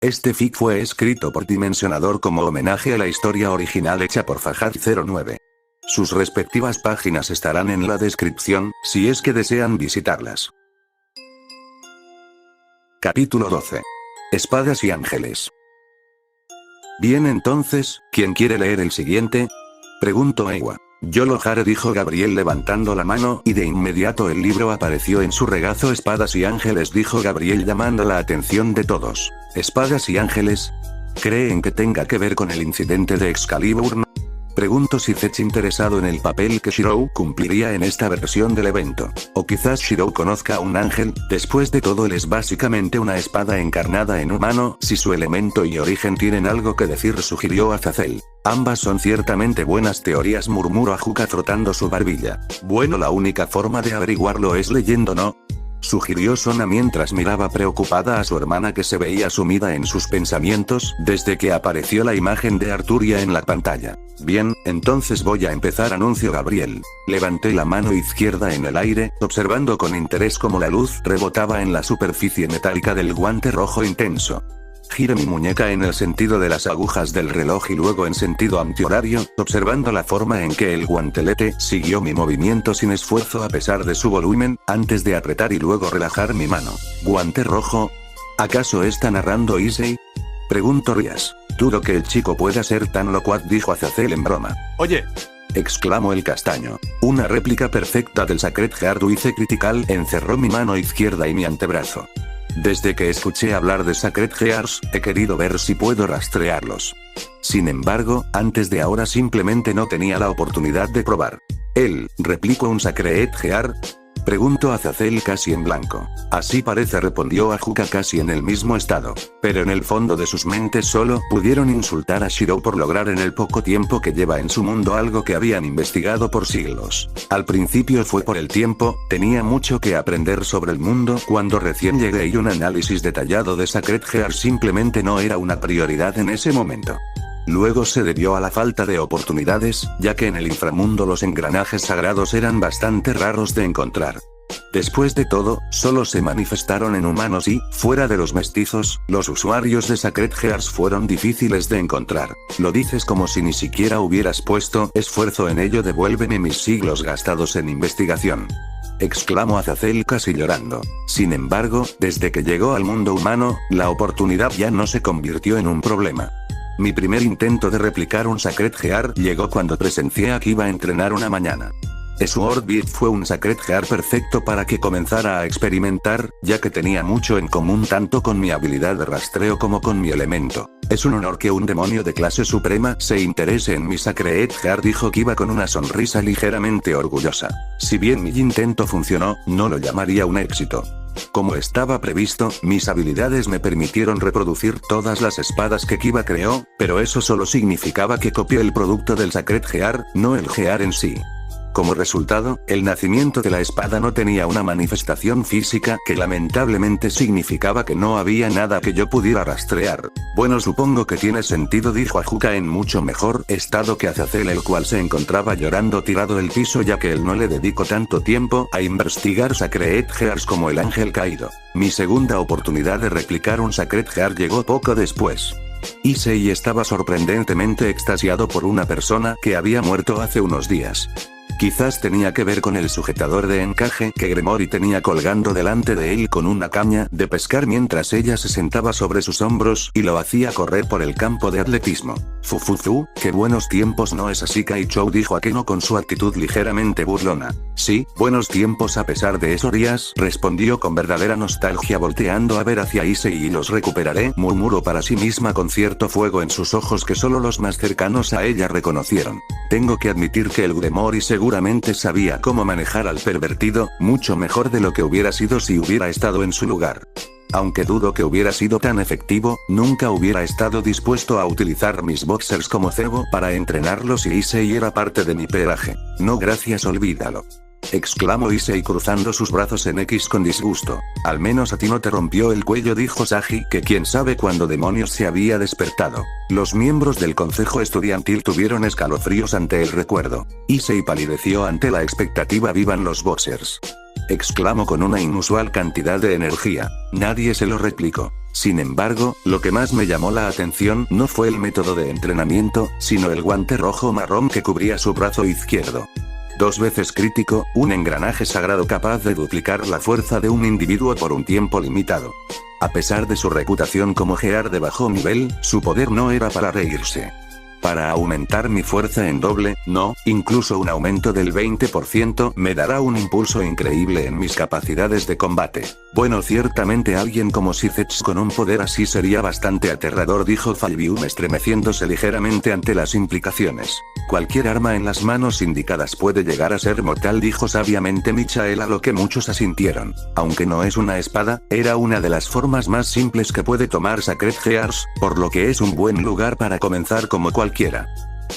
Este fic fue escrito por Dimensionador como homenaje a la historia original hecha por Fajad09. Sus respectivas páginas estarán en la descripción, si es que desean visitarlas. Capítulo 12. Espadas y ángeles. Bien, entonces, ¿quién quiere leer el siguiente? Preguntó Ewa. Yo lo haré, dijo Gabriel levantando la mano, y de inmediato el libro apareció en su regazo. Espadas y ángeles, dijo Gabriel llamando la atención de todos. ¿Espadas y ángeles? ¿Creen que tenga que ver con el incidente de Excalibur? Preguntó Sifech interesado en el papel que Shirou cumpliría en esta versión del evento. O quizás Shirou conozca a un ángel, después de todo él es básicamente una espada encarnada en humano, si su elemento y origen tienen algo que decir, sugirió Azazel. Ambas son ciertamente buenas teorías, murmuró Ajuka frotando su barbilla. Bueno, la única forma de averiguarlo es leyendo, ¿no? Sugirió Sona mientras miraba preocupada a su hermana, que se veía sumida en sus pensamientos desde que apareció la imagen de Arturia en la pantalla. Bien, entonces voy a empezar, anunció Gabriel. Levanté la mano izquierda en el aire, observando con interés cómo la luz rebotaba en la superficie metálica del guante rojo intenso. Giré mi muñeca en el sentido de las agujas del reloj y luego en sentido antihorario, observando la forma en que el guantelete siguió mi movimiento sin esfuerzo a pesar de su volumen, antes de apretar y luego relajar mi mano. ¿Guante rojo? ¿Acaso está narrando Issei? Preguntó Rias. Dudo que el chico pueda ser tan locuaz, dijo Azazel en broma. Oye, exclamó el castaño. Una réplica perfecta del Sacred Heart Wice Critical encerró mi mano izquierda y mi antebrazo. Desde que escuché hablar de Sacred Hearts, he querido ver si puedo rastrearlos. Sin embargo, antes de ahora simplemente no tenía la oportunidad de probar. ¿Él replicó un Sacred Heart? Preguntó Azazel casi en blanco. Así parece, respondió Ajuka casi en el mismo estado. Pero en el fondo de sus mentes solo pudieron insultar a Shirou por lograr en el poco tiempo que lleva en su mundo algo que habían investigado por siglos. Al principio fue por el tiempo, tenía mucho que aprender sobre el mundo cuando recién llegué y un análisis detallado de Sacred Heart simplemente no era una prioridad en ese momento. Luego se debió a la falta de oportunidades, ya que en el inframundo los engranajes sagrados eran bastante raros de encontrar. Después de todo, solo se manifestaron en humanos y, fuera de los mestizos, los usuarios de Sacred Hearts fueron difíciles de encontrar. Lo dices como si ni siquiera hubieras puesto esfuerzo en ello. Devuélveme mis siglos gastados en investigación, exclamó Azazel casi llorando. Sin embargo, desde que llegó al mundo humano, la oportunidad ya no se convirtió en un problema. Mi primer intento de replicar un Sacred Heart llegó cuando presencié a Kiba entrenar una mañana. Sword Beat fue un Sacred Heart perfecto para que comenzara a experimentar, ya que tenía mucho en común tanto con mi habilidad de rastreo como con mi elemento. Es un honor que un demonio de clase suprema se interese en mi Sacred Heart, dijo Kiba con una sonrisa ligeramente orgullosa. Si bien mi intento funcionó, no lo llamaría un éxito. Como estaba previsto, mis habilidades me permitieron reproducir todas las espadas que Kiba creó, pero eso solo significaba que copié el producto del Sacred Heart, no el Heart en sí. Como resultado, el nacimiento de la espada no tenía una manifestación física, que lamentablemente significaba que no había nada que yo pudiera rastrear. Bueno, supongo que tiene sentido, dijo Ajuka en mucho mejor estado que Azazel, el cual se encontraba llorando tirado del piso, ya que él no le dedicó tanto tiempo a investigar Sacred Hearts como el ángel caído. Mi segunda oportunidad de replicar un Sacred Heart llegó poco después. Issei estaba sorprendentemente extasiado por una persona que había muerto hace unos días. Quizás tenía que ver con el sujetador de encaje que Gremory tenía colgando delante de él con una caña de pescar mientras ella se sentaba sobre sus hombros y lo hacía correr por el campo de atletismo. Fufufu, qué buenos tiempos, ¿no es así? Kaichou, dijo Akeno con su actitud ligeramente burlona. Sí, buenos tiempos. A pesar de eso, Rias respondió con verdadera nostalgia volteando a ver hacia Issei. Y los recuperaré, murmuró para sí misma con cierto fuego en sus ojos que solo los más cercanos a ella reconocieron. Tengo que admitir que el Gremory seguramente sabía cómo manejar al pervertido, mucho mejor de lo que hubiera sido si hubiera estado en su lugar. Aunque dudo que hubiera sido tan efectivo, nunca hubiera estado dispuesto a utilizar mis boxers como cebo para entrenarlos y Issei era parte de mi pelaje. No gracias, olvídalo, exclamó Issei cruzando sus brazos en X con disgusto. Al menos a ti no te rompió el cuello, dijo Sagi, que quién sabe cuándo demonios se había despertado. Los miembros del consejo estudiantil tuvieron escalofríos ante el recuerdo. Issei palideció ante la expectativa. Vivan los boxers, exclamó con una inusual cantidad de energía. Nadie se lo replicó. Sin embargo, lo que más me llamó la atención no fue el método de entrenamiento, sino el guante rojo-marrón que cubría su brazo izquierdo. 2 veces crítico, un engranaje sagrado capaz de duplicar la fuerza de un individuo por un tiempo limitado. A pesar de su reputación como Gear de bajo nivel, su poder no era para reírse. Para aumentar mi fuerza en doble, no, incluso un aumento del 20% me dará un impulso increíble en mis capacidades de combate. Bueno, ciertamente alguien como Sithets con un poder así sería bastante aterrador, dijo Falbium estremeciéndose ligeramente ante las implicaciones. Cualquier arma en las manos indicadas puede llegar a ser mortal, dijo sabiamente Michael, a lo que muchos asintieron. Aunque no es una espada, era una de las formas más simples que puede tomar Sacred Gears, por lo que es un buen lugar para comenzar como cualquiera.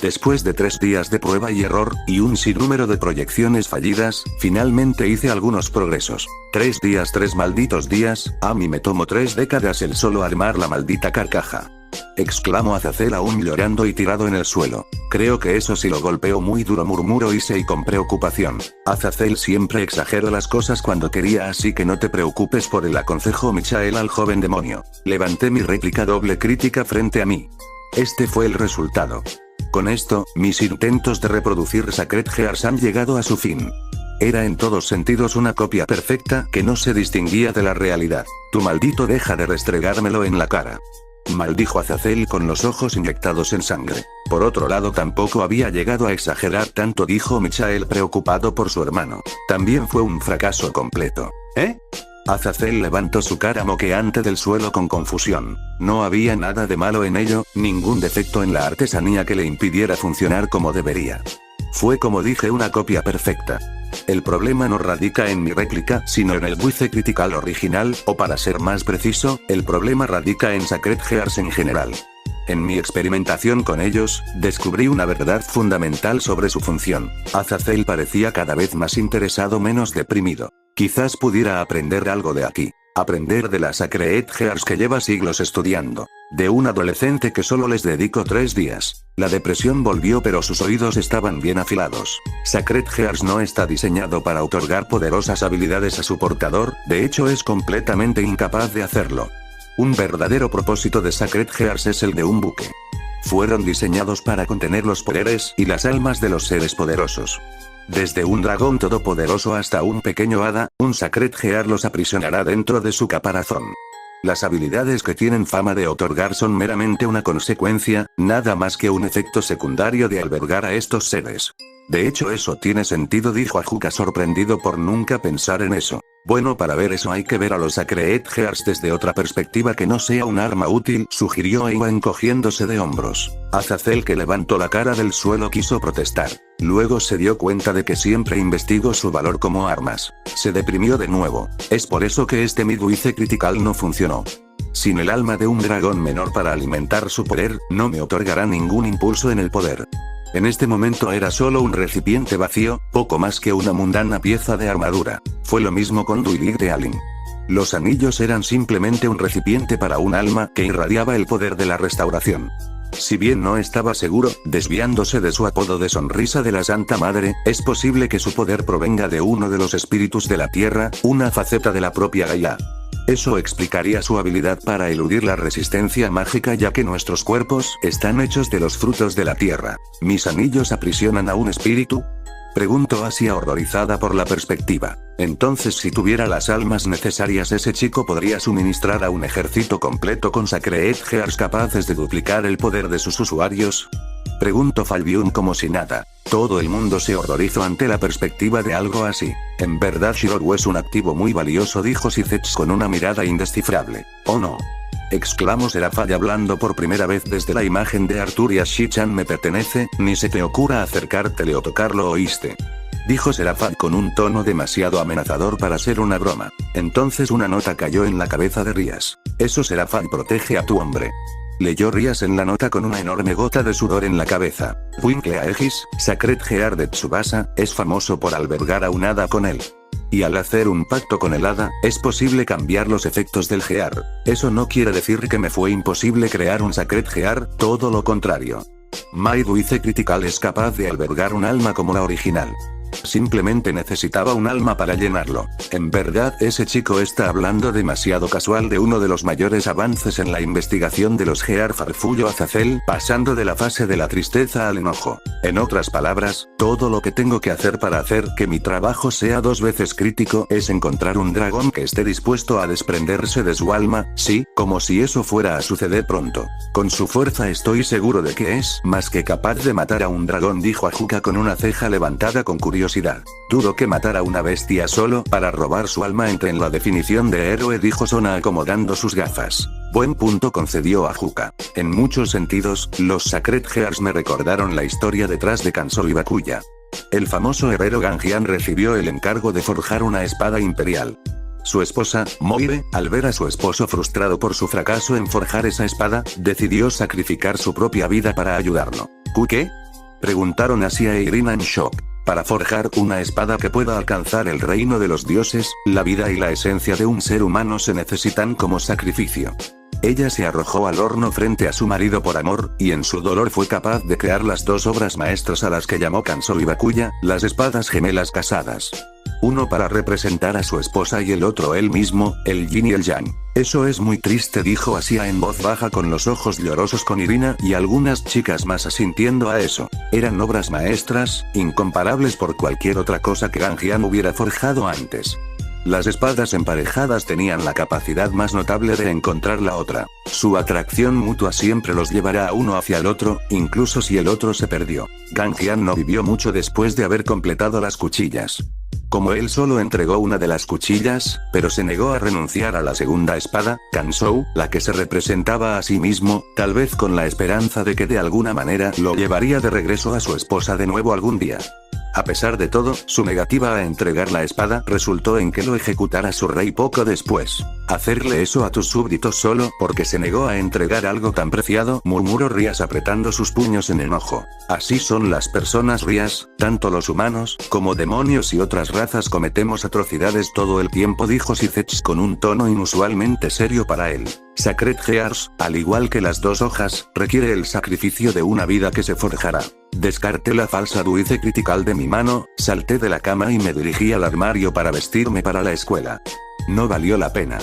Después de 3 días de prueba y error, y un sinnúmero de proyecciones fallidas, finalmente hice algunos progresos. 3 días, 3 malditos días, a mí me tomó 3 décadas el solo armar la maldita carcaja. Exclamó Azazel aún llorando y tirado en el suelo. Creo que eso sí lo golpeó muy duro, murmuró Issei con preocupación. Azazel siempre exagera las cosas cuando quería, así que no te preocupes por él, aconsejó Michael al joven demonio. Levanté mi réplica doble crítica frente a mí. Este fue el resultado. Con esto, mis intentos de reproducir Sacred Gears han llegado a su fin. Era en todos sentidos una copia perfecta que no se distinguía de la realidad. Tu maldito, deja de restregármelo en la cara. Maldijo Azazel con los ojos inyectados en sangre. Por otro lado, tampoco había llegado a exagerar tanto, dijo Michael preocupado por su hermano. También fue un fracaso completo. ¿Eh? Azazel levantó su cara moqueante del suelo con confusión. No había nada de malo en ello, ningún defecto en la artesanía que le impidiera funcionar como debería. Fue, como dije, una copia perfecta. El problema no radica en mi réplica, sino en el Buice Critical original, o para ser más preciso, el problema radica en Sacred Gears en general. En mi experimentación con ellos, descubrí una verdad fundamental sobre su función. Azazel parecía cada vez más interesado, menos deprimido. Quizás pudiera aprender algo de aquí. Aprender de la Sacred Gears que lleva siglos estudiando. De un adolescente que solo les dedicó 3 días. La depresión volvió, pero sus oídos estaban bien afilados. Sacred Gears no está diseñado para otorgar poderosas habilidades a su portador, de hecho es completamente incapaz de hacerlo. Un verdadero propósito de Sacred Gears es el de un buque. Fueron diseñados para contener los poderes y las almas de los seres poderosos. Desde un dragón todopoderoso hasta un pequeño hada, un Sacred Gear los aprisionará dentro de su caparazón. Las habilidades que tienen fama de otorgar son meramente una consecuencia, nada más que un efecto secundario de albergar a estos seres. De hecho, eso tiene sentido, dijo Ajuka sorprendido por nunca pensar en eso. Bueno, para ver eso hay que ver a los Sacred Gears desde otra perspectiva que no sea un arma útil, sugirió Eiwa encogiéndose de hombros. Azazel, que levantó la cara del suelo, quiso protestar. Luego se dio cuenta de que siempre investigó su valor como armas. Se deprimió de nuevo. Es por eso que este Midwife Critical no funcionó. Sin el alma de un dragón menor para alimentar su poder, no me otorgará ningún impulso en el poder. En este momento era solo un recipiente vacío, poco más que una mundana pieza de armadura. Fue lo mismo con Duilig de Alin. Los anillos eran simplemente un recipiente para un alma que irradiaba el poder de la restauración. Si bien no estaba seguro, desviándose de su apodo de sonrisa de la Santa Madre, es posible que su poder provenga de uno de los espíritus de la Tierra, una faceta de la propia Gaia. Eso explicaría su habilidad para eludir la resistencia mágica, ya que nuestros cuerpos están hechos de los frutos de la tierra. ¿Mis anillos aprisionan a un espíritu?, preguntó Asia horrorizada por la perspectiva. Entonces, si tuviera las almas necesarias, ese chico podría suministrar a un ejército completo con Sacred Gears capaces de duplicar el poder de sus usuarios, preguntó Falbium como si nada. Todo el mundo se horrorizó ante la perspectiva de algo así. En verdad, Shiroru es un activo muy valioso, dijo Sithets con una mirada indescifrable. Oh no, exclamó Serafall hablando por primera vez desde la imagen de Arturias. Shi-chan me pertenece, ni se te ocurra acercártele o tocarlo, ¿oíste?, dijo Serafall con un tono demasiado amenazador para ser una broma. Entonces una nota cayó en la cabeza de Rias. Eso, Serafall, protege a tu hombre. Leyó Rias en la nota con una enorme gota de sudor en la cabeza. Winkle Aegis, Sacred Gear de Tsubasa, es famoso por albergar a un hada con él. Y al hacer un pacto con el hada, es posible cambiar los efectos del Gear. Eso no quiere decir que me fue imposible crear un Sacred Gear, todo lo contrario. Midwife Critical es capaz de albergar un alma como la original. Simplemente necesitaba un alma para llenarlo. En verdad ese chico está hablando demasiado casual de uno de los mayores avances en la investigación de los Gear, farfulló Azazel, pasando de la fase de la tristeza al enojo. En otras palabras, todo lo que tengo que hacer para hacer que mi trabajo sea 2 veces crítico es encontrar un dragón que esté dispuesto a desprenderse de su alma, sí, como si eso fuera a suceder pronto. Con su fuerza estoy seguro de que es más que capaz de matar a un dragón, dijo Ajuka con una ceja levantada con curiosidad. Dudo que matar a una bestia solo para robar su alma entre en la definición de héroe, dijo Sona acomodando sus gafas. Buen punto, concedió Ajuka. En muchos sentidos, los Sacred Gears me recordaron la historia detrás de Kansou y Bakuya. El famoso herrero Ganjian recibió el encargo de forjar una espada imperial. Su esposa, Moire, al ver a su esposo frustrado por su fracaso en forjar esa espada, decidió sacrificar su propia vida para ayudarlo. ¿Qué? Preguntaron Asia e Irina en shock. Para forjar una espada que pueda alcanzar el reino de los dioses, la vida y la esencia de un ser humano se necesitan como sacrificio. Ella se arrojó al horno frente a su marido por amor, y en su dolor fue capaz de crear las 2 obras maestras a las que llamó Kansou y Bakuya, las espadas gemelas casadas. Uno para representar a su esposa y el otro él mismo, el yin y el yang. Eso es muy triste, dijo Asia en voz baja con los ojos llorosos, con Irina y algunas chicas más asintiendo a eso. Eran obras maestras, incomparables por cualquier otra cosa que Ganjian hubiera forjado antes. Las espadas emparejadas tenían la capacidad más notable de encontrar la otra. Su atracción mutua siempre los llevará a uno hacia el otro, incluso si el otro se perdió. Ganjian no vivió mucho después de haber completado las cuchillas. Como él solo entregó una de las cuchillas, pero se negó a renunciar a la segunda espada, Kansou, la que se representaba a sí mismo, tal vez con la esperanza de que de alguna manera lo llevaría de regreso a su esposa de nuevo algún día. A pesar de todo, su negativa a entregar la espada resultó en que lo ejecutara su rey poco después. Hacerle eso a tus súbditos solo porque se negó a entregar algo tan preciado, murmuró Rías apretando sus puños en enojo. Así son las personas, Rías, tanto los humanos, como demonios y otras razas cometemos atrocidades todo el tiempo, dijo Sithech con un tono inusualmente serio para él. Sacred Gears, al igual que las 2 hojas, requiere el sacrificio de una vida que se forjará. Descarté la falsa duice critical de mi mano, salté de la cama y me dirigí al armario para vestirme para la escuela. No valió la pena.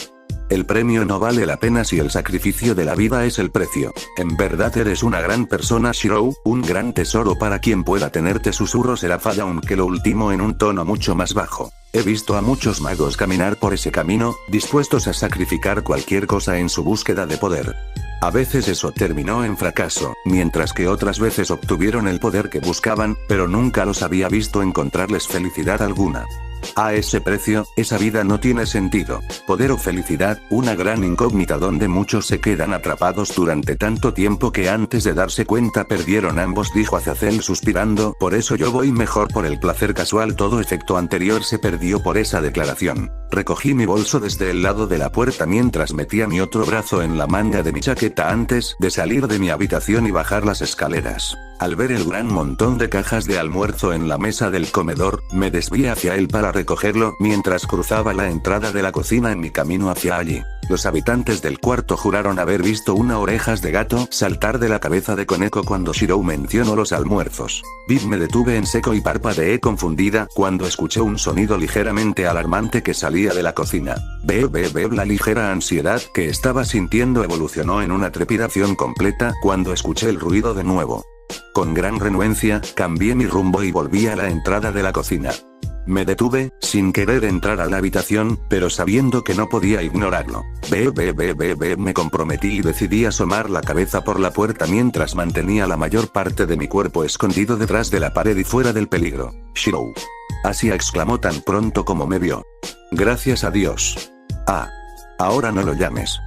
El premio no vale la pena si el sacrificio de la vida es el precio. En verdad eres una gran persona, Shirou, un gran tesoro para quien pueda tenerte, susurró Seraph, aunque lo último en un tono mucho más bajo. He visto a muchos magos caminar por ese camino, dispuestos a sacrificar cualquier cosa en su búsqueda de poder. A veces eso terminó en fracaso, mientras que otras veces obtuvieron el poder que buscaban, pero nunca los había visto encontrarles felicidad alguna. A ese precio, esa vida no tiene sentido. Poder o felicidad, una gran incógnita donde muchos se quedan atrapados durante tanto tiempo que antes de darse cuenta perdieron ambos, dijo Azazel suspirando. Por eso yo voy mejor por el placer casual. Todo efecto anterior se perdió por esa declaración. Recogí mi bolso desde el lado de la puerta mientras metía mi otro brazo en la manga de mi chaqueta antes de salir de mi habitación y bajar las escaleras. Al ver el gran montón de cajas de almuerzo en la mesa del comedor, me desvié hacia él para recogerlo mientras cruzaba la entrada de la cocina en mi camino hacia allí. Los habitantes del cuarto juraron haber visto una orejas de gato saltar de la cabeza de conejo cuando Shirou mencionó los almuerzos. Me detuve en seco y parpadeé confundida cuando escuché un sonido ligeramente alarmante que salía de la cocina. La ligera ansiedad que estaba sintiendo evolucionó en una trepidación completa cuando escuché el ruido de nuevo. Con gran renuencia, cambié mi rumbo y volví a la entrada de la cocina. Me detuve, sin querer entrar a la habitación, pero sabiendo que no podía ignorarlo. Me comprometí y decidí asomar la cabeza por la puerta mientras mantenía la mayor parte de mi cuerpo escondido detrás de la pared y fuera del peligro. Shirou. Asia exclamó tan pronto como me vio. Gracias a Dios. Ah. Ahora no lo llames.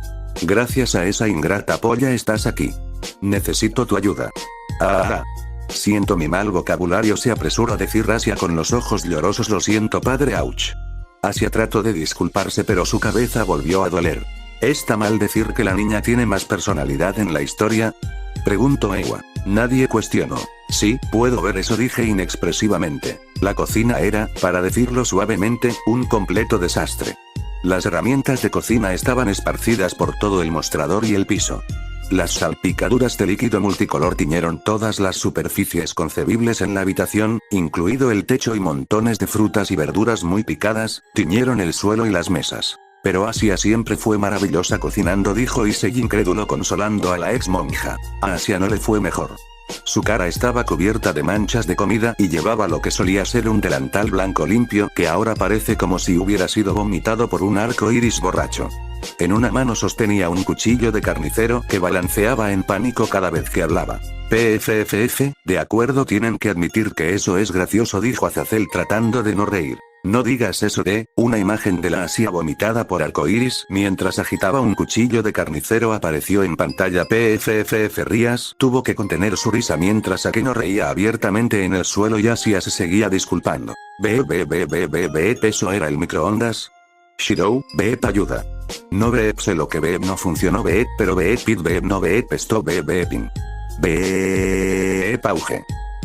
Gracias a esa ingrata polla estás aquí. Necesito tu ayuda. Ah. Siento mi mal vocabulario, se apresuró a decir Asia con los ojos llorosos. Lo siento, padre. Ouch. Asia trató de disculparse, pero su cabeza volvió a doler. ¿Está mal decir que la niña tiene más personalidad en la historia? Preguntó Ewa. Nadie cuestionó. Sí, puedo ver eso, dije inexpresivamente. La cocina era, para decirlo suavemente, un completo desastre. Las herramientas de cocina estaban esparcidas por todo el mostrador y el piso. Las salpicaduras de líquido multicolor tiñeron todas las superficies concebibles en la habitación, incluido el techo, y montones de frutas y verduras muy picadas, tiñeron el suelo y las mesas. Pero Asia siempre fue maravillosa cocinando, dijo Issei incrédulo consolando a la ex monja. A Asia no le fue mejor. Su cara estaba cubierta de manchas de comida y llevaba lo que solía ser un delantal blanco limpio que ahora parece como si hubiera sido vomitado por un arco iris borracho. En una mano sostenía un cuchillo de carnicero que balanceaba en pánico cada vez que hablaba. PFFF, de acuerdo, tienen que admitir que eso es gracioso, dijo Azazel tratando de no reír. No digas eso de, una imagen de la Asia vomitada por arcoíris mientras agitaba un cuchillo de carnicero apareció en pantalla. PFFF Rías tuvo que contener su risa mientras Akeno reía abiertamente en el suelo y Asia se seguía disculpando. ¿Eso era el microondas? Shirou, Beep ayuda. No Beep, sé lo que Beep no funcionó Beep, pero Beep Pit Beep no Beep esto Beepin. Beep auge.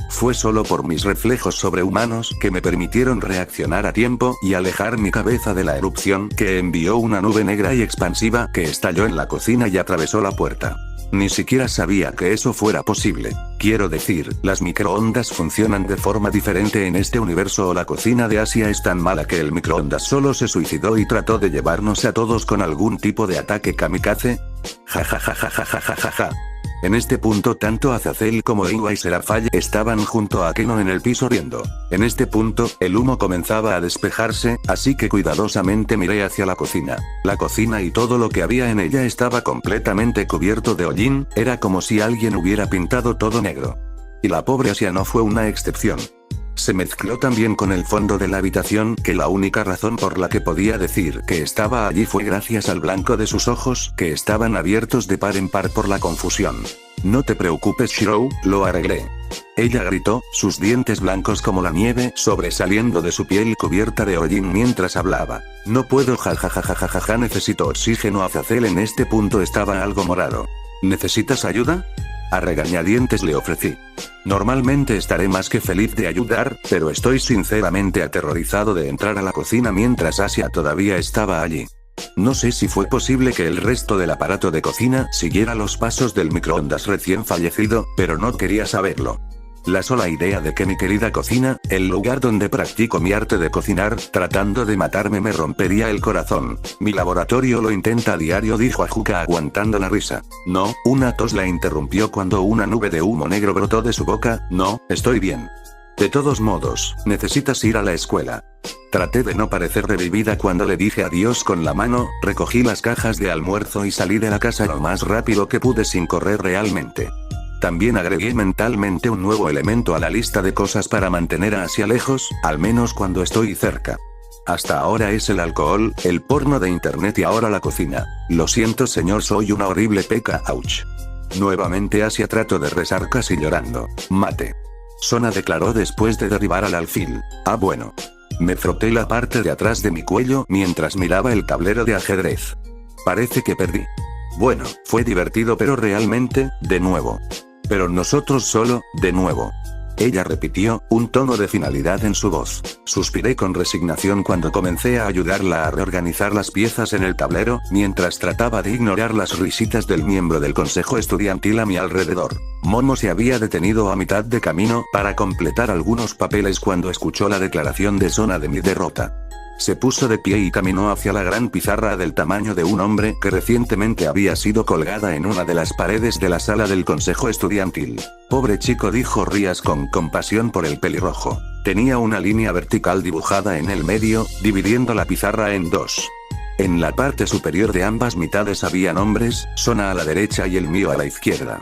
Fue solo por mis reflejos sobrehumanos que me permitieron reaccionar a tiempo y alejar mi cabeza de la erupción que envió una nube negra y expansiva que estalló en la cocina y atravesó la puerta. Ni siquiera sabía que eso fuera posible. Quiero decir, las microondas funcionan de forma diferente en este universo o la cocina de Asia es tan mala que el microondas solo se suicidó y trató de llevarnos a todos con algún tipo de ataque kamikaze. Ja. En este punto tanto Azazel como Iwa y Serafall estaban junto a Akeno en el piso riendo. En este punto, el humo comenzaba a despejarse, así que cuidadosamente miré hacia la cocina. La cocina y todo lo que había en ella estaba completamente cubierto de hollín, era como si alguien hubiera pintado todo negro. Y la pobre Asia no fue una excepción. Se mezcló también con el fondo de la habitación que la única razón por la que podía decir que estaba allí fue gracias al blanco de sus ojos que estaban abiertos de par en par por la confusión. No te preocupes Shirou, lo arreglé. Ella gritó, sus dientes blancos como la nieve sobresaliendo de su piel cubierta de hollín mientras hablaba. No puedo jajajajajaja necesito oxígeno. Azazel en este punto estaba algo morado. ¿Necesitas ayuda? A regañadientes le ofrecí. Normalmente estaré más que feliz de ayudar, pero estoy sinceramente aterrorizado de entrar a la cocina mientras Asia todavía estaba allí. No sé si fue posible que el resto del aparato de cocina siguiera los pasos del microondas recién fallecido, pero no quería saberlo. La sola idea de que mi querida cocina, el lugar donde practico mi arte de cocinar, tratando de matarme me rompería el corazón. Mi laboratorio lo intenta a diario, dijo Ajuka aguantando la risa. No, una tos la interrumpió cuando una nube de humo negro brotó de su boca. No, estoy bien. De todos modos, necesitas ir a la escuela. Traté de no parecer revivida cuando le dije adiós con la mano, recogí las cajas de almuerzo y salí de la casa lo más rápido que pude sin correr realmente. También agregué mentalmente un nuevo elemento a la lista de cosas para mantener a Asia lejos, al menos cuando estoy cerca. Hasta ahora es el alcohol, el porno de internet y ahora la cocina. Lo siento señor, soy una horrible peca, ouch. Nuevamente Asia trató de rezar casi llorando. Mate. Sona declaró después de derribar al alfil. Ah bueno. Me froté la parte de atrás de mi cuello mientras miraba el tablero de ajedrez. Parece que perdí. Bueno, fue divertido pero realmente, de nuevo. Pero nosotros solo, de nuevo. Ella repitió, un tono de finalidad en su voz. Suspiré con resignación cuando comencé a ayudarla a reorganizar las piezas en el tablero, mientras trataba de ignorar las risitas del miembro del consejo estudiantil a mi alrededor. Momo se había detenido a mitad de camino para completar algunos papeles cuando escuchó la declaración de Sona de mi derrota. Se puso de pie y caminó hacia la gran pizarra del tamaño de un hombre que recientemente había sido colgada en una de las paredes de la sala del consejo estudiantil. Pobre chico, dijo Rías con compasión por el pelirrojo. Tenía una línea vertical dibujada en el medio, dividiendo la pizarra en dos. En la parte superior de ambas mitades había nombres, Sona a la derecha y el mío a la izquierda.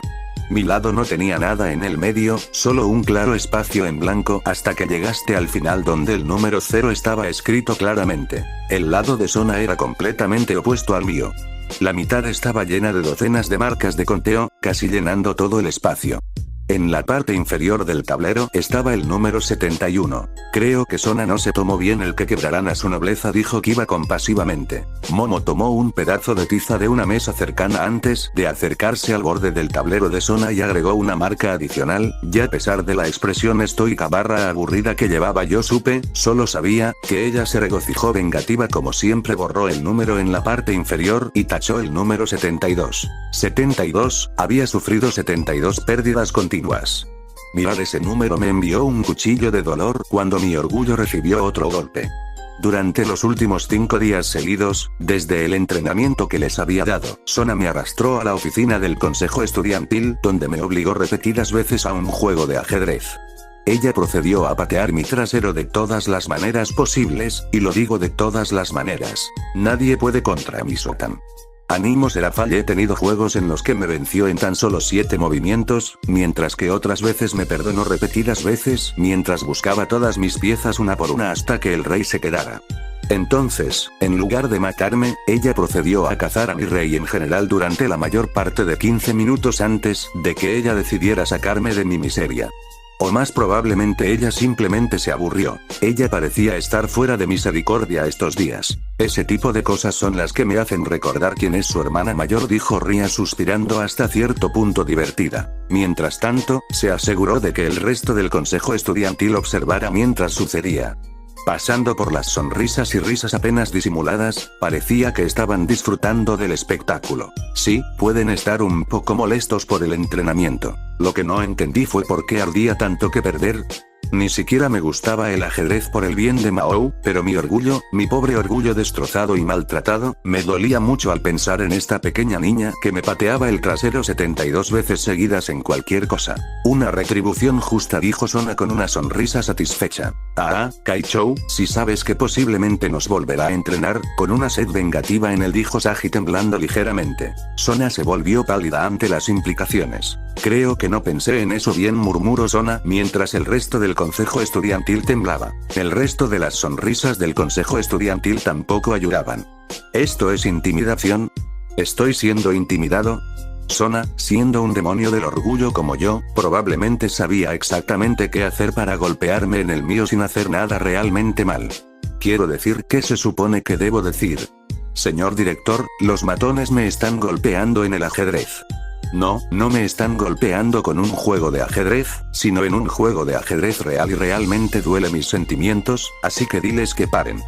Mi lado no tenía nada en el medio, solo un claro espacio en blanco hasta que llegaste al final donde el número 0 estaba escrito claramente. El lado de Sona era completamente opuesto al mío. La mitad estaba llena de docenas de marcas de conteo, casi llenando todo el espacio. En la parte inferior del tablero estaba el número 71. Creo que Sona no se tomó bien el que quebrarán a su nobleza, dijo Kiba compasivamente. Momo tomó un pedazo de tiza de una mesa cercana antes de acercarse al borde del tablero de Sona y agregó una marca adicional, y a pesar de la expresión estoica barra aburrida que llevaba yo solo sabía, que ella se regocijó vengativa como siempre. Borró el número en la parte inferior y tachó el número 72. 72, había sufrido 72 pérdidas continuas. Mirar ese número me envió un cuchillo de dolor cuando mi orgullo recibió otro golpe. Durante los últimos 5 días seguidos, desde el entrenamiento que les había dado, Sona me arrastró a la oficina del consejo estudiantil, donde me obligó repetidas veces a un juego de ajedrez. Ella procedió a patear mi trasero de todas las maneras posibles, y lo digo de todas las maneras. Nadie puede contra mi Sotan. Ánimo Serafall, he tenido juegos en los que me venció en tan solo 7 movimientos, mientras que otras veces me perdonó repetidas veces, mientras buscaba todas mis piezas una por una hasta que el rey se quedara. Entonces, en lugar de matarme, ella procedió a cazar a mi rey en general durante la mayor parte de 15 minutos antes de que ella decidiera sacarme de mi miseria. O más probablemente ella simplemente se aburrió. Ella parecía estar fuera de misericordia estos días. Ese tipo de cosas son las que me hacen recordar quién es su hermana mayor, dijo Ria suspirando hasta cierto punto divertida. Mientras tanto, se aseguró de que el resto del consejo estudiantil observara mientras sucedía. Pasando por las sonrisas y risas apenas disimuladas, parecía que estaban disfrutando del espectáculo. Sí, pueden estar un poco molestos por el entrenamiento. Lo que no entendí fue por qué ardía tanto que perder. Ni siquiera me gustaba el ajedrez por el bien de Mao, pero mi orgullo, mi pobre orgullo destrozado y maltratado, me dolía mucho al pensar en esta pequeña niña que me pateaba el trasero 72 veces seguidas en cualquier cosa. Una retribución justa, dijo Sona con una sonrisa satisfecha. Ah, Kaichou, si sabes que posiblemente nos volverá a entrenar, con una sed vengativa en él, dijo Sagi temblando ligeramente. Sona se volvió pálida ante las implicaciones. Creo que no pensé en eso bien, murmuró Sona mientras el resto del consejo estudiantil temblaba. El resto de las sonrisas del consejo estudiantil tampoco ayudaban. ¿Esto es intimidación? ¿Estoy siendo intimidado? Sona, siendo un demonio del orgullo como yo, probablemente sabía exactamente qué hacer para golpearme en el mío sin hacer nada realmente mal. Quiero decir, ¿qué se supone que debo decir? Señor director, los matones me están golpeando en el ajedrez. No, no me están golpeando con un juego de ajedrez, sino en un juego de ajedrez real y realmente duele mis sentimientos, así que diles que paren.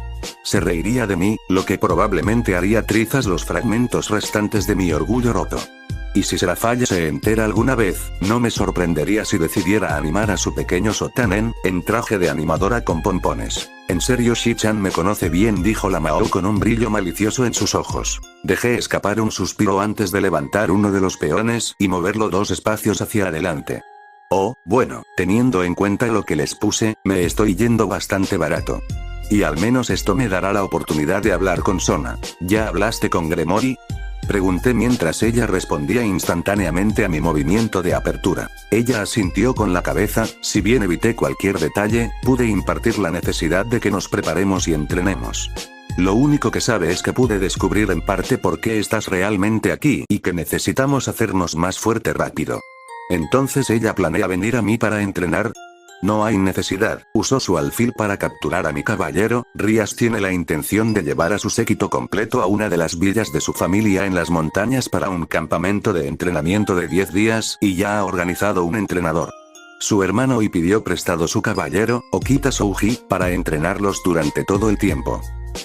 Se reiría de mí, lo que probablemente haría trizas los fragmentos restantes de mi orgullo roto. Y si Serafall se entera alguna vez, no me sorprendería si decidiera animar a su pequeño Sotanen, en traje de animadora con pompones. En serio, Shi-chan me conoce bien, dijo la Mao con un brillo malicioso en sus ojos. Dejé escapar un suspiro antes de levantar uno de los peones y moverlo 2 espacios hacia adelante. Oh, bueno, teniendo en cuenta lo que les puse, me estoy yendo bastante barato. Y al menos esto me dará la oportunidad de hablar con Sona. ¿Ya hablaste con Gremory? Pregunté mientras ella respondía instantáneamente a mi movimiento de apertura. Ella asintió con la cabeza, si bien evité cualquier detalle, pude impartir la necesidad de que nos preparemos y entrenemos. Lo único que sabe es que pude descubrir en parte por qué estás realmente aquí y que necesitamos hacernos más fuerte rápido. Entonces ella planea venir a mí para entrenar. No hay necesidad, usó su alfil para capturar a mi caballero. Rias tiene la intención de llevar a su séquito completo a una de las villas de su familia en las montañas para un campamento de entrenamiento de 10 días y ya ha organizado un entrenador. Su hermano y pidió prestado su caballero, Okita Souji, para entrenarlos durante todo el tiempo.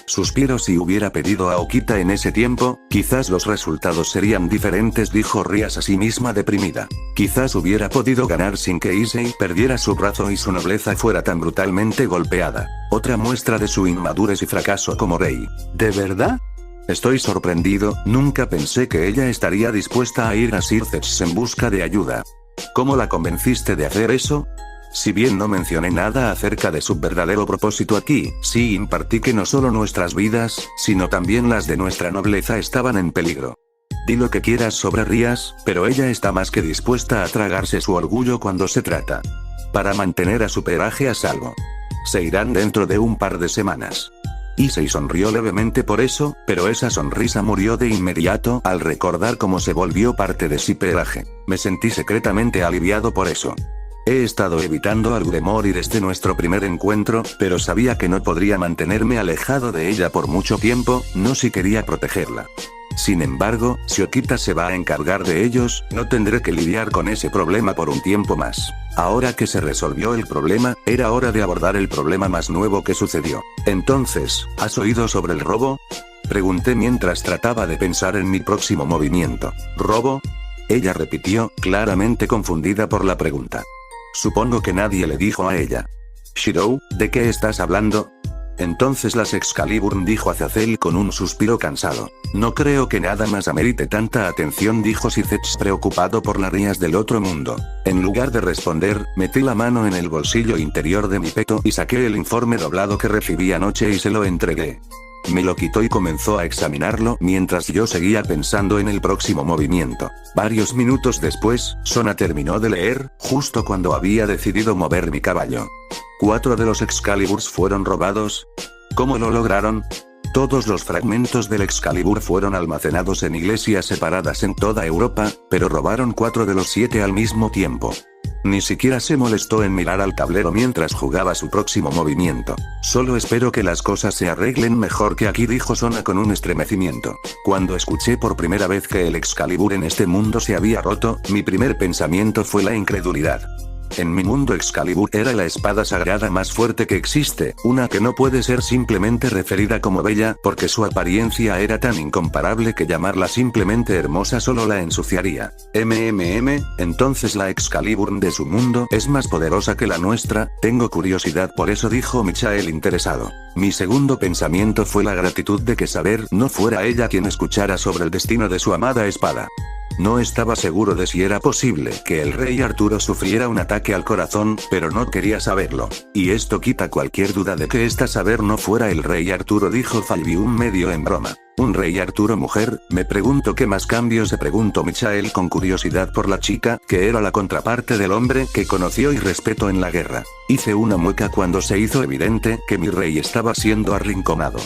Suspiro, si hubiera pedido a Okita en ese tiempo, quizás los resultados serían diferentes, dijo Rias a sí misma deprimida. Quizás hubiera podido ganar sin que Issei perdiera su brazo y su nobleza fuera tan brutalmente golpeada. Otra muestra de su inmadurez y fracaso como rey. ¿De verdad? Estoy sorprendido, nunca pensé que ella estaría dispuesta a ir a Sircex en busca de ayuda. ¿Cómo la convenciste de hacer eso? Si bien no mencioné nada acerca de su verdadero propósito aquí, sí impartí que no solo nuestras vidas, sino también las de nuestra nobleza estaban en peligro. Di lo que quieras sobre Rias, pero ella está más que dispuesta a tragarse su orgullo cuando se trata. Para mantener a su pelaje a salvo. Se irán dentro de un par de semanas. Issei sonrió levemente por eso, pero esa sonrisa murió de inmediato al recordar cómo se volvió parte de su pelaje. Me sentí secretamente aliviado por eso. He estado evitando a Ludemori desde nuestro primer encuentro, pero sabía que no podría mantenerme alejado de ella por mucho tiempo, no si quería protegerla. Sin embargo, si Okita se va a encargar de ellos, no tendré que lidiar con ese problema por un tiempo más. Ahora que se resolvió el problema, era hora de abordar el problema más nuevo que sucedió. Entonces, ¿has oído sobre el robo? Pregunté mientras trataba de pensar en mi próximo movimiento. ¿Robo? Ella repitió, claramente confundida por la pregunta. Supongo que nadie le dijo a ella. Shirou, ¿de qué estás hablando? Entonces las Excalibur, dijo Azazel con un suspiro cansado. No creo que nada más amerite tanta atención, dijo Sithets preocupado por las rías del otro mundo. En lugar de responder, metí la mano en el bolsillo interior de mi peto y saqué el informe doblado que recibí anoche y se lo entregué. Me lo quitó y comenzó a examinarlo mientras yo seguía pensando en el próximo movimiento. Varios minutos después, Sona terminó de leer, justo cuando había decidido mover mi caballo. 4 de los Excaliburs fueron robados. ¿Cómo lo lograron? Todos los fragmentos del Excalibur fueron almacenados en iglesias separadas en toda Europa, pero robaron 4 de los 7 al mismo tiempo. Ni siquiera se molestó en mirar al tablero mientras jugaba su próximo movimiento. Solo espero que las cosas se arreglen mejor que aquí, dijo Sona con un estremecimiento. Cuando escuché por primera vez que el Excalibur en este mundo se había roto, mi primer pensamiento fue la incredulidad. En mi mundo Excalibur era la espada sagrada más fuerte que existe, una que no puede ser simplemente referida como bella, porque su apariencia era tan incomparable que llamarla simplemente hermosa solo la ensuciaría. Entonces la Excalibur de su mundo es más poderosa que la nuestra, tengo curiosidad por eso, dijo Michael interesado. Mi segundo pensamiento fue la gratitud de que Saber no fuera ella quien escuchara sobre el destino de su amada espada. No estaba seguro de si era posible que el rey Arturo sufriera un ataque al corazón, pero no quería saberlo. Y esto quita cualquier duda de que esta Saber no fuera el rey Arturo, dijo Falbium medio en broma. ¿Un rey Arturo mujer? Me pregunto qué más cambios, se preguntó Michael con curiosidad por la chica, que era la contraparte del hombre que conoció y respetó en la guerra. Hice una mueca cuando se hizo evidente que mi rey estaba siendo arrinconado.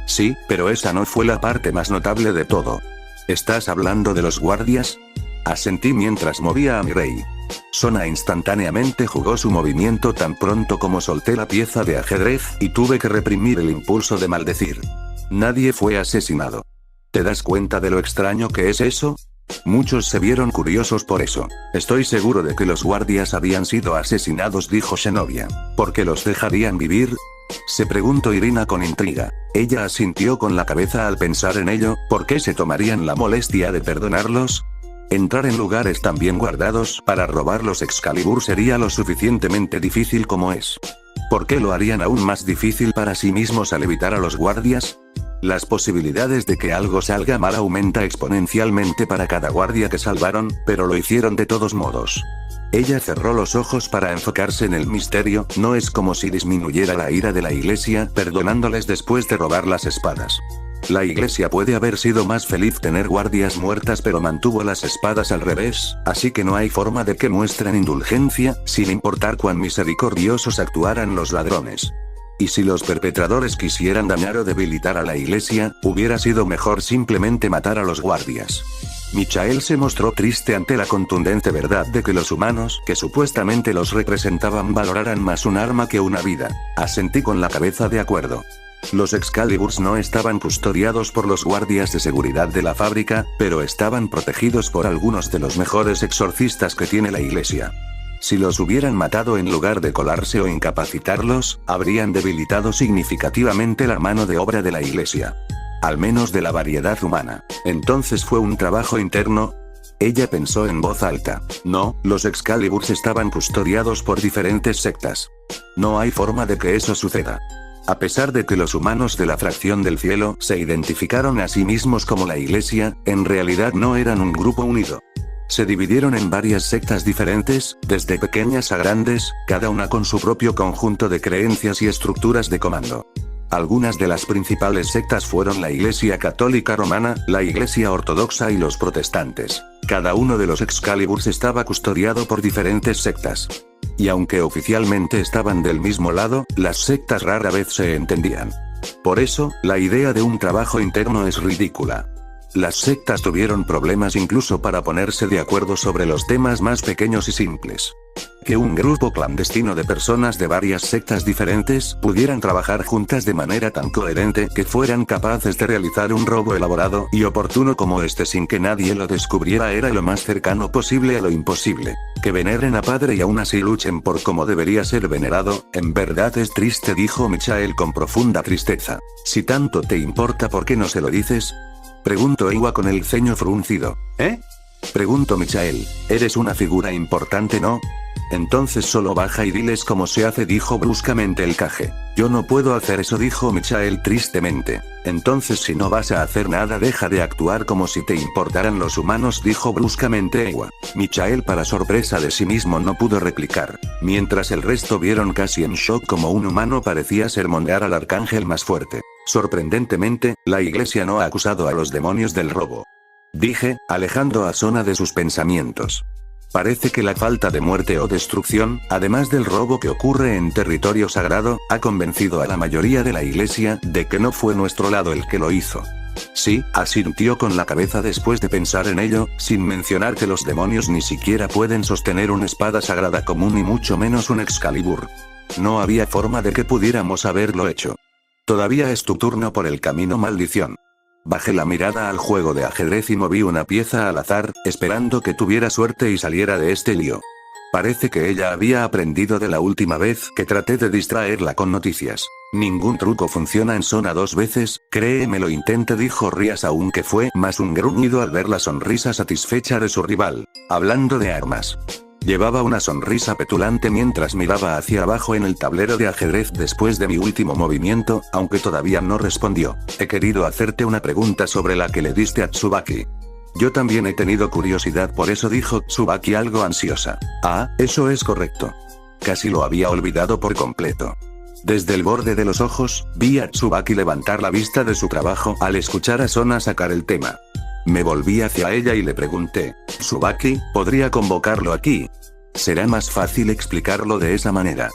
Sí, pero esa no fue la parte más notable de todo. ¿Estás hablando de los guardias? Asentí mientras movía a mi rey. Sona instantáneamente jugó su movimiento tan pronto como solté la pieza de ajedrez, y tuve que reprimir el impulso de maldecir. Nadie fue asesinado. ¿Te das cuenta de lo extraño que es eso? Muchos se vieron curiosos por eso. Estoy seguro de que los guardias habían sido asesinados, dijo Xenovia. ¿Por qué los dejarían vivir? Se preguntó Irina con intriga. Ella asintió con la cabeza al pensar en ello. ¿Por qué se tomarían la molestia de perdonarlos? Entrar en lugares tan bien guardados para robar los Excalibur sería lo suficientemente difícil como es. ¿Por qué lo harían aún más difícil para sí mismos al evitar a los guardias? Las posibilidades de que algo salga mal aumenta exponencialmente para cada guardia que salvaron, pero lo hicieron de todos modos. Ella cerró los ojos para enfocarse en el misterio. No es como si disminuyera la ira de la iglesia perdonándoles después de robar las espadas. La iglesia puede haber sido más feliz tener guardias muertas, pero mantuvo las espadas al revés, así que no hay forma de que muestren indulgencia, sin importar cuán misericordiosos actuaran los ladrones. Y si los perpetradores quisieran dañar o debilitar a la iglesia, hubiera sido mejor simplemente matar a los guardias. Michael se mostró triste ante la contundente verdad de que los humanos que supuestamente los representaban valoraran más un arma que una vida. Asentí con la cabeza de acuerdo. Los Excaliburs no estaban custodiados por los guardias de seguridad de la fábrica, pero estaban protegidos por algunos de los mejores exorcistas que tiene la iglesia. Si los hubieran matado en lugar de colarse o incapacitarlos, habrían debilitado significativamente la mano de obra de la iglesia. Al menos de la variedad humana. Entonces fue un trabajo interno. Ella pensó en voz alta. No, los Excaliburs estaban custodiados por diferentes sectas. No hay forma de que eso suceda. A pesar de que los humanos de la fracción del cielo se identificaron a sí mismos como la iglesia, en realidad no eran un grupo unido. Se dividieron en varias sectas diferentes, desde pequeñas a grandes, cada una con su propio conjunto de creencias y estructuras de comando. Algunas de las principales sectas fueron la Iglesia Católica Romana, la Iglesia Ortodoxa y los protestantes. Cada uno de los Excaliburs estaba custodiado por diferentes sectas. Y aunque oficialmente estaban del mismo lado, las sectas rara vez se entendían. Por eso, la idea de un trabajo interno es ridícula. Las sectas tuvieron problemas incluso para ponerse de acuerdo sobre los temas más pequeños y simples. Que un grupo clandestino de personas de varias sectas diferentes pudieran trabajar juntas de manera tan coherente que fueran capaces de realizar un robo elaborado y oportuno como este sin que nadie lo descubriera era lo más cercano posible a lo imposible. Que veneren a Padre y aún así luchen por cómo debería ser venerado, en verdad es triste, dijo Michael con profunda tristeza. Si tanto te importa, ¿por qué no se lo dices? Preguntó Iwa con el ceño fruncido. ¿Eh? Preguntó Michael. Eres una figura importante, ¿no? Entonces solo baja y diles cómo se hace, dijo bruscamente el Kage. Yo no puedo hacer eso, dijo Michael tristemente. Entonces si no vas a hacer nada, deja de actuar como si te importaran los humanos, dijo bruscamente Iwa. Michael, para sorpresa de sí mismo, no pudo replicar. Mientras el resto vieron casi en shock como un humano parecía sermonear al arcángel más fuerte. Sorprendentemente, la iglesia no ha acusado a los demonios del robo. Dije, alejando a Sona de sus pensamientos. Parece que la falta de muerte o destrucción, además del robo que ocurre en territorio sagrado, ha convencido a la mayoría de la iglesia de que no fue nuestro lado el que lo hizo. Sí, asintió con la cabeza después de pensar en ello, sin mencionar que los demonios ni siquiera pueden sostener una espada sagrada común y mucho menos un Excalibur. No había forma de que pudiéramos haberlo hecho. Todavía es tu turno por el camino, maldición. Bajé la mirada al juego de ajedrez y moví una pieza al azar, esperando que tuviera suerte y saliera de este lío. Parece que ella había aprendido de la última vez que traté de distraerla con noticias. Ningún truco funciona en Sona dos veces, créemelo, intente, dijo Rías, aunque fue más un gruñido al ver la sonrisa satisfecha de su rival. Hablando de armas. Llevaba una sonrisa petulante mientras miraba hacia abajo en el tablero de ajedrez después de mi último movimiento, aunque todavía no respondió. He querido hacerte una pregunta sobre la que le diste a Tsubaki. Yo también he tenido curiosidad por eso, dijo Tsubaki algo ansiosa. Ah, eso es correcto. Casi lo había olvidado por completo. Desde el borde de los ojos, vi a Tsubaki levantar la vista de su trabajo al escuchar a Sona sacar el tema. Me volví hacia ella y le pregunté, Tsubaki, ¿podría convocarlo aquí? Será más fácil explicarlo de esa manera.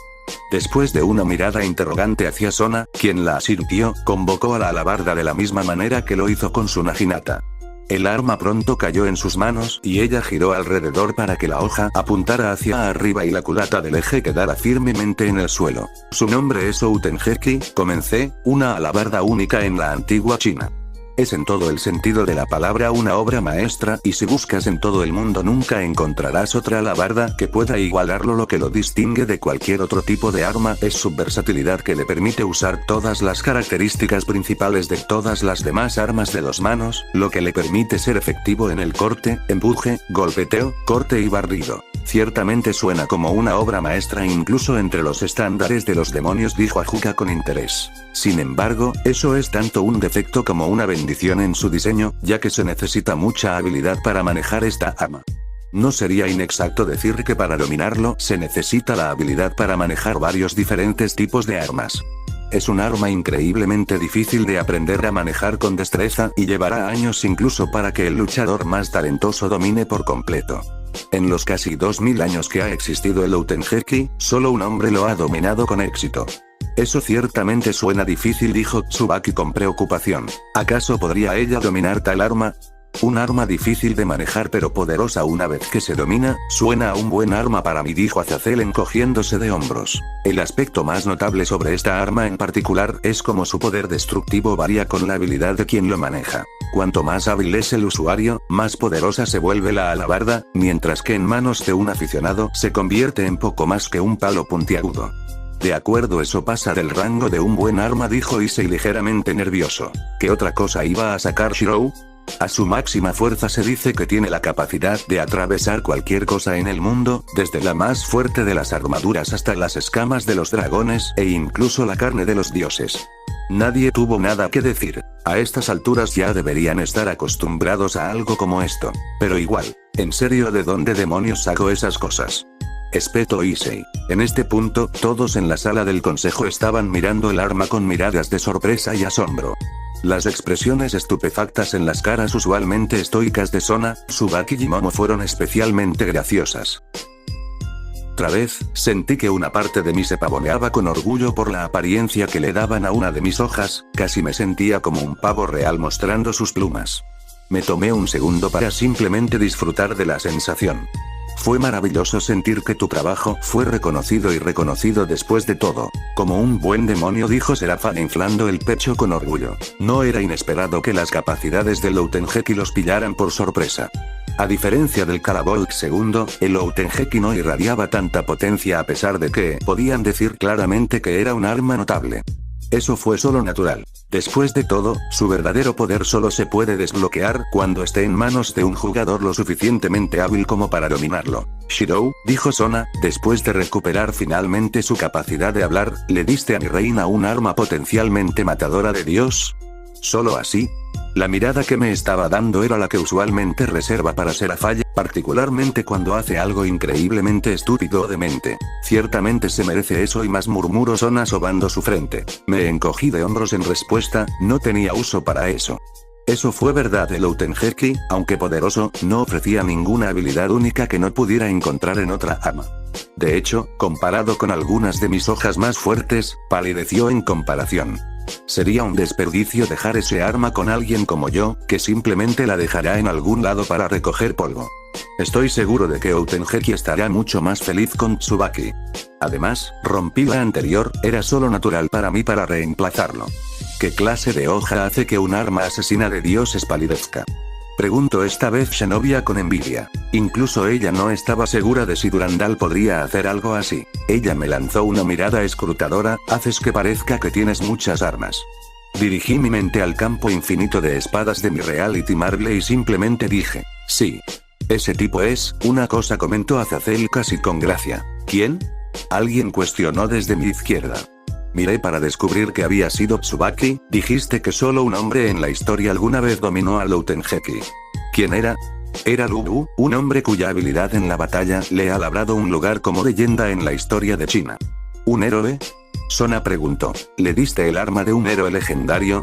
Después de una mirada interrogante hacia Sona, quien la asintió, convocó a la alabarda de la misma manera que lo hizo con su Naginata. El arma pronto cayó en sus manos y ella giró alrededor para que la hoja apuntara hacia arriba y la culata del eje quedara firmemente en el suelo. Su nombre es Outenjeki, comencé, una alabarda única en la antigua China. Es en todo el sentido de la palabra una obra maestra, y si buscas en todo el mundo nunca encontrarás otra alabarda que pueda igualarlo. Lo que lo distingue de cualquier otro tipo de arma es su versatilidad, que le permite usar todas las características principales de todas las demás armas de dos manos, lo que le permite ser efectivo en el corte, empuje, golpeteo, corte y barrido. Ciertamente suena como una obra maestra incluso entre los estándares de los demonios, dijo Ajuka con interés. Sin embargo, eso es tanto un defecto como una bendición en su diseño, ya que se necesita mucha habilidad para manejar esta arma. No sería inexacto decir que para dominarlo se necesita la habilidad para manejar varios diferentes tipos de armas. Es un arma increíblemente difícil de aprender a manejar con destreza y llevará años incluso para que el luchador más talentoso domine por completo. En los casi 2000 años que ha existido el Outenjeki, solo un hombre lo ha dominado con éxito. Eso ciertamente suena difícil, dijo Tsubaki con preocupación. ¿Acaso podría ella dominar tal arma? Un arma difícil de manejar pero poderosa una vez que se domina, suena a un buen arma para mí, dijo Azazel encogiéndose de hombros. El aspecto más notable sobre esta arma en particular es cómo su poder destructivo varía con la habilidad de quien lo maneja. Cuanto más hábil es el usuario, más poderosa se vuelve la alabarda, mientras que en manos de un aficionado se convierte en poco más que un palo puntiagudo. De acuerdo, eso pasa del rango de un buen arma, dijo Issei ligeramente nervioso. ¿Qué otra cosa iba a sacar Shirou? A su máxima fuerza se dice que tiene la capacidad de atravesar cualquier cosa en el mundo, desde la más fuerte de las armaduras hasta las escamas de los dragones e incluso la carne de los dioses. Nadie tuvo nada que decir. A estas alturas ya deberían estar acostumbrados a algo como esto. Pero igual, ¿en serio de dónde demonios sacó esas cosas? Espetó Issei. En este punto, todos en la sala del consejo estaban mirando el arma con miradas de sorpresa y asombro. Las expresiones estupefactas en las caras usualmente estoicas de Sona, Tsubaki y Momo fueron especialmente graciosas. Otra vez, sentí que una parte de mí se pavoneaba con orgullo por la apariencia que le daban a una de mis hojas, casi me sentía como un pavo real mostrando sus plumas. Me tomé un segundo para simplemente disfrutar de la sensación. Fue maravilloso sentir que tu trabajo fue reconocido y reconocido después de todo. Como un buen demonio, dijo Serafán inflando el pecho con orgullo. No era inesperado que las capacidades del Outengeki los pillaran por sorpresa. A diferencia del Caravolk II, el Outengeki no irradiaba tanta potencia a pesar de que podían decir claramente que era un arma notable. Eso fue solo natural. Después de todo, su verdadero poder solo se puede desbloquear cuando esté en manos de un jugador lo suficientemente hábil como para dominarlo. Shirou, dijo Sona, después de recuperar finalmente su capacidad de hablar, ¿le diste a mi reina un arma potencialmente matadora de Dios? ¿Solo así? La mirada que me estaba dando era la que usualmente reserva para Serafall, particularmente cuando hace algo increíblemente estúpido o demente. Ciertamente se merece eso y más, murmuró Sona sobando su frente. Me encogí de hombros en respuesta, no tenía uso para eso. Eso fue verdad. El Outengeki, aunque poderoso, no ofrecía ninguna habilidad única que no pudiera encontrar en otra arma. De hecho, comparado con algunas de mis hojas más fuertes, palideció en comparación. Sería un desperdicio dejar ese arma con alguien como yo, que simplemente la dejará en algún lado para recoger polvo. Estoy seguro de que Outengeki estará mucho más feliz con Tsubaki. Además, rompí la anterior, era solo natural para mí para reemplazarlo. ¿Qué clase de hoja hace que un arma asesina de dioses palidezca? Preguntó esta vez Zenobia con envidia. Incluso ella no estaba segura de si Durandal podría hacer algo así. Ella me lanzó una mirada escrutadora, haces que parezca que tienes muchas armas. Dirigí mi mente al campo infinito de espadas de mi reality Marble y simplemente dije, sí. Ese tipo es, una cosa, comentó Azazel casi con gracia. ¿Quién? Alguien cuestionó desde mi izquierda. Miré para descubrir que había sido Tsubaki. Dijiste que solo un hombre en la historia alguna vez dominó al Outengeki. ¿Quién era? Era Lu Bu, un hombre cuya habilidad en la batalla le ha labrado un lugar como leyenda en la historia de China. ¿Un héroe? Sona preguntó. ¿Le diste el arma de un héroe legendario?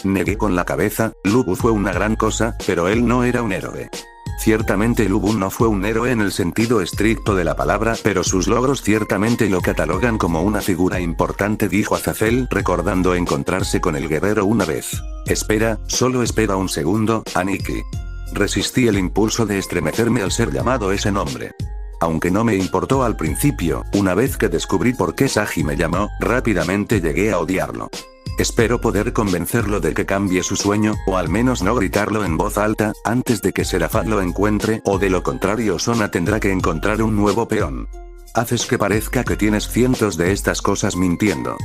Negué con la cabeza. Lu Bu fue una gran cosa, pero él no era un héroe. Ciertamente Lu Bu no fue un héroe en el sentido estricto de la palabra, pero sus logros ciertamente lo catalogan como una figura importante, dijo Azazel, recordando encontrarse con el guerrero una vez. Espera, solo espera un segundo, Aniki. Resistí el impulso de estremecerme al ser llamado ese nombre. Aunque no me importó al principio, una vez que descubrí por qué Sagi me llamó, rápidamente llegué a odiarlo. Espero poder convencerlo de que cambie su sueño, o al menos no gritarlo en voz alta, antes de que Serafall lo encuentre, o de lo contrario Sona tendrá que encontrar un nuevo peón. Haces que parezca que tienes cientos de estas cosas mintiendo.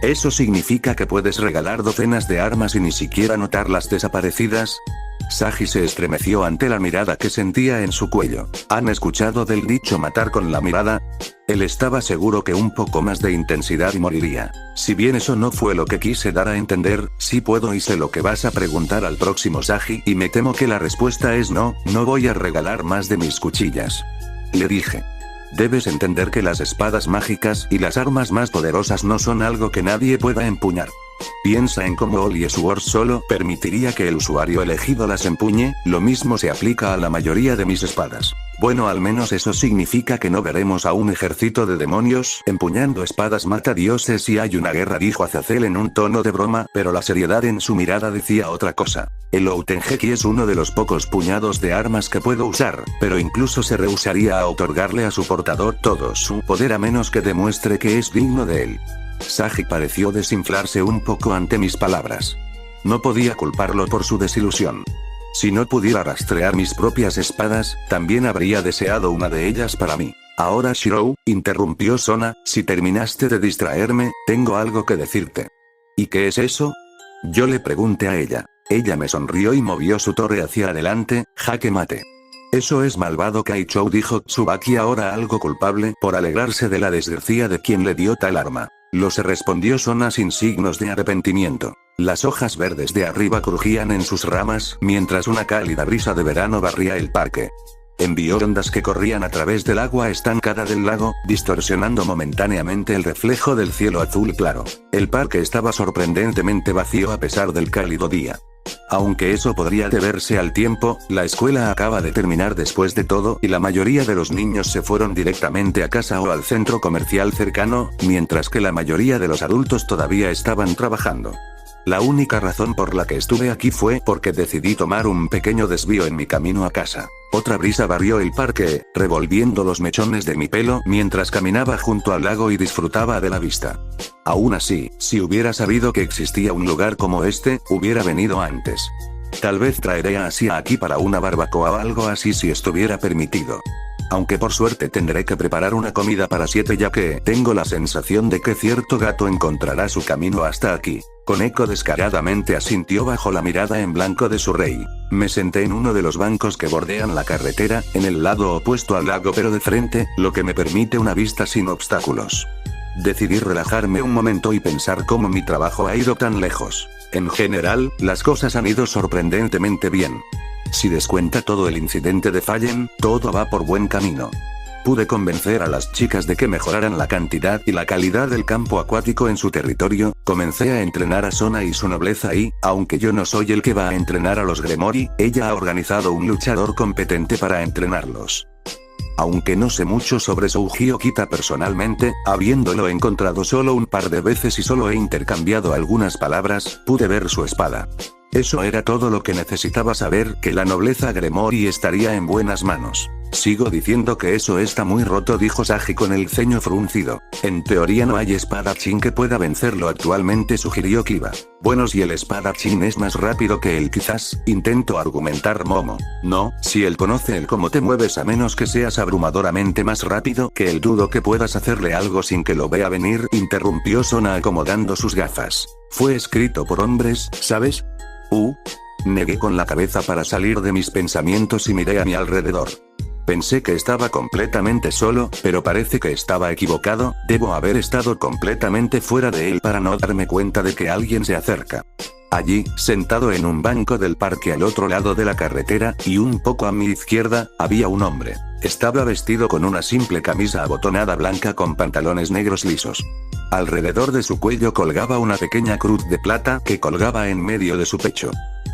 ¿Eso significa que puedes regalar docenas de armas y ni siquiera notar las desaparecidas? Sagi se estremeció ante la mirada que sentía en su cuello. ¿Han escuchado del dicho matar con la mirada? Él estaba seguro que un poco más de intensidad y moriría. Si bien eso no fue lo que quise dar a entender, sí puedo y sé lo que vas a preguntar al próximo Sagi, y me temo que la respuesta es no, no voy a regalar más de mis cuchillas. Le dije. Debes entender que las espadas mágicas y las armas más poderosas no son algo que nadie pueda empuñar. Piensa en cómo Holy Sword solo permitiría que el usuario elegido las empuñe, lo mismo se aplica a la mayoría de mis espadas. Bueno, al menos eso significa que no veremos a un ejército de demonios empuñando espadas matadioses si hay una guerra, dijo Azazel en un tono de broma, pero la seriedad en su mirada decía otra cosa. El Outengeki es uno de los pocos puñados de armas que puedo usar, pero incluso se rehusaría a otorgarle a su portador todo su poder a menos que demuestre que es digno de él. Sagi pareció desinflarse un poco ante mis palabras. No podía culparlo por su desilusión. Si no pudiera rastrear mis propias espadas, también habría deseado una de ellas para mí. Ahora Shirou, interrumpió Sona, si terminaste de distraerme, tengo algo que decirte. ¿Y qué es eso? Yo le pregunté a ella. Ella me sonrió y movió su torre hacia adelante, jaque mate. Eso es malvado, Kaichou, dijo Tsubaki, ahora algo culpable por alegrarse de la desgracia de quien le dio tal arma. Lo se respondió Sona sin signos de arrepentimiento. Las hojas verdes de arriba crujían en sus ramas, mientras una cálida brisa de verano barría el parque. Envió ondas que corrían a través del agua estancada del lago, distorsionando momentáneamente el reflejo del cielo azul claro. El parque estaba sorprendentemente vacío a pesar del cálido día. Aunque eso podría deberse al tiempo, la escuela acaba de terminar después de todo, y la mayoría de los niños se fueron directamente a casa o al centro comercial cercano, mientras que la mayoría de los adultos todavía estaban trabajando. La única razón por la que estuve aquí fue porque decidí tomar un pequeño desvío en mi camino a casa. Otra brisa barrió el parque, revolviendo los mechones de mi pelo mientras caminaba junto al lago y disfrutaba de la vista. Aún así, si hubiera sabido que existía un lugar como este, hubiera venido antes. Tal vez traeré a Asia aquí para una barbacoa o algo así si estuviera permitido. Aunque por suerte tendré que preparar una comida para 7 ya que tengo la sensación de que cierto gato encontrará su camino hasta aquí. Koneko descaradamente asintió bajo la mirada en blanco de su rey. Me senté en uno de los bancos que bordean la carretera, en el lado opuesto al lago pero de frente, lo que me permite una vista sin obstáculos. Decidí relajarme un momento y pensar cómo mi trabajo ha ido tan lejos. En general, las cosas han ido sorprendentemente bien. Si descuenta todo el incidente de Fallen, todo va por buen camino. Pude convencer a las chicas de que mejoraran la cantidad y la calidad del campo acuático en su territorio, comencé a entrenar a Sona y su nobleza y, aunque yo no soy el que va a entrenar a los Gremory, ella ha organizado un luchador competente para entrenarlos. Aunque no sé mucho sobre Souji Okita personalmente, habiéndolo encontrado solo un par de veces y solo he intercambiado algunas palabras, pude ver su espada. Eso era todo lo que necesitaba saber, que la nobleza Gremory estaría en buenas manos. Sigo diciendo que eso está muy roto, dijo Sagi con el ceño fruncido. En teoría no hay espadachín que pueda vencerlo actualmente, sugirió Kiba. Bueno, si el espadachín es más rápido que él quizás, intentó argumentar Momo. No, si él conoce el cómo te mueves a menos que seas abrumadoramente más rápido que él, dudo que puedas hacerle algo sin que lo vea venir, interrumpió Sona acomodando sus gafas. Fue escrito por hombres, ¿sabes? Negué con la cabeza para salir de mis pensamientos y miré a mi alrededor. Pensé que estaba completamente solo, pero parece que estaba equivocado, debo haber estado completamente fuera de él para no darme cuenta de que alguien se acerca. Allí, sentado en un banco del parque al otro lado de la carretera, y un poco a mi izquierda, había un hombre. Estaba vestido con una simple camisa abotonada blanca con pantalones negros lisos. Alrededor de su cuello colgaba una pequeña cruz de plata que colgaba en medio de su pecho.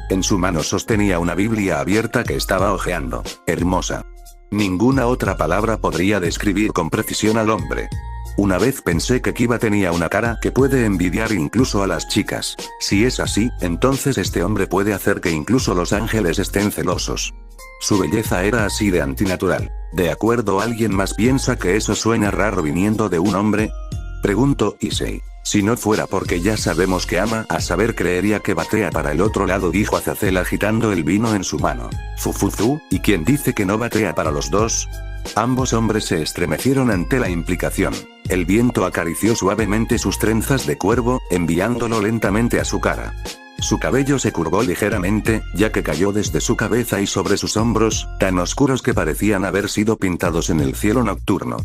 En su mano sostenía una Biblia abierta que estaba hojeando. Hermosa. Ninguna otra palabra podría describir con precisión al hombre. Una vez pensé que Kiba tenía una cara que puede envidiar incluso a las chicas. Si es así, entonces este hombre puede hacer que incluso los ángeles estén celosos. Su belleza era así de antinatural. ¿De acuerdo? ¿Alguien más piensa que eso suena raro viniendo de un hombre? Preguntó Issei. Si no fuera porque ya sabemos que ama, a saber creería que batea para el otro lado, dijo Azazel agitando el vino en su mano. Fufuzu, ¿y quién dice que no batea para los dos? Ambos hombres se estremecieron ante la implicación. El viento acarició suavemente sus trenzas de cuervo, enviándolo lentamente a su cara. Su cabello se curvó ligeramente, ya que cayó desde su cabeza y sobre sus hombros, tan oscuros que parecían haber sido pintados en el cielo nocturno.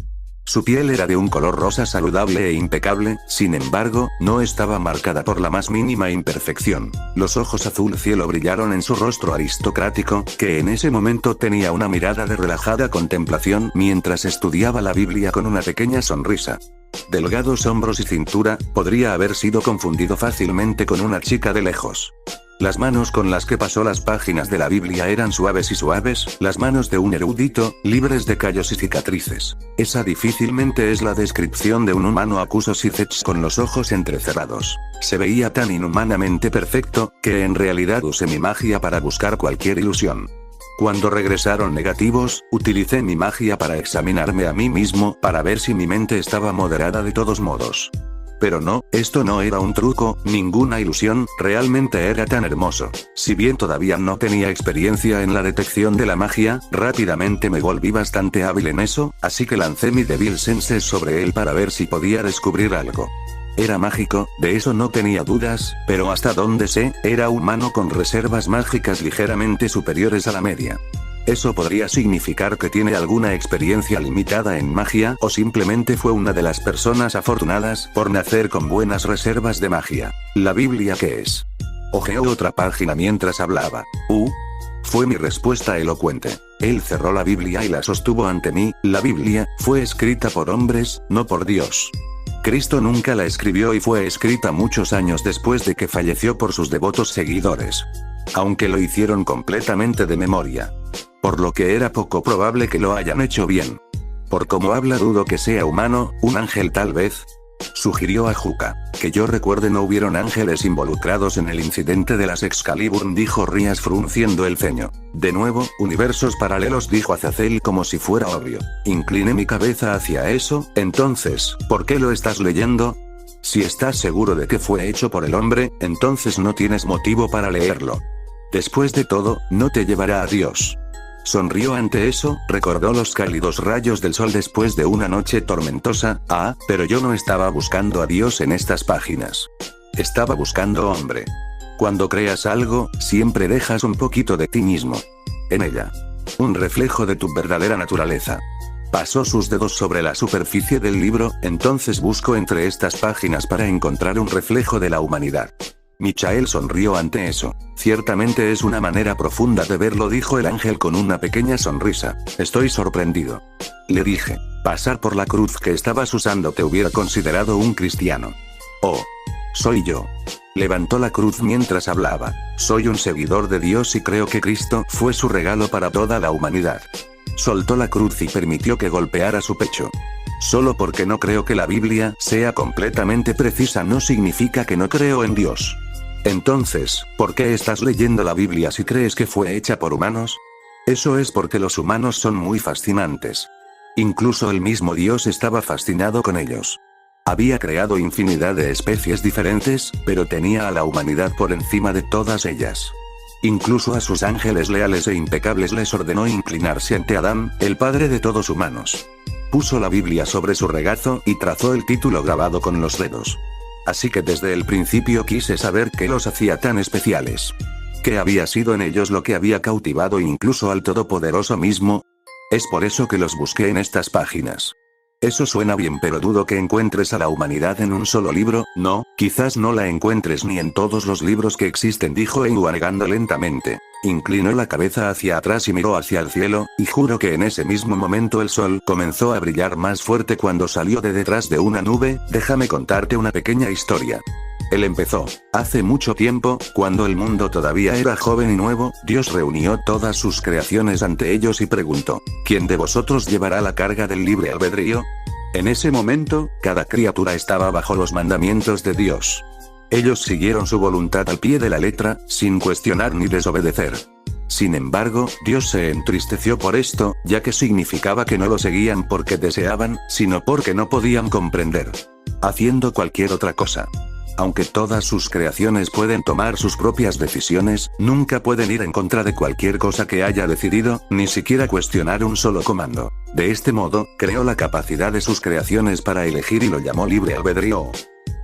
Su piel era de un color rosa saludable e impecable, sin embargo, no estaba marcada por la más mínima imperfección. Los ojos azul cielo brillaron en su rostro aristocrático, que en ese momento tenía una mirada de relajada contemplación mientras estudiaba la Biblia con una pequeña sonrisa. Delgados hombros y cintura, podría haber sido confundido fácilmente con una chica de lejos. Las manos con las que pasó las páginas de la Biblia eran suaves y suaves, las manos de un erudito, libres de callos y cicatrices. Esa difícilmente es la descripción de un humano, acusó Sithech con los ojos entrecerrados. Se veía tan inhumanamente perfecto, que en realidad usé mi magia para buscar cualquier ilusión. Cuando regresaron negativos, utilicé mi magia para examinarme a mí mismo, para ver si mi mente estaba moderada de todos modos. Pero no, esto no era un truco, ninguna ilusión, realmente era tan hermoso. Si bien todavía no tenía experiencia en la detección de la magia, rápidamente me volví bastante hábil en eso, así que lancé mi débil sense sobre él para ver si podía descubrir algo. Era mágico, de eso no tenía dudas, pero hasta donde sé, era humano con reservas mágicas ligeramente superiores a la media. Eso podría significar que tiene alguna experiencia limitada en magia, o simplemente fue una de las personas afortunadas por nacer con buenas reservas de magia. ¿La Biblia qué es? Ojeó otra página mientras hablaba. Fue mi respuesta elocuente. Él cerró la Biblia y la sostuvo ante mí. La Biblia fue escrita por hombres, no por Dios. Cristo nunca la escribió y fue escrita muchos años después de que falleció por sus devotos seguidores. Aunque lo hicieron completamente de memoria. Por lo que era poco probable que lo hayan hecho bien. Por cómo habla dudo que sea humano, un ángel tal vez. Sugirió a Juca. Que yo recuerde no hubieron ángeles involucrados en el incidente de las Excalibur, dijo Rias frunciendo el ceño. De nuevo, universos paralelos, dijo Azazel como si fuera obvio. Incliné mi cabeza hacia eso. Entonces, ¿por qué lo estás leyendo? Si estás seguro de que fue hecho por el hombre, entonces no tienes motivo para leerlo. Después de todo, no te llevará a Dios. Sonrió ante eso, recordó los cálidos rayos del sol después de una noche tormentosa. Ah, pero yo no estaba buscando a Dios en estas páginas. Estaba buscando hombre. Cuando creas algo, siempre dejas un poquito de ti mismo en ella. Un reflejo de tu verdadera naturaleza. Pasó sus dedos sobre la superficie del libro, entonces busco entre estas páginas para encontrar un reflejo de la humanidad. Michael sonrió ante eso. Ciertamente es una manera profunda de verlo, dijo el ángel con una pequeña sonrisa. Estoy sorprendido. Le dije. Pasar por la cruz que estabas usando te hubiera considerado un cristiano. Oh. Soy yo. Levantó la cruz mientras hablaba. Soy un seguidor de Dios y creo que Cristo fue su regalo para toda la humanidad. Soltó la cruz y permitió que golpeara su pecho. Solo porque no creo que la Biblia sea completamente precisa no significa que no creo en Dios. Entonces, ¿por qué estás leyendo la Biblia si crees que fue hecha por humanos? Eso es porque los humanos son muy fascinantes. Incluso el mismo Dios estaba fascinado con ellos. Había creado infinidad de especies diferentes, pero tenía a la humanidad por encima de todas ellas. Incluso a sus ángeles leales e impecables les ordenó inclinarse ante Adán, el padre de todos humanos. Puso la Biblia sobre su regazo y trazó el título grabado con los dedos. Así que desde el principio quise saber qué los hacía tan especiales. ¿Qué había sido en ellos lo que había cautivado incluso al Todopoderoso mismo? Es por eso que los busqué en estas páginas. Eso suena bien, pero dudo que encuentres a la humanidad en un solo libro. No, quizás no la encuentres ni en todos los libros que existen, dijo Ewa negando lentamente. Inclinó la cabeza hacia atrás y miró hacia el cielo, y juro que en ese mismo momento el sol comenzó a brillar más fuerte cuando salió de detrás de una nube. Déjame contarte una pequeña historia. Él empezó. Hace mucho tiempo, cuando el mundo todavía era joven y nuevo, Dios reunió todas sus creaciones ante ellos y preguntó: ¿quién de vosotros llevará la carga del libre albedrío? En ese momento, cada criatura estaba bajo los mandamientos de Dios. Ellos siguieron su voluntad al pie de la letra, sin cuestionar ni desobedecer. Sin embargo, Dios se entristeció por esto, ya que significaba que no lo seguían porque deseaban, sino porque no podían comprender. Haciendo cualquier otra cosa. Aunque todas sus creaciones pueden tomar sus propias decisiones, nunca pueden ir en contra de cualquier cosa que haya decidido, ni siquiera cuestionar un solo comando. De este modo, creó la capacidad de sus creaciones para elegir y lo llamó libre albedrío.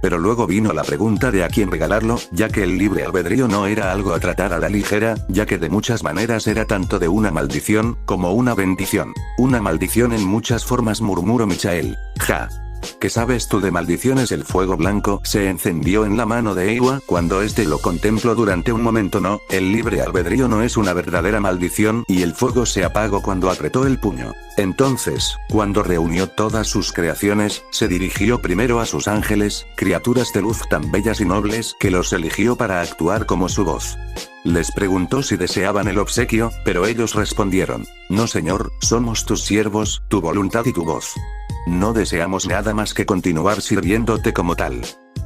Pero luego vino la pregunta de a quién regalarlo, ya que el libre albedrío no era algo a tratar a la ligera, ya que de muchas maneras era tanto de una maldición, como una bendición. Una maldición en muchas formas, murmuró Michael. Ja. ¿Qué sabes tú de maldiciones? El fuego blanco se encendió en la mano de Ewa cuando este lo contempló durante un momento. No, el libre albedrío no es una verdadera maldición, y el fuego se apagó cuando apretó el puño. Entonces, cuando reunió todas sus creaciones, se dirigió primero a sus ángeles, criaturas de luz tan bellas y nobles que los eligió para actuar como su voz. Les preguntó si deseaban el obsequio, pero ellos respondieron: no, Señor, somos tus siervos, tu voluntad y tu voz. No deseamos nada más que continuar sirviéndote como tal.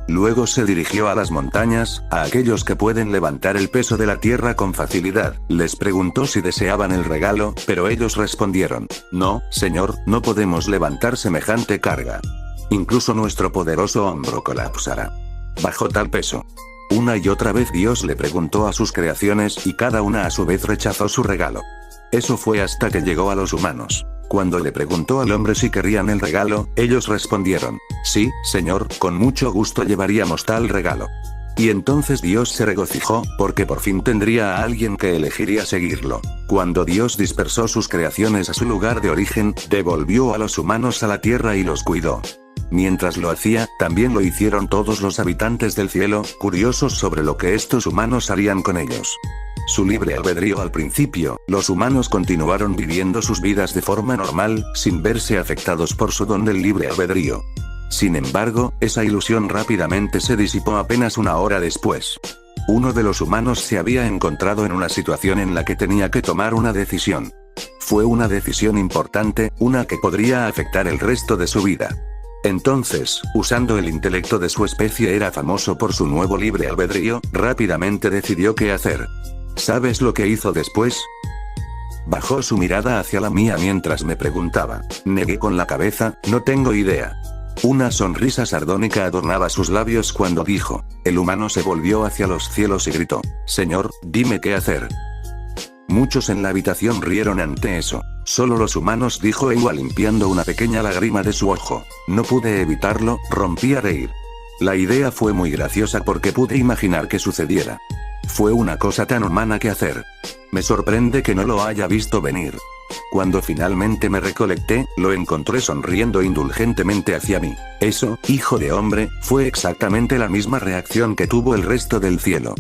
Luego se dirigió a las montañas, a aquellos que pueden levantar el peso de la tierra con facilidad. Les preguntó si deseaban el regalo, pero ellos respondieron: no, Señor, no podemos levantar semejante carga. Incluso nuestro poderoso hombro colapsará bajo tal peso. Una y otra vez Dios le preguntó a sus creaciones y cada una a su vez rechazó su regalo. Eso fue hasta que llegó a los humanos. Cuando le preguntó al hombre si querían el regalo, ellos respondieron: sí, Señor, con mucho gusto llevaríamos tal regalo. Y entonces Dios se regocijó, porque por fin tendría a alguien que elegiría seguirlo. Cuando Dios dispersó sus creaciones a su lugar de origen, devolvió a los humanos a la tierra y los cuidó. Mientras lo hacía, también lo hicieron todos los habitantes del cielo, curiosos sobre lo que estos humanos harían con ellos. Su libre albedrío al principio, los humanos continuaron viviendo sus vidas de forma normal, sin verse afectados por su don del libre albedrío. Sin embargo, esa ilusión rápidamente se disipó apenas una hora después. Uno de los humanos se había encontrado en una situación en la que tenía que tomar una decisión. Fue una decisión importante, una que podría afectar el resto de su vida. Entonces, usando el intelecto de su especie, era famoso por su nuevo libre albedrío, rápidamente decidió qué hacer. ¿Sabes lo que hizo después? Bajó su mirada hacia la mía mientras me preguntaba. Negué con la cabeza, no tengo idea. Una sonrisa sardónica adornaba sus labios cuando dijo. El humano se volvió hacia los cielos y gritó. Señor, dime qué hacer. Muchos en la habitación rieron ante eso. Solo los humanos, dijo Ewa limpiando una pequeña lágrima de su ojo. No pude evitarlo, rompí a reír. La idea fue muy graciosa porque pude imaginar que sucediera. Fue una cosa tan humana que hacer. Me sorprende que no lo haya visto venir. Cuando finalmente me recolecté, lo encontré sonriendo indulgentemente hacia mí. Eso, hijo de hombre, fue exactamente la misma reacción que tuvo el resto del cielo.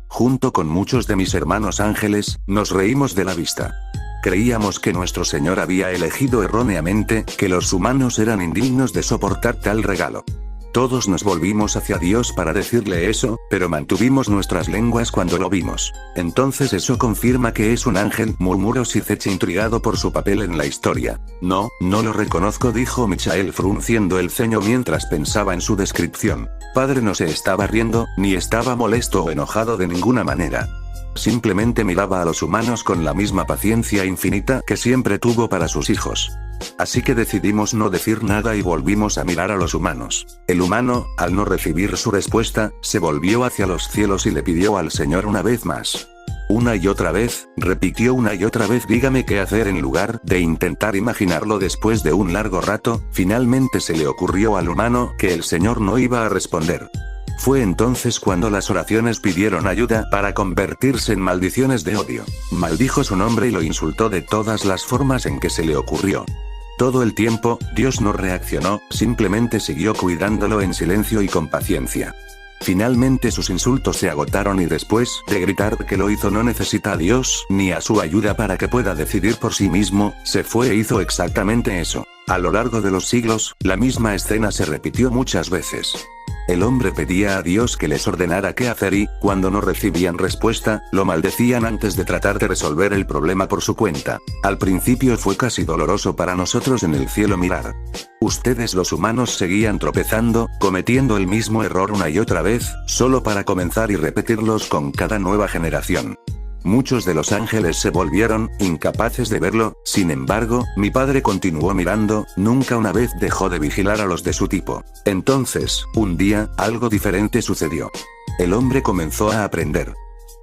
Junto con muchos de mis hermanos ángeles, nos reímos de la vista. Creíamos que nuestro Señor había elegido erróneamente, que los humanos eran indignos de soportar tal regalo. Todos nos volvimos hacia Dios para decirle eso, pero mantuvimos nuestras lenguas cuando lo vimos. Entonces eso confirma que es un ángel, murmuró Sithech intrigado por su papel en la historia. No lo reconozco, dijo Michael frunciendo el ceño mientras pensaba en su descripción. Padre no se estaba riendo, ni estaba molesto o enojado de ninguna manera. Simplemente miraba a los humanos con la misma paciencia infinita que siempre tuvo para sus hijos. Así que decidimos no decir nada y volvimos a mirar a los humanos. El humano, al no recibir su respuesta, se volvió hacia los cielos y le pidió al Señor una vez más. Una y otra vez, repitió una y otra vez, dígame qué hacer. En lugar de intentar imaginarlo después de un largo rato, finalmente se le ocurrió al humano que el Señor no iba a responder. Fue entonces cuando las oraciones pidieron ayuda para convertirse en maldiciones de odio. Maldijo su nombre y lo insultó de todas las formas en que se le ocurrió. Todo el tiempo, Dios no reaccionó, simplemente siguió cuidándolo en silencio y con paciencia. Finalmente sus insultos se agotaron y después de gritar que lo hizo no necesita a Dios ni a su ayuda para que pueda decidir por sí mismo, se fue e hizo exactamente eso. A lo largo de los siglos, la misma escena se repitió muchas veces. El hombre pedía a Dios que les ordenara qué hacer y, cuando no recibían respuesta, lo maldecían antes de tratar de resolver el problema por su cuenta. Al principio fue casi doloroso para nosotros en el cielo mirar. Ustedes los humanos seguían tropezando, cometiendo el mismo error una y otra vez, solo para comenzar y repetirlos con cada nueva generación. Muchos de los ángeles se volvieron incapaces de verlo, sin embargo, mi padre continuó mirando, nunca una vez dejó de vigilar a los de su tipo. Entonces, un día, algo diferente sucedió. El hombre comenzó a aprender.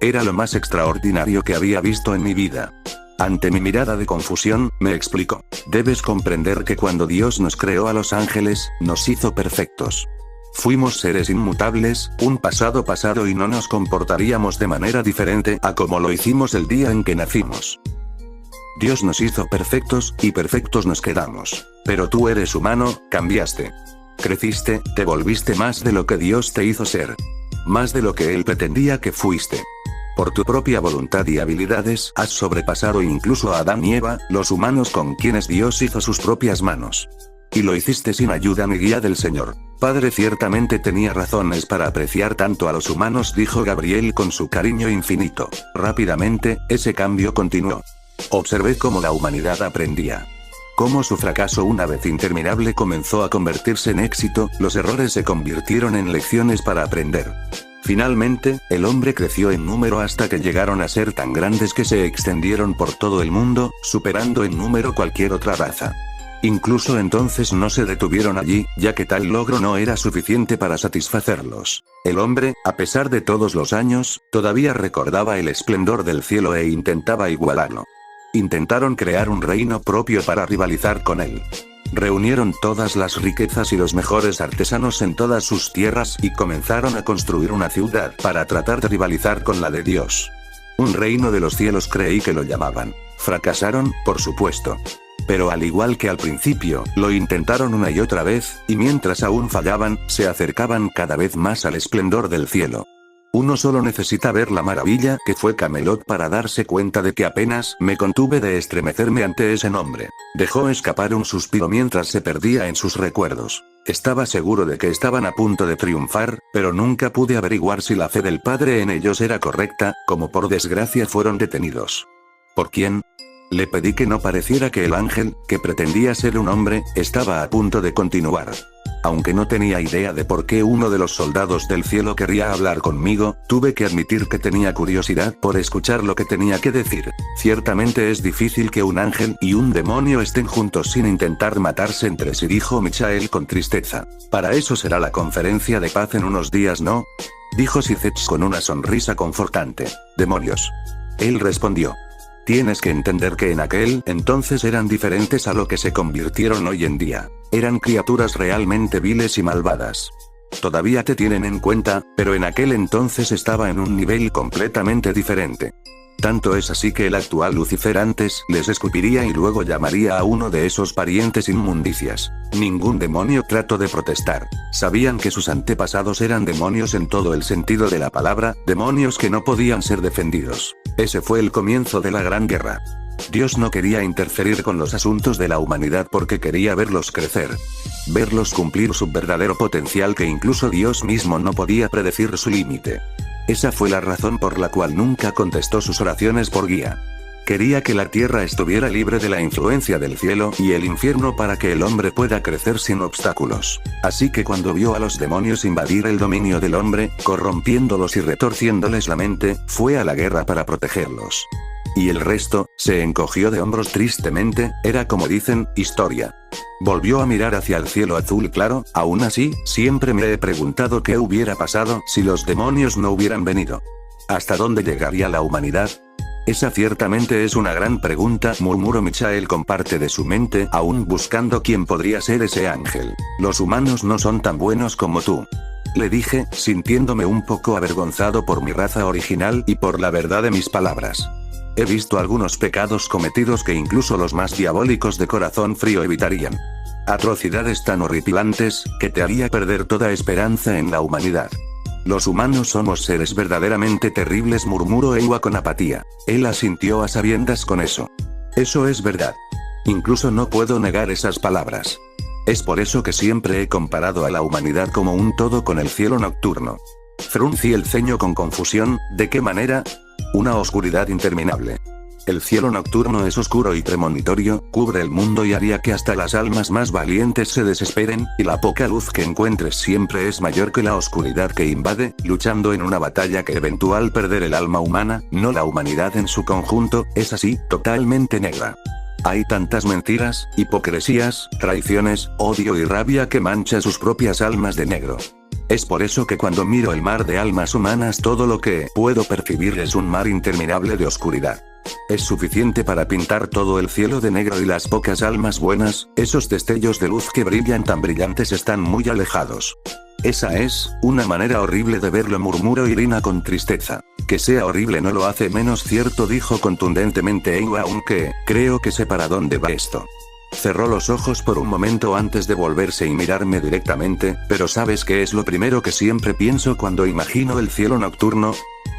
Era lo más extraordinario que había visto en mi vida. Ante mi mirada de confusión, me explicó. Debes comprender que cuando Dios nos creó a los ángeles, nos hizo perfectos. Fuimos seres inmutables, un pasado y no nos comportaríamos de manera diferente a como lo hicimos el día en que nacimos. Dios nos hizo perfectos, y perfectos nos quedamos. Pero tú eres humano, cambiaste. Creciste, te volviste más de lo que Dios te hizo ser. Más de lo que Él pretendía que fuiste. Por tu propia voluntad y habilidades, has sobrepasado incluso a Adán y Eva, los humanos con quienes Dios hizo sus propias manos. Y lo hiciste sin ayuda ni guía del Señor. Padre ciertamente tenía razones para apreciar tanto a los humanos, dijo Gabriel con su cariño infinito. Rápidamente, ese cambio continuó. Observé cómo la humanidad aprendía. Cómo su fracaso una vez interminable comenzó a convertirse en éxito, los errores se convirtieron en lecciones para aprender. Finalmente, el hombre creció en número hasta que llegaron a ser tan grandes que se extendieron por todo el mundo, superando en número cualquier otra raza. Incluso entonces no se detuvieron allí, ya que tal logro no era suficiente para satisfacerlos. El hombre, a pesar de todos los años, todavía recordaba el esplendor del cielo e intentaba igualarlo. Intentaron crear un reino propio para rivalizar con él. Reunieron todas las riquezas y los mejores artesanos en todas sus tierras y comenzaron a construir una ciudad para tratar de rivalizar con la de Dios. Un reino de los cielos creí que lo llamaban. Fracasaron, por supuesto. Pero al igual que al principio, lo intentaron una y otra vez, y mientras aún fallaban, se acercaban cada vez más al esplendor del cielo. Uno solo necesita ver la maravilla que fue Camelot para darse cuenta de que apenas me contuve de estremecerme ante ese nombre. Dejó escapar un suspiro mientras se perdía en sus recuerdos. Estaba seguro de que estaban a punto de triunfar, pero nunca pude averiguar si la fe del padre en ellos era correcta, como por desgracia fueron detenidos. ¿Por quién? Le pedí que no pareciera que el ángel, que pretendía ser un hombre, estaba a punto de continuar. Aunque no tenía idea de por qué uno de los soldados del cielo querría hablar conmigo, tuve que admitir que tenía curiosidad por escuchar lo que tenía que decir. Ciertamente es difícil que un ángel y un demonio estén juntos sin intentar matarse entre sí, dijo Michael con tristeza. Para eso será la conferencia de paz en unos días, ¿no? Dijo Sithets con una sonrisa confortante. Demonios. Él respondió. Tienes que entender que en aquel entonces eran diferentes a lo que se convirtieron hoy en día. Eran criaturas realmente viles y malvadas. Todavía te tienen en cuenta, pero en aquel entonces estaba en un nivel completamente diferente. Tanto es así que el actual Lucifer antes les escupiría y luego llamaría a uno de esos parientes inmundicias. Ningún demonio trató de protestar. Sabían que sus antepasados eran demonios en todo el sentido de la palabra, demonios que no podían ser defendidos. Ese fue el comienzo de la Gran Guerra. Dios no quería interferir con los asuntos de la humanidad porque quería verlos crecer. Verlos cumplir su verdadero potencial que incluso Dios mismo no podía predecir su límite. Esa fue la razón por la cual nunca contestó sus oraciones por guía. Quería que la tierra estuviera libre de la influencia del cielo y el infierno para que el hombre pueda crecer sin obstáculos. Así que cuando vio a los demonios invadir el dominio del hombre, corrompiéndolos y retorciéndoles la mente, fue a la guerra para protegerlos. Y el resto, se encogió de hombros tristemente, era como dicen, historia. Volvió a mirar hacia el cielo azul claro, aún así, siempre me he preguntado qué hubiera pasado si los demonios no hubieran venido. ¿Hasta dónde llegaría la humanidad? Esa ciertamente es una gran pregunta, murmuró Michael con parte de su mente, aún buscando quién podría ser ese ángel. Los humanos no son tan buenos como tú. Le dije, sintiéndome un poco avergonzado por mi raza original y por la verdad de mis palabras. He visto algunos pecados cometidos que incluso los más diabólicos de corazón frío evitarían. Atrocidades tan horripilantes, que te haría perder toda esperanza en la humanidad. Los humanos somos seres verdaderamente terribles, murmuró Ewa con apatía. Él asintió a sabiendas con eso. Eso es verdad. Incluso no puedo negar esas palabras. Es por eso que siempre he comparado a la humanidad como un todo con el cielo nocturno. Fruncí el ceño con confusión, ¿de qué manera? Una oscuridad interminable. El cielo nocturno es oscuro y premonitorio, cubre el mundo y haría que hasta las almas más valientes se desesperen, y la poca luz que encuentres siempre es mayor que la oscuridad que invade, luchando en una batalla que eventual perder el alma humana, no la humanidad en su conjunto, es así, totalmente negra. Hay tantas mentiras, hipocresías, traiciones, odio y rabia que mancha sus propias almas de negro. Es por eso que cuando miro el mar de almas humanas todo lo que puedo percibir es un mar interminable de oscuridad. Es suficiente para pintar todo el cielo de negro y las pocas almas buenas, esos destellos de luz que brillan tan brillantes están muy alejados. Esa es, una manera horrible de verlo, murmuró Irina con tristeza. Que sea horrible no lo hace menos cierto, dijo contundentemente Ewa, aunque, creo que sé para dónde va esto. Cerró los ojos por un momento antes de volverse y mirarme directamente, pero ¿sabes qué es lo primero que siempre pienso cuando imagino el cielo nocturno?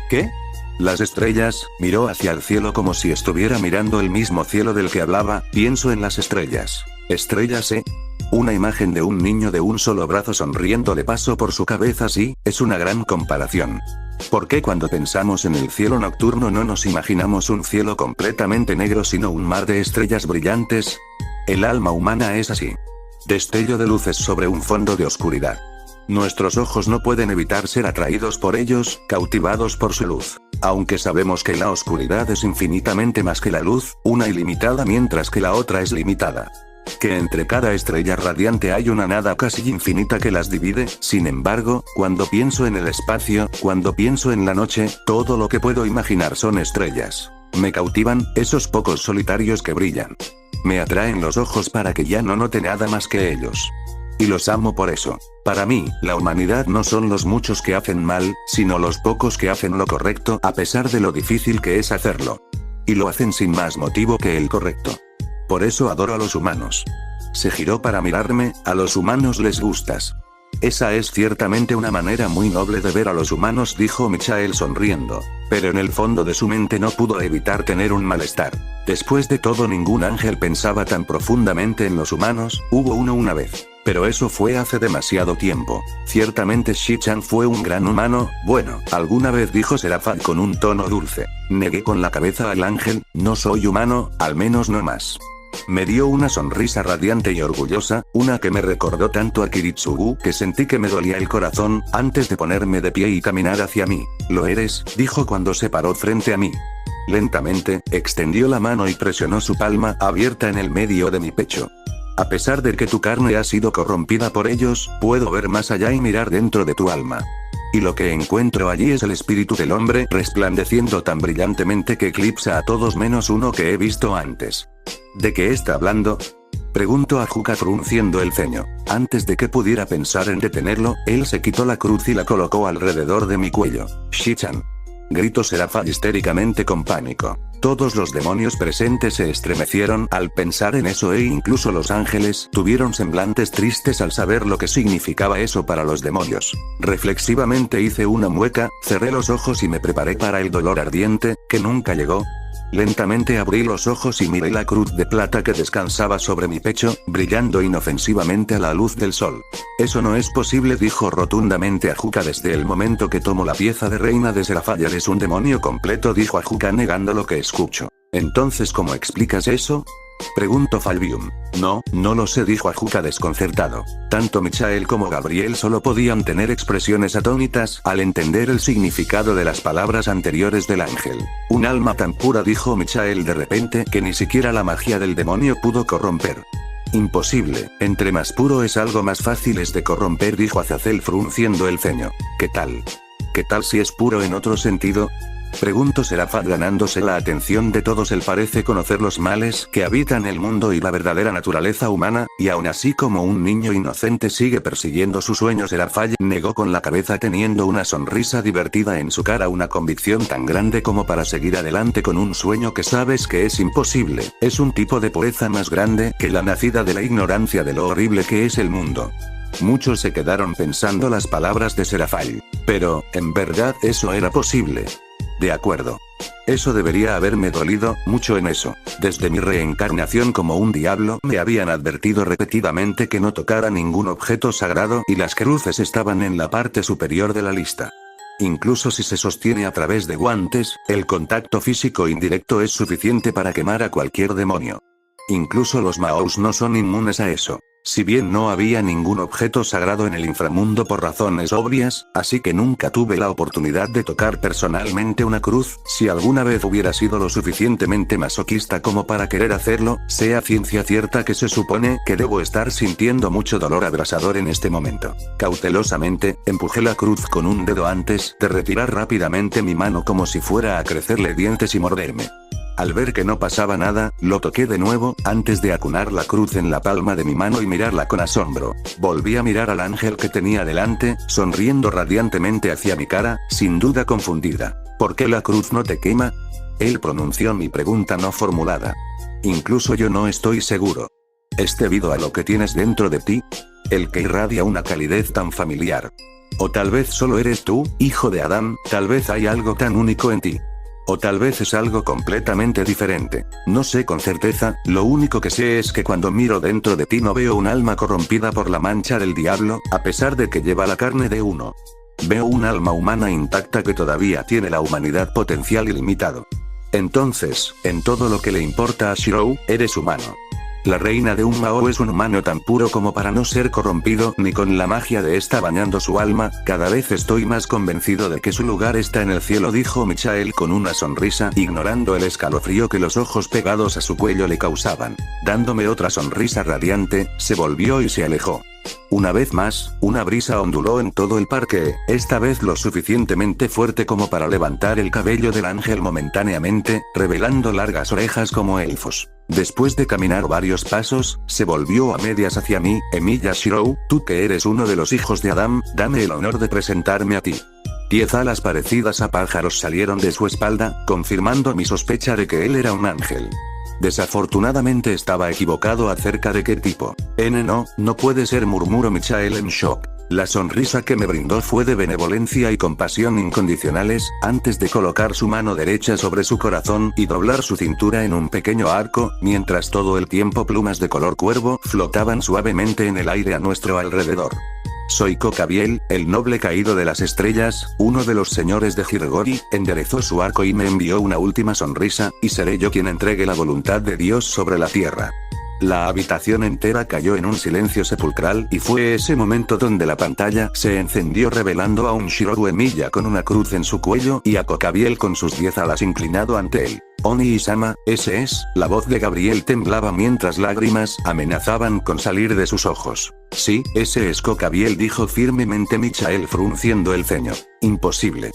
¿Qué? Las estrellas, miró hacia el cielo como si estuviera mirando el mismo cielo del que hablaba, pienso en las estrellas. ¿Estrellas, eh? Una imagen de un niño de un solo brazo sonriendo le pasó por su cabeza. Sí, es una gran comparación. ¿Por qué cuando pensamos en el cielo nocturno no nos imaginamos un cielo completamente negro sino un mar de estrellas brillantes? El alma humana es así. Destello de luces sobre un fondo de oscuridad. Nuestros ojos no pueden evitar ser atraídos por ellos, cautivados por su luz. Aunque sabemos que la oscuridad es infinitamente más que la luz, una ilimitada mientras que la otra es limitada. Que entre cada estrella radiante hay una nada casi infinita que las divide, sin embargo, cuando pienso en el espacio, cuando pienso en la noche, todo lo que puedo imaginar son estrellas. Me cautivan, esos pocos solitarios que brillan. Me atraen los ojos para que ya no note nada más que ellos. Y los amo por eso. Para mí, la humanidad no son los muchos que hacen mal, sino los pocos que hacen lo correcto a pesar de lo difícil que es hacerlo. Y lo hacen sin más motivo que el correcto. Por eso adoro a los humanos. Se giró para mirarme, a los humanos les gustas. Esa es ciertamente una manera muy noble de ver a los humanos, dijo Michael sonriendo. Pero en el fondo de su mente no pudo evitar tener un malestar. Después de todo, ningún ángel pensaba tan profundamente en los humanos, hubo uno una vez. Pero eso fue hace demasiado tiempo. Ciertamente Shi-chan fue un gran humano, bueno, alguna vez, dijo Seraph con un tono dulce. Negué con la cabeza al ángel, no soy humano, al menos no más. Me dio una sonrisa radiante y orgullosa, una que me recordó tanto a Kiritsugu que sentí que me dolía el corazón, antes de ponerme de pie y caminar hacia mí. «Lo eres», dijo cuando se paró frente a mí. Lentamente, extendió la mano y presionó su palma abierta en el medio de mi pecho. «A pesar de que tu carne ha sido corrompida por ellos, puedo ver más allá y mirar dentro de tu alma. Y lo que encuentro allí es el espíritu del hombre resplandeciendo tan brillantemente que eclipsa a todos menos uno que he visto antes». «¿De qué está hablando?», preguntó Ajuka frunciendo el ceño. Antes de que pudiera pensar en detenerlo, él se quitó la cruz y la colocó alrededor de mi cuello. «Shichan», gritó Serafall histéricamente con pánico. Todos los demonios presentes se estremecieron al pensar en eso e incluso los ángeles tuvieron semblantes tristes al saber lo que significaba eso para los demonios. Reflexivamente hice una mueca, cerré los ojos y me preparé para el dolor ardiente, que nunca llegó. Lentamente abrí los ojos y miré la cruz de plata que descansaba sobre mi pecho, brillando inofensivamente a la luz del sol. «Eso no es posible», dijo rotundamente Ajuka. «Desde el momento que tomo la pieza de reina de Serafall eres un demonio completo», dijo Ajuka negando lo que escucho. «Entonces, ¿cómo explicas eso?», preguntó Falbium. «No lo sé», dijo Ajuka desconcertado. Tanto Michael como Gabriel solo podían tener expresiones atónitas al entender el significado de las palabras anteriores del ángel. «Un alma tan pura», dijo Michael de repente, «que ni siquiera la magia del demonio pudo corromper». «Imposible, entre más puro es algo más fácil es de corromper», dijo Azazel frunciendo el ceño. «¿Qué tal? ¿Qué tal si es puro en otro sentido?», preguntó Serafall ganándose la atención de todos. Él parece conocer los males que habitan el mundo y la verdadera naturaleza humana, y aún así como un niño inocente sigue persiguiendo su sueño. Serafall negó con la cabeza teniendo una sonrisa divertida en su cara. «Una convicción tan grande como para seguir adelante con un sueño que sabes que es imposible, es un tipo de pureza más grande que la nacida de la ignorancia de lo horrible que es el mundo». Muchos se quedaron pensando las palabras de Serafall. Pero, ¿en verdad eso era posible? De acuerdo. Eso debería haberme dolido mucho en eso. Desde mi reencarnación como un diablo me habían advertido repetidamente que no tocara ningún objeto sagrado y las cruces estaban en la parte superior de la lista. Incluso si se sostiene a través de guantes, el contacto físico indirecto es suficiente para quemar a cualquier demonio. Incluso los Maous no son inmunes a eso. Si bien no había ningún objeto sagrado en el inframundo por razones obvias, así que nunca tuve la oportunidad de tocar personalmente una cruz. Si alguna vez hubiera sido lo suficientemente masoquista como para querer hacerlo, sea ciencia cierta que se supone que debo estar sintiendo mucho dolor abrasador en este momento. Cautelosamente, empujé la cruz con un dedo antes de retirar rápidamente mi mano como si fuera a crecerle dientes y morderme. Al ver que no pasaba nada, lo toqué de nuevo, antes de acunar la cruz en la palma de mi mano y mirarla con asombro. Volví a mirar al ángel que tenía delante, sonriendo radiantemente hacia mi cara, sin duda confundida. «¿Por qué la cruz no te quema?», él pronunció mi pregunta no formulada. «Incluso yo no estoy seguro. ¿Es debido a lo que tienes dentro de ti? El que irradia una calidez tan familiar. O tal vez solo eres tú, hijo de Adán, tal vez hay algo tan único en ti. O tal vez es algo completamente diferente. No sé con certeza, lo único que sé es que cuando miro dentro de ti no veo un alma corrompida por la mancha del diablo, a pesar de que lleva la carne de uno. Veo un alma humana intacta que todavía tiene la humanidad potencial ilimitado. Entonces, en todo lo que le importa a Shirou, eres humano. La reina de un Mao es un humano tan puro como para no ser corrompido ni con la magia de esta bañando su alma. Cada vez estoy más convencido de que su lugar está en el cielo», dijo Michael con una sonrisa, ignorando el escalofrío que los ojos pegados a su cuello le causaban. Dándome otra sonrisa radiante, se volvió y se alejó. Una vez más, una brisa onduló en todo el parque, esta vez lo suficientemente fuerte como para levantar el cabello del ángel momentáneamente, revelando largas orejas como elfos. Después de caminar varios pasos, se volvió a medias hacia mí. «Emilia Shirou, tú que eres uno de los hijos de Adán, dame el honor de presentarme a ti». 10 alas parecidas a pájaros salieron de su espalda, confirmando mi sospecha de que él era un ángel. Desafortunadamente estaba equivocado acerca de qué tipo. No puede ser», murmuró Michael en shock. La sonrisa que me brindó fue de benevolencia y compasión incondicionales, antes de colocar su mano derecha sobre su corazón y doblar su cintura en un pequeño arco, mientras todo el tiempo plumas de color cuervo flotaban suavemente en el aire a nuestro alrededor. Soy Cocabiel, el noble caído de las estrellas, uno de los señores de Hirgori, enderezó su arco y me envió una última sonrisa, y seré yo quien entregue la voluntad de Dios sobre la tierra. La habitación entera cayó en un silencio sepulcral y fue ese momento donde la pantalla se encendió revelando a un Shirogane Emiya con una cruz en su cuello y a Cocabiel con sus 10 alas inclinado ante él. Oni-sama, ese es, la voz de Gabriel temblaba mientras lágrimas amenazaban con salir de sus ojos. Sí, ese es Cocabiel, dijo firmemente Michael frunciendo el ceño. Imposible.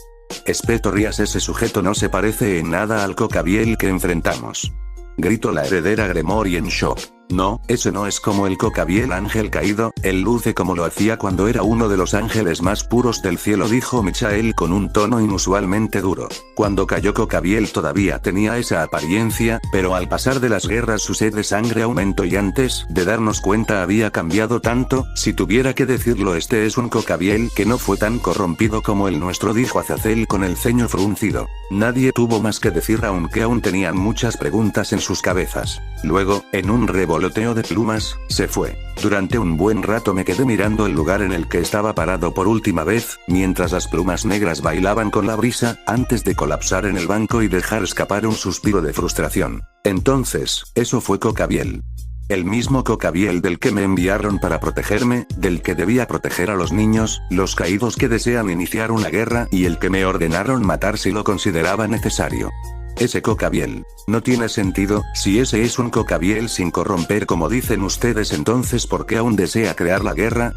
Espeto Rías, ese sujeto no se parece en nada al Cocabiel que enfrentamos. Gritó la heredera Gremory en shock. No, ese no es como el Cocabiel ángel caído, él luce como lo hacía cuando era uno de los ángeles más puros del cielo, dijo Michael con un tono inusualmente duro. Cuando cayó Cocabiel todavía tenía esa apariencia, pero al pasar de las guerras su sed de sangre aumentó y antes de darnos cuenta había cambiado tanto. Si tuviera que decirlo, este es un Cocabiel que no fue tan corrompido como el nuestro, dijo Azazel con el ceño fruncido. Nadie tuvo más que decir aunque aún tenían muchas preguntas en sus cabezas. Luego, en un revoloteo de plumas, se fue. Durante un buen rato me quedé mirando el lugar en el que estaba parado por última vez, mientras las plumas negras bailaban con la brisa, antes de colapsar en el banco y dejar escapar un suspiro de frustración. Entonces, eso fue Cocabiel. El mismo Cocabiel del que me enviaron para protegerme, del que debía proteger a los niños, los caídos que desean iniciar una guerra, y el que me ordenaron matar si lo consideraba necesario. Ese Cocabiel. No tiene sentido. Si ese es un Cocabiel sin corromper como dicen ustedes, entonces ¿por qué aún desea crear la guerra?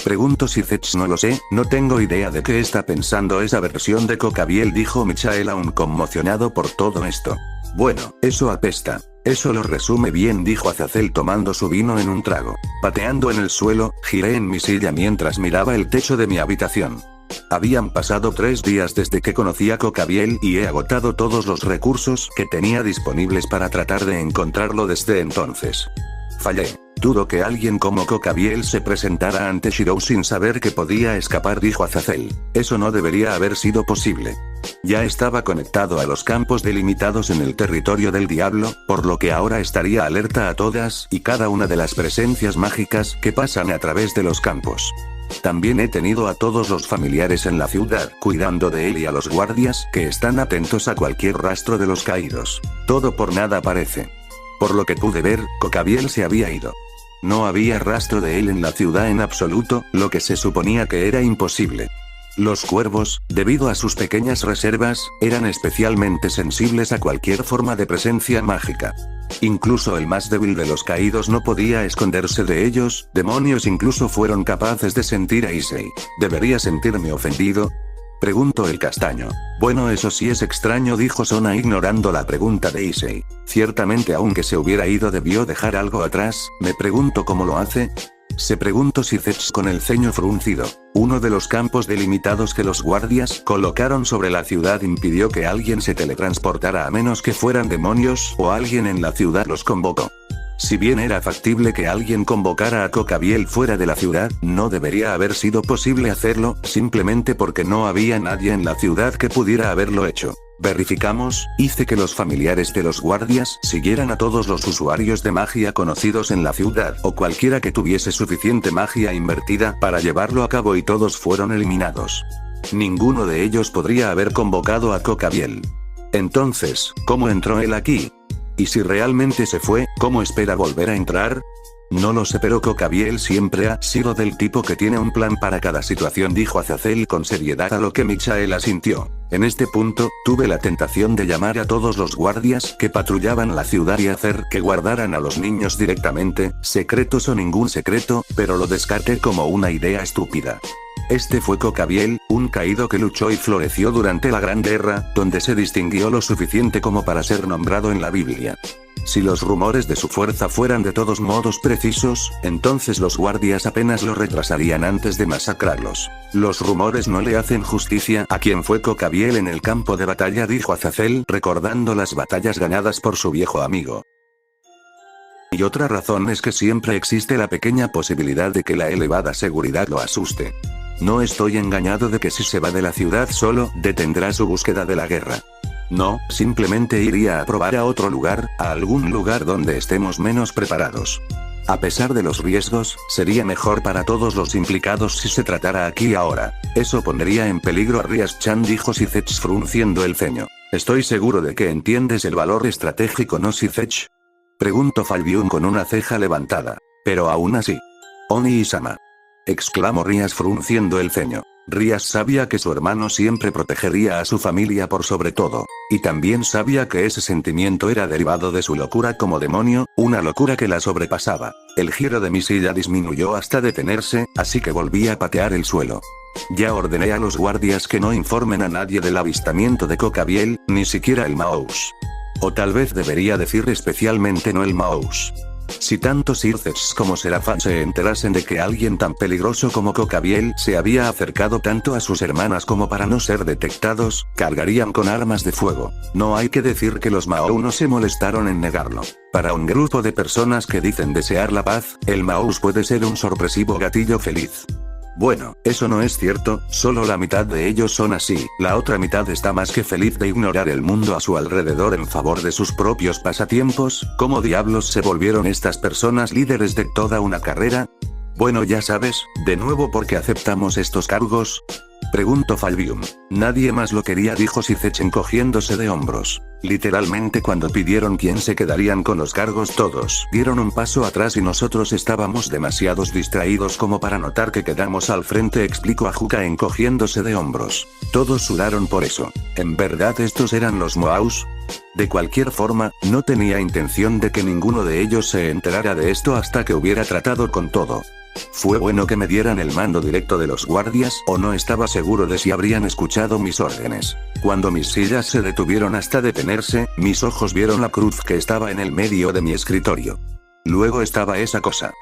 Pregunto si Zetch. No lo sé, no tengo idea de qué está pensando esa versión de Cocabiel, dijo Michael aún conmocionado por todo esto. Bueno, eso apesta. Eso lo resume bien, dijo Azazel tomando su vino en un trago. Pateando en el suelo, giré en mi silla mientras miraba el techo de mi habitación. Habían pasado 3 días desde que conocí a Cocabiel y he agotado todos los recursos que tenía disponibles para tratar de encontrarlo desde entonces. Fallé. Dudo que alguien como Cocabiel se presentara ante Shirou sin saber que podía escapar, dijo Azazel. Eso no debería haber sido posible. Ya estaba conectado a los campos delimitados en el territorio del diablo, por lo que ahora estaría alerta a todas y cada una de las presencias mágicas que pasan a través de los campos. También he tenido a todos los familiares en la ciudad cuidando de él y a los guardias que están atentos a cualquier rastro de los caídos. Todo por nada parece. Por lo que pude ver, Cocabiel se había ido. No había rastro de él en la ciudad en absoluto, lo que se suponía que era imposible. Los cuervos, debido a sus pequeñas reservas, eran especialmente sensibles a cualquier forma de presencia mágica. Incluso el más débil de los caídos no podía esconderse de ellos. Demonios incluso fueron capaces de sentir a Issei. ¿Debería sentirme ofendido?, preguntó el castaño. Bueno, eso sí es extraño, dijo Sona ignorando la pregunta de Issei. Ciertamente, aunque se hubiera ido debió dejar algo atrás. Me pregunto cómo lo hace. Se preguntó Zetch con el ceño fruncido. Uno de los campos delimitados que los guardias colocaron sobre la ciudad impidió que alguien se teletransportara a menos que fueran demonios o alguien en la ciudad los convocó. Si bien era factible que alguien convocara a Cocabiel fuera de la ciudad, no debería haber sido posible hacerlo, simplemente porque no había nadie en la ciudad que pudiera haberlo hecho. Verificamos, hice que los familiares de los guardias siguieran a todos los usuarios de magia conocidos en la ciudad, o cualquiera que tuviese suficiente magia invertida para llevarlo a cabo, y todos fueron eliminados. Ninguno de ellos podría haber convocado a Cocabiel. Entonces, ¿cómo entró él aquí? Y si realmente se fue, ¿cómo espera volver a entrar? No lo sé, pero Cocabiel siempre ha sido del tipo que tiene un plan para cada situación, dijo Azazel con seriedad, a lo que Michael asintió. En este punto, tuve la tentación de llamar a todos los guardias que patrullaban la ciudad y hacer que guardaran a los niños directamente, secretos o ningún secreto, pero lo descarté como una idea estúpida. Este fue Cocabiel, un caído que luchó y floreció durante la Gran Guerra, donde se distinguió lo suficiente como para ser nombrado en la Biblia. Si los rumores de su fuerza fueran de todos modos precisos, entonces los guardias apenas lo retrasarían antes de masacrarlos. Los rumores no le hacen justicia a quien fue Cocabiel en el campo de batalla, dijo Azazel recordando las batallas ganadas por su viejo amigo. Y otra razón es que siempre existe la pequeña posibilidad de que la elevada seguridad lo asuste. No estoy engañado de que si se va de la ciudad solo, detendrá su búsqueda de la guerra. No, simplemente iría a probar a otro lugar, a algún lugar donde estemos menos preparados. A pesar de los riesgos, sería mejor para todos los implicados si se tratara aquí y ahora. Eso pondría en peligro a Rias-chan, dijo Sisech frunciendo el ceño. Estoy seguro de que entiendes el valor estratégico, ¿no, Sisech? Preguntó Falbium con una ceja levantada. Pero aún así. Oni-sama. Exclamó Rias frunciendo el ceño. Rias sabía que su hermano siempre protegería a su familia por sobre todo. Y también sabía que ese sentimiento era derivado de su locura como demonio, una locura que la sobrepasaba. El giro de mi silla disminuyó hasta detenerse, así que volví a patear el suelo. Ya ordené a los guardias que no informen a nadie del avistamiento de Cocabiel, ni siquiera el Mouse. O tal vez debería decir especialmente no el Mouse. Si tanto Sircex como Serafán se enterasen de que alguien tan peligroso como Cocabiel se había acercado tanto a sus hermanas como para no ser detectados, cargarían con armas de fuego. No hay que decir que los Mao no se molestaron en negarlo. Para un grupo de personas que dicen desear la paz, el Mouse puede ser un sorpresivo gatillo feliz. Bueno, eso no es cierto, solo la mitad de ellos son así, la otra mitad está más que feliz de ignorar el mundo a su alrededor en favor de sus propios pasatiempos. ¿Cómo diablos se volvieron estas personas líderes de toda una carrera? Bueno, ya sabes, de nuevo, ¿por qué aceptamos estos cargos? Preguntó Falbium. Nadie más lo quería, dijo Sisech encogiéndose de hombros. Literalmente cuando pidieron quién se quedarían con los cargos todos dieron un paso atrás y nosotros estábamos demasiados distraídos como para notar que quedamos al frente, explicó Ajuka encogiéndose de hombros. Todos sudaron por eso. ¿En verdad estos eran los Moaus? De cualquier forma, no tenía intención de que ninguno de ellos se enterara de esto hasta que hubiera tratado con todo. Fue bueno que me dieran el mando directo de los guardias, o no estaba seguro de si habrían escuchado mis órdenes. Cuando mis sillas se detuvieron hasta detenerse, mis ojos vieron la cruz que estaba en el medio de mi escritorio. Luego estaba esa cosa.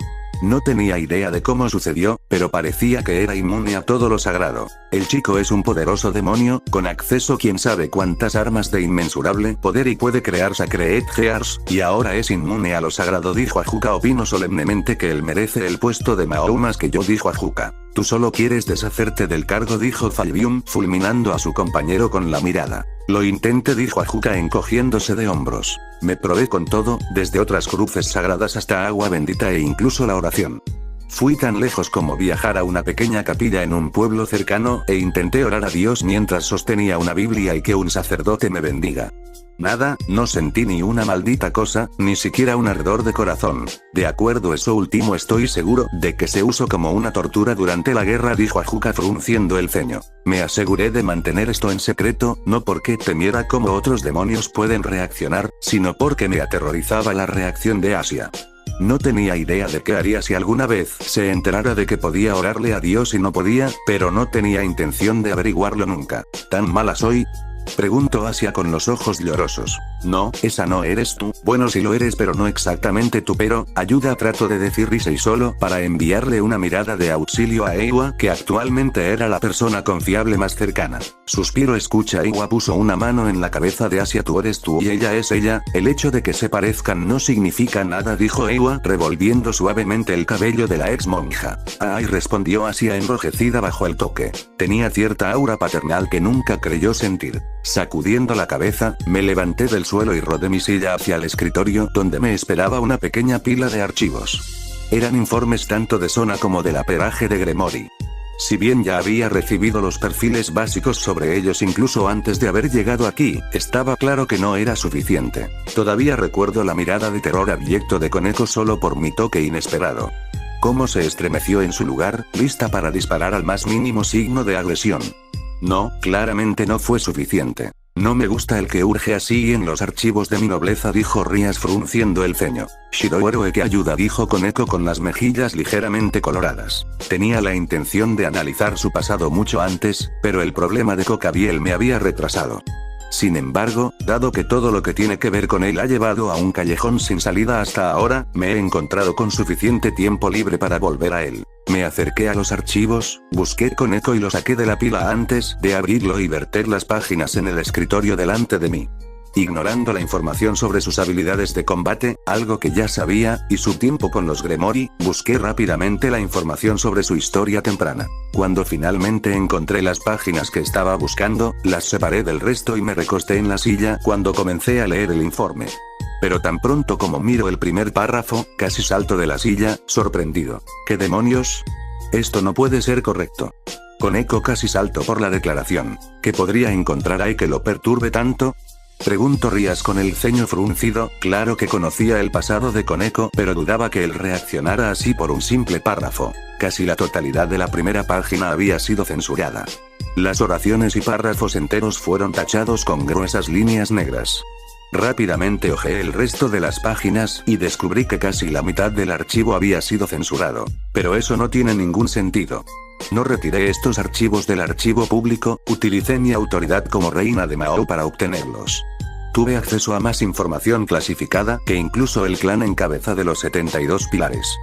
No tenía idea de cómo sucedió, pero parecía que era inmune a todo lo sagrado. El chico es un poderoso demonio, con acceso quién sabe cuántas armas de inmensurable poder y puede crear Sacred Gears, y ahora es inmune a lo sagrado, dijo Ajuka. Opino solemnemente que él merece el puesto de Mao más que yo, dijo Ajuka. Tú solo quieres deshacerte del cargo, dijo Falbium, fulminando a su compañero con la mirada. Lo intenté, dijo Ajuka encogiéndose de hombros. Me probé con todo, desde otras cruces sagradas hasta agua bendita e incluso la oración. Fui tan lejos como viajar a una pequeña capilla en un pueblo cercano, e intenté orar a Dios mientras sostenía una Biblia y que un sacerdote me bendiga. Nada, no sentí ni una maldita cosa, ni siquiera un ardor de corazón. De acuerdo, eso último estoy seguro de que se usó como una tortura durante la guerra, dijo Ajuka frunciendo el ceño. Me aseguré de mantener esto en secreto, no porque temiera cómo otros demonios pueden reaccionar, sino porque me aterrorizaba la reacción de Asia. No tenía idea de qué haría si alguna vez se enterara de que podía orarle a Dios y no podía, pero no tenía intención de averiguarlo nunca. ¿Tan mala soy? Preguntó Asia con los ojos llorosos. No, esa no eres tú. Bueno, sí lo eres, pero no exactamente tú. Pero, ayuda, trato de decir Risei solo para enviarle una mirada de auxilio a Eiwa, que actualmente era la persona confiable más cercana. Suspiro. Escucha, Eiwa puso una mano en la cabeza de Asia. Tú eres tú y ella es ella, el hecho de que se parezcan no significa nada, dijo Eiwa, revolviendo suavemente el cabello de la ex monja. Ay, respondió Asia enrojecida bajo el toque. Tenía cierta aura paternal que nunca creyó sentir. Sacudiendo la cabeza, me levanté del suelo y rodé mi silla hacia el escritorio, donde me esperaba una pequeña pila de archivos. Eran informes tanto de Sona como del aperaje de Gremory. Si bien ya había recibido los perfiles básicos sobre ellos incluso antes de haber llegado aquí, estaba claro que no era suficiente. Todavía recuerdo la mirada de terror abyecto de Koneko solo por mi toque inesperado. Cómo se estremeció en su lugar, lista para disparar al más mínimo signo de agresión. No, claramente no fue suficiente. No me gusta el que urge así en los archivos de mi nobleza, dijo Rias frunciendo el ceño. Shirohiro que ayuda, dijo Koneko con las mejillas ligeramente coloradas. Tenía la intención de analizar su pasado mucho antes, pero el problema de Cocabiel me había retrasado. Sin embargo, dado que todo lo que tiene que ver con él ha llevado a un callejón sin salida hasta ahora, me he encontrado con suficiente tiempo libre para volver a él. Me acerqué a los archivos, busqué Koneko y lo saqué de la pila antes de abrirlo y verter las páginas en el escritorio delante de mí. Ignorando la información sobre sus habilidades de combate, algo que ya sabía, y su tiempo con los Gremory, busqué rápidamente la información sobre su historia temprana. Cuando finalmente encontré las páginas que estaba buscando, las separé del resto y me recosté en la silla cuando comencé a leer el informe. Pero tan pronto como miro el primer párrafo, casi salto de la silla, sorprendido. ¿Qué demonios? Esto no puede ser correcto. Koneko casi saltó por la declaración. ¿Qué podría encontrar ahí que lo perturbe tanto? Preguntó Rías con el ceño fruncido. Claro que conocía el pasado de Koneko, pero dudaba que él reaccionara así por un simple párrafo. Casi la totalidad de la primera página había sido censurada. Las oraciones y párrafos enteros fueron tachados con gruesas líneas negras. Rápidamente hojeé el resto de las páginas y descubrí que casi la mitad del archivo había sido censurado. Pero eso no tiene ningún sentido. No retiré estos archivos del archivo público, utilicé mi autoridad como reina de Mao para obtenerlos. Tuve acceso a más información clasificada que incluso el clan en cabeza de los 72 pilares.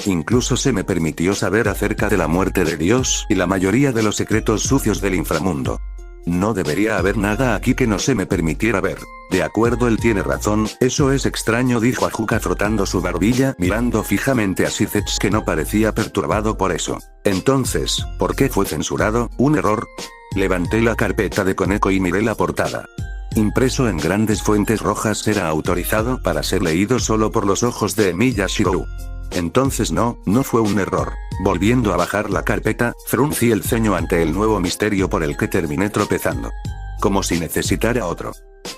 Incluso se me permitió saber acerca de la muerte de Dios y la mayoría de los secretos sucios del inframundo. No debería haber nada aquí que no se me permitiera ver. De acuerdo, él tiene razón, eso es extraño, dijo Ajuka frotando su barbilla, mirando fijamente a Sithech, que no parecía perturbado por eso. Entonces, ¿por qué fue censurado? ¿Un error? Levanté la carpeta de Koneko y miré la portada. Impreso en grandes fuentes rojas, era autorizado para ser leído solo por los ojos de Emiya Shirou. Entonces no fue un error. Volviendo a bajar la carpeta, fruncí el ceño ante el nuevo misterio por el que terminé tropezando. Como si necesitara otro.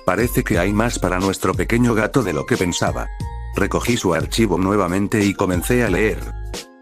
Parece que hay más para nuestro pequeño gato de lo que pensaba. Recogí su archivo nuevamente y comencé a leer.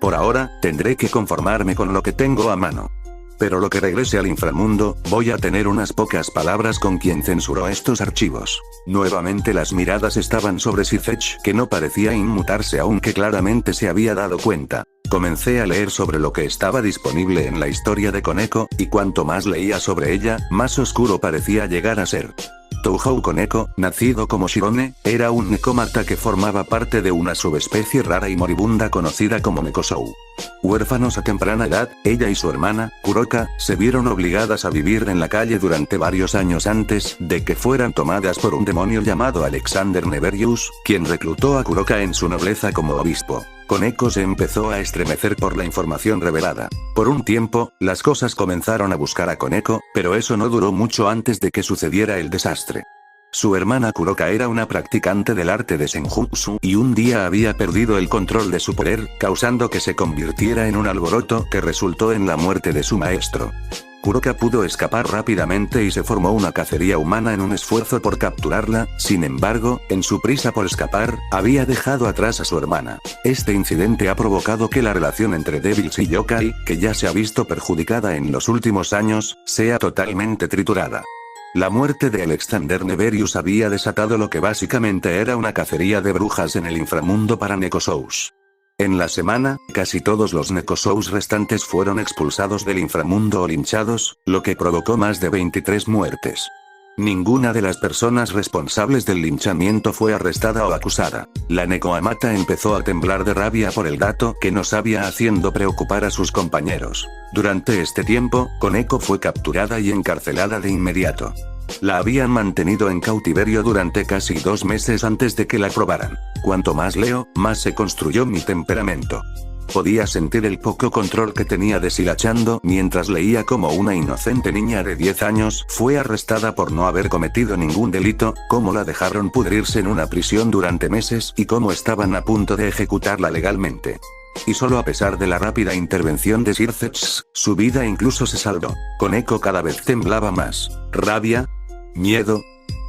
Por ahora, tendré que conformarme con lo que tengo a mano. Pero lo que regrese al inframundo, voy a tener unas pocas palabras con quien censuró estos archivos. Nuevamente las miradas estaban sobre Sithech, que no parecía inmutarse aunque claramente se había dado cuenta. Comencé a leer sobre lo que estaba disponible en la historia de Koneko, y cuanto más leía sobre ella, más oscuro parecía llegar a ser. Touhou Koneko, nacido como Shirone, era un necómata que formaba parte de una subespecie rara y moribunda conocida como Nekosou. Huérfanos a temprana edad, ella y su hermana, Kuroka, se vieron obligadas a vivir en la calle durante varios años antes de que fueran tomadas por un demonio llamado Alexander Neverius, quien reclutó a Kuroka en su nobleza como obispo. Koneko se empezó a estremecer por la información revelada. Por un tiempo, las cosas comenzaron a buscar a Koneko, pero eso no duró mucho antes de que sucediera el desastre. Su hermana Kuroka era una practicante del arte de Senjutsu y un día había perdido el control de su poder, causando que se convirtiera en un alboroto que resultó en la muerte de su maestro. Kuroka pudo escapar rápidamente y se formó una cacería humana en un esfuerzo por capturarla. Sin embargo, en su prisa por escapar, había dejado atrás a su hermana. Este incidente ha provocado que la relación entre Devils y Yokai, que ya se ha visto perjudicada en los últimos años, sea totalmente triturada. La muerte de Alexander Neverius había desatado lo que básicamente era una cacería de brujas en el inframundo para Nekosous. En la semana, casi todos los Nekosous restantes fueron expulsados del inframundo o linchados, lo que provocó más de 23 muertes. Ninguna de las personas responsables del linchamiento fue arrestada o acusada. La Nekoamata empezó a temblar de rabia por el gato que no sabía, haciendo preocupar a sus compañeros. Durante este tiempo, Koneko fue capturada y encarcelada de inmediato. La habían mantenido en cautiverio durante casi 2 meses antes de que la probaran. Cuanto más leo, más se construyó mi temperamento. Podía sentir el poco control que tenía deshilachando mientras leía cómo una inocente niña de 10 años fue arrestada por no haber cometido ningún delito, cómo la dejaron pudrirse en una prisión durante meses y cómo estaban a punto de ejecutarla legalmente. Y solo a pesar de la rápida intervención de Sithech, su vida incluso se salvó. Koneko cada vez temblaba más. ¿Rabia? ¿Miedo?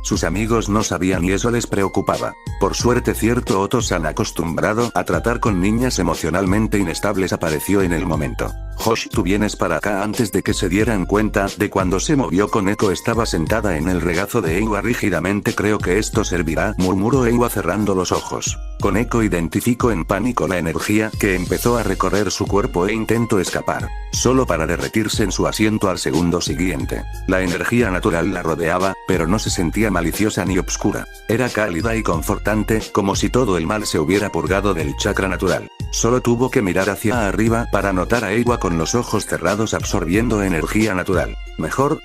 Sus amigos no sabían y eso les preocupaba. Por suerte cierto Oto-san, acostumbrado a tratar con niñas emocionalmente inestables, apareció en el momento. Hosh, tú vienes para acá. Antes de que se dieran cuenta de cuando se movió, Koneko estaba sentada en el regazo de Eiwa rígidamente. Creo que esto servirá, murmuró Eiwa cerrando los ojos. Koneko identificó en pánico la energía que empezó a recorrer su cuerpo e intentó escapar, solo para derretirse en su asiento al segundo siguiente. La energía natural la rodeaba, pero no se sentía maliciosa ni obscura. Era cálida y confortante, como si todo el mal se hubiera purgado del chakra natural. Solo tuvo que mirar hacia arriba para notar a Eiwa con los ojos cerrados absorbiendo energía natural. ¿Mejor?,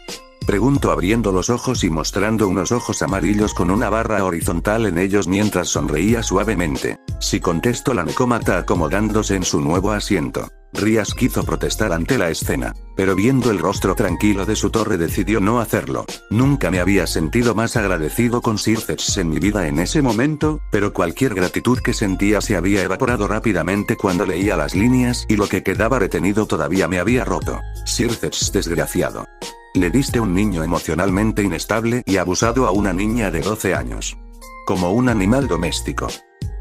preguntó abriendo los ojos y mostrando unos ojos amarillos con una barra horizontal en ellos mientras sonreía suavemente. Sí, contestó la Nekomata acomodándose en su nuevo asiento. Rías quiso protestar ante la escena, pero viendo el rostro tranquilo de su torre decidió no hacerlo. Nunca me había sentido más agradecido con Sir Zetch en mi vida en ese momento, pero cualquier gratitud que sentía se había evaporado rápidamente cuando leía las líneas y lo que quedaba retenido todavía me había roto. Sir Zetch desgraciado. Le diste un niño emocionalmente inestable y abusado a una niña de 12 años. Como un animal doméstico.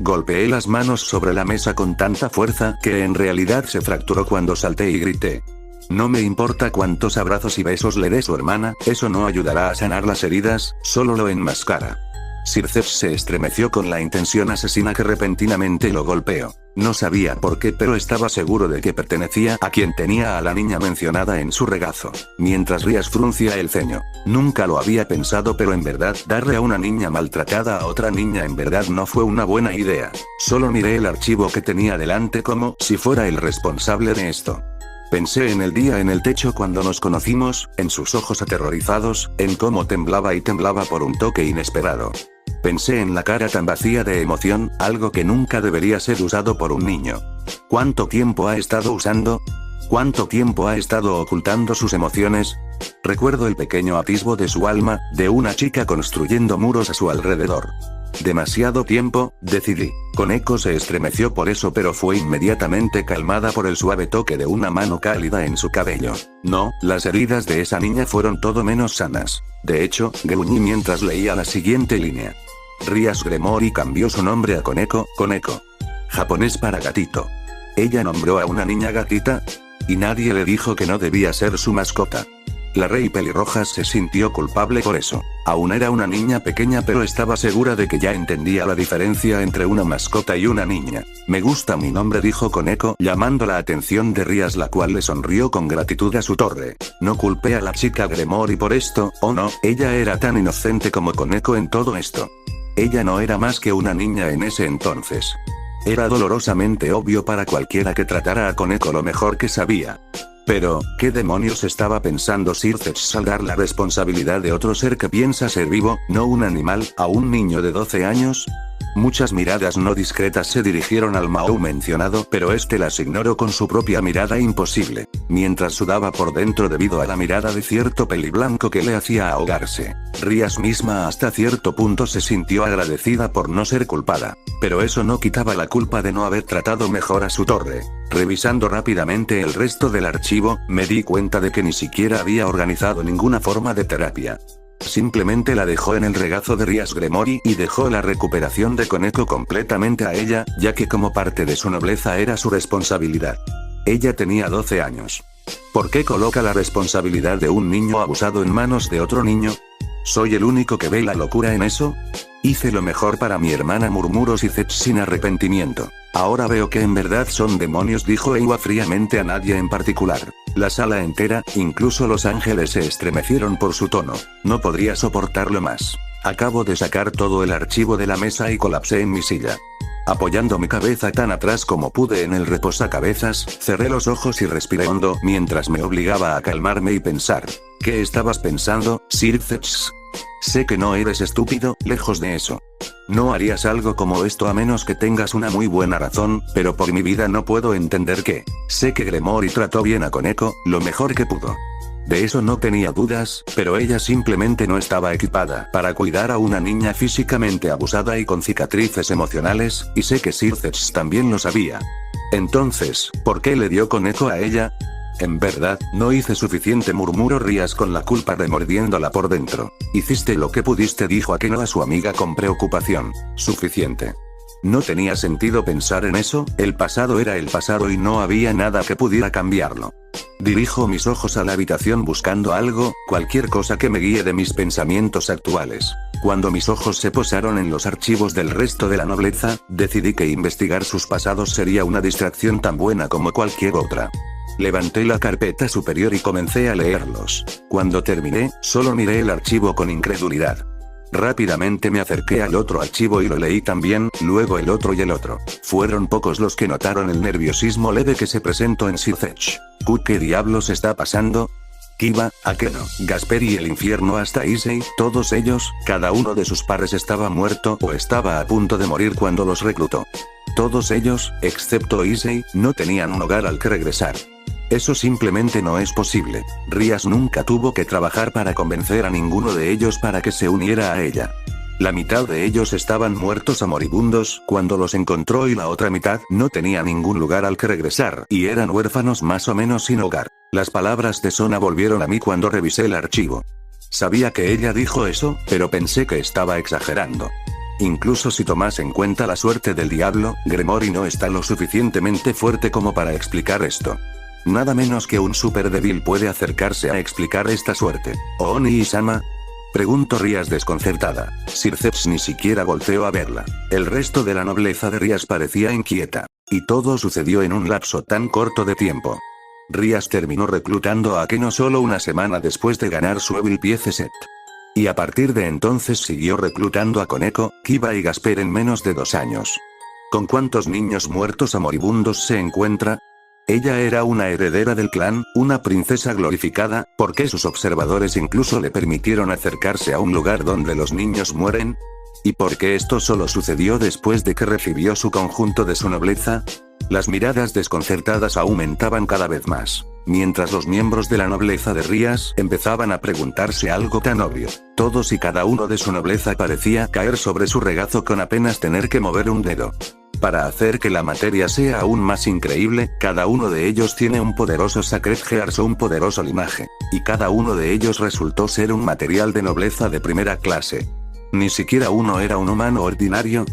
Golpeé las manos sobre la mesa con tanta fuerza que en realidad se fracturó cuando salté y grité. No me importa cuántos abrazos y besos le dé su hermana, eso no ayudará a sanar las heridas, solo lo enmascara. Sir Zetch se estremeció con la intención asesina que repentinamente lo golpeó. No sabía por qué, pero estaba seguro de que pertenecía a quien tenía a la niña mencionada en su regazo. Mientras Rías fruncía el ceño. Nunca lo había pensado, pero en verdad, darle a una niña maltratada a otra niña en verdad no fue una buena idea. Solo miré el archivo que tenía delante como si fuera el responsable de esto. Pensé en el día en el techo cuando nos conocimos, en sus ojos aterrorizados, en cómo temblaba y temblaba por un toque inesperado. Pensé en la cara tan vacía de emoción, algo que nunca debería ser usado por un niño. ¿Cuánto tiempo ha estado usando? ¿Cuánto tiempo ha estado ocultando sus emociones? Recuerdo el pequeño atisbo de su alma, de una chica construyendo muros a su alrededor. Demasiado tiempo, decidí. Koneko se estremeció por eso, pero fue inmediatamente calmada por el suave toque de una mano cálida en su cabello. No, las heridas de esa niña fueron todo menos sanas. De hecho, gruñí mientras leía la siguiente línea. Rías Gremory cambió su nombre a Koneko, japonés para gatito. Ella nombró a una niña gatita, y nadie le dijo que no debía ser su mascota. La rey pelirroja se sintió culpable por eso. Aún era una niña pequeña, pero estaba segura de que ya entendía la diferencia entre una mascota y una niña. Me gusta mi nombre, dijo Koneko, llamando la atención de Rías, la cual le sonrió con gratitud a su torre. No culpé a la chica Gremory por esto, oh no, ella era tan inocente como Koneko en todo esto. Ella no era más que una niña en ese entonces. Era dolorosamente obvio para cualquiera que tratara a Koneko lo mejor que sabía. Pero, ¿qué demonios estaba pensando Sir Zetch al dar la responsabilidad de otro ser que piensa ser vivo, no un animal, a un niño de 12 años? Muchas miradas no discretas se dirigieron al Mahou mencionado, pero este las ignoró con su propia mirada imposible, mientras sudaba por dentro debido a la mirada de cierto peliblanco que le hacía ahogarse. Rías misma hasta cierto punto se sintió agradecida por no ser culpada, pero eso no quitaba la culpa de no haber tratado mejor a su torre. Revisando rápidamente el resto del archivo, me di cuenta de que ni siquiera había organizado ninguna forma de terapia. Simplemente la dejó en el regazo de Rías Gremory y dejó la recuperación de Koneko completamente a ella, ya que como parte de su nobleza era su responsabilidad. Ella tenía 12 años. ¿Por qué coloca la responsabilidad de un niño abusado en manos de otro niño? ¿Soy el único que ve la locura en eso? Hice lo mejor para mi hermana, murmuró Sir Zetch sin arrepentimiento. Ahora veo que en verdad son demonios, dijo Eiwa fríamente, a nadie en particular. La sala entera, incluso los ángeles, se estremecieron por su tono. No podría soportarlo más. Acabo de sacar todo el archivo de la mesa y colapsé en mi silla. Apoyando mi cabeza tan atrás como pude en el reposacabezas, cerré los ojos y respiré hondo mientras me obligaba a calmarme y pensar. ¿Qué estabas pensando, Sir Zetch? Sé que no eres estúpido, lejos de eso. No harías algo como esto a menos que tengas una muy buena razón, pero por mi vida no puedo entender qué. Sé que Gremory trató bien a Koneko, lo mejor que pudo. De eso no tenía dudas, pero ella simplemente no estaba equipada para cuidar a una niña físicamente abusada y con cicatrices emocionales, y sé que Sir Zetch también lo sabía. Entonces, ¿por qué le dio Koneko a ella? En verdad, no hice suficiente, murmuró Rías con la culpa remordiéndola por dentro. Hiciste lo que pudiste, dijo Akeno a su amiga con preocupación. Suficiente. No tenía sentido pensar en eso, el pasado era el pasado y no había nada que pudiera cambiarlo. Dirijo mis ojos a la habitación buscando algo, cualquier cosa que me guíe de mis pensamientos actuales. Cuando mis ojos se posaron en los archivos del resto de la nobleza, decidí que investigar sus pasados sería una distracción tan buena como cualquier otra. Levanté la carpeta superior y comencé a leerlos. Cuando terminé, solo miré el archivo con incredulidad. Rápidamente me acerqué al otro archivo y lo leí también, luego el otro y el otro. Fueron pocos los que notaron el nerviosismo leve que se presentó en Sir Zetch. ¿Qué diablos está pasando? Kiba, Akeno, Gasper y el infierno hasta Issei, todos ellos, cada uno de sus pares estaba muerto o estaba a punto de morir cuando los reclutó. Todos ellos, excepto Issei, no tenían un hogar al que regresar. Eso simplemente no es posible. Rias nunca tuvo que trabajar para convencer a ninguno de ellos para que se uniera a ella. La mitad de ellos estaban muertos o moribundos cuando los encontró y la otra mitad no tenía ningún lugar al que regresar y eran huérfanos más o menos sin hogar. Las palabras de Sona volvieron a mí cuando revisé el archivo. Sabía que ella dijo eso, pero pensé que estaba exagerando. Incluso si tomas en cuenta la suerte del diablo, Gremory no está lo suficientemente fuerte como para explicar esto. Nada menos que un super débil puede acercarse a explicar esta suerte. ¿Oni-sama? Preguntó Rias desconcertada. Circeps ni siquiera volteó a verla. El resto de la nobleza de Rias parecía inquieta. Y todo sucedió en un lapso tan corto de tiempo. Rias terminó reclutando a Akeno solo una semana después de ganar su Evil Piece Set. Y a partir de entonces siguió reclutando a Koneko, Kiba y Gasper en menos de 2 años. ¿Con cuántos niños muertos o moribundos se encuentra? Ella era una heredera del clan, una princesa glorificada, ¿por qué sus observadores incluso le permitieron acercarse a un lugar donde los niños mueren? ¿Y por qué esto solo sucedió después de que recibió su conjunto de su nobleza? Las miradas desconcertadas aumentaban cada vez más, mientras los miembros de la nobleza de Rias empezaban a preguntarse algo tan obvio. Todos y cada uno de su nobleza parecía caer sobre su regazo con apenas tener que mover un dedo. Para hacer que la materia sea aún más increíble, cada uno de ellos tiene un poderoso Sacred Gears o un poderoso limaje. Y cada uno de ellos resultó ser un material de nobleza de primera clase. ¿Ni siquiera uno era un humano ordinario?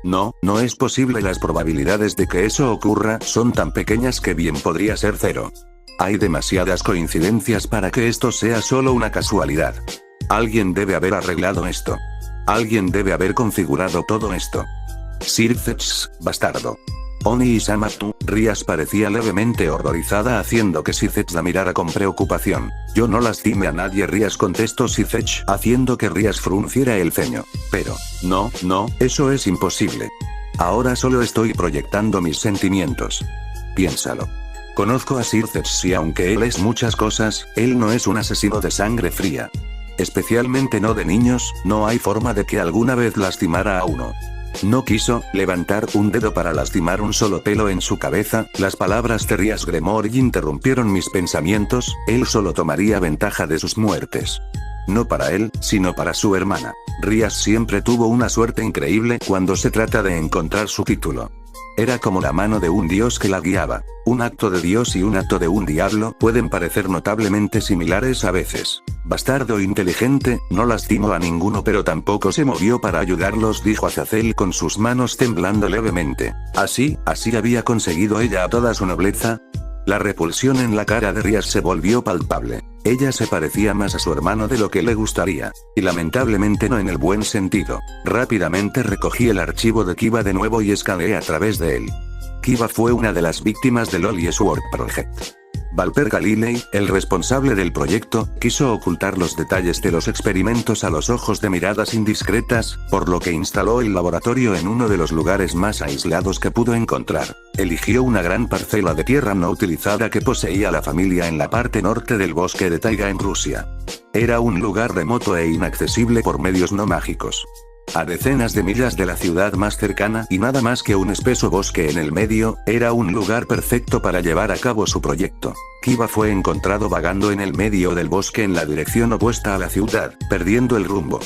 No, no es posible. Las probabilidades de que eso ocurra son tan pequeñas que bien podría ser 0. Hay demasiadas coincidencias para que esto sea solo una casualidad. Alguien debe haber arreglado esto. Alguien debe haber configurado todo esto. Circeps, bastardo. Oni-sama, tú. Rias parecía levemente horrorizada haciendo que Circeps la mirara con preocupación. Yo no lastimé a nadie, Rias, contestó Circeps, haciendo que Rias frunciera el ceño. Pero, no, eso es imposible. Ahora solo estoy proyectando mis sentimientos. Piénsalo. Conozco a Circeps y aunque él es muchas cosas, él no es un asesino de sangre fría. Especialmente no de niños, no hay forma de que alguna vez lastimara a uno. No quiso levantar un dedo para lastimar un solo pelo en su cabeza. Las palabras de Rias Gremory interrumpieron mis pensamientos. Él solo tomaría ventaja de sus muertes. No para él, sino para su hermana. Rias siempre tuvo una suerte increíble cuando se trata de encontrar su título. Era como la mano de un dios que la guiaba. Un acto de Dios y un acto de un diablo pueden parecer notablemente similares a veces. Bastardo inteligente, no lastimó a ninguno pero tampoco se movió para ayudarlos, dijo Azazel con sus manos temblando levemente. Así había conseguido ella a toda su nobleza. La repulsión en la cara de Rias se volvió palpable. Ella se parecía más a su hermano de lo que le gustaría. Y lamentablemente no en el buen sentido. Rápidamente recogí el archivo de Kiba de nuevo y escaneé a través de él. Kiba fue una de las víctimas del Holy Sword Project. Valper Galilei, el responsable del proyecto, quiso ocultar los detalles de los experimentos a los ojos de miradas indiscretas, por lo que instaló el laboratorio en uno de los lugares más aislados que pudo encontrar. Eligió una gran parcela de tierra no utilizada que poseía la familia en la parte norte del bosque de Taiga en Rusia. Era un lugar remoto e inaccesible por medios no mágicos. A decenas de millas de la ciudad más cercana y nada más que un espeso bosque en el medio, era un lugar perfecto para llevar a cabo su proyecto. Kiba fue encontrado vagando en el medio del bosque en la dirección opuesta a la ciudad, perdiendo el rumbo.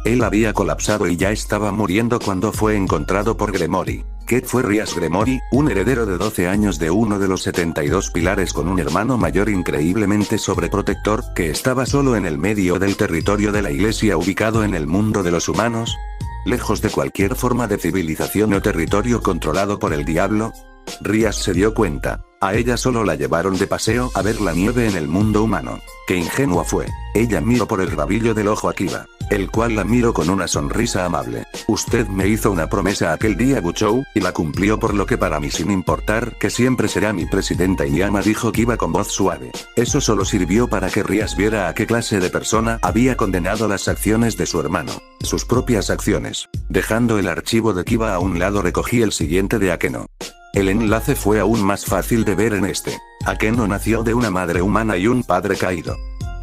Él había colapsado y ya estaba muriendo cuando fue encontrado por Gremory. ¿Qué fue Rias Gremory? Un heredero de 12 años de uno de los 72 pilares con un hermano mayor increíblemente sobreprotector, que estaba solo en el medio del territorio de la iglesia ubicado en el mundo de los humanos. Lejos de cualquier forma de civilización o territorio controlado por el diablo. Rias se dio cuenta. A ella solo la llevaron de paseo a ver la nieve en el mundo humano. ¡Qué ingenua fue! Ella miró por el rabillo del ojo a Kiba, el cual la miró con una sonrisa amable. Usted me hizo una promesa aquel día, Buchou, y la cumplió, por lo que para mí, sin importar que siempre será mi presidenta Inuyama, dijo Kiba con voz suave. Eso solo sirvió para que Rias viera a qué clase de persona había condenado las acciones de su hermano. Sus propias acciones. Dejando el archivo de Kiba a un lado, recogí el siguiente de Akeno. El enlace fue aún más fácil de ver en este. Akeno nació de una madre humana y un padre caído.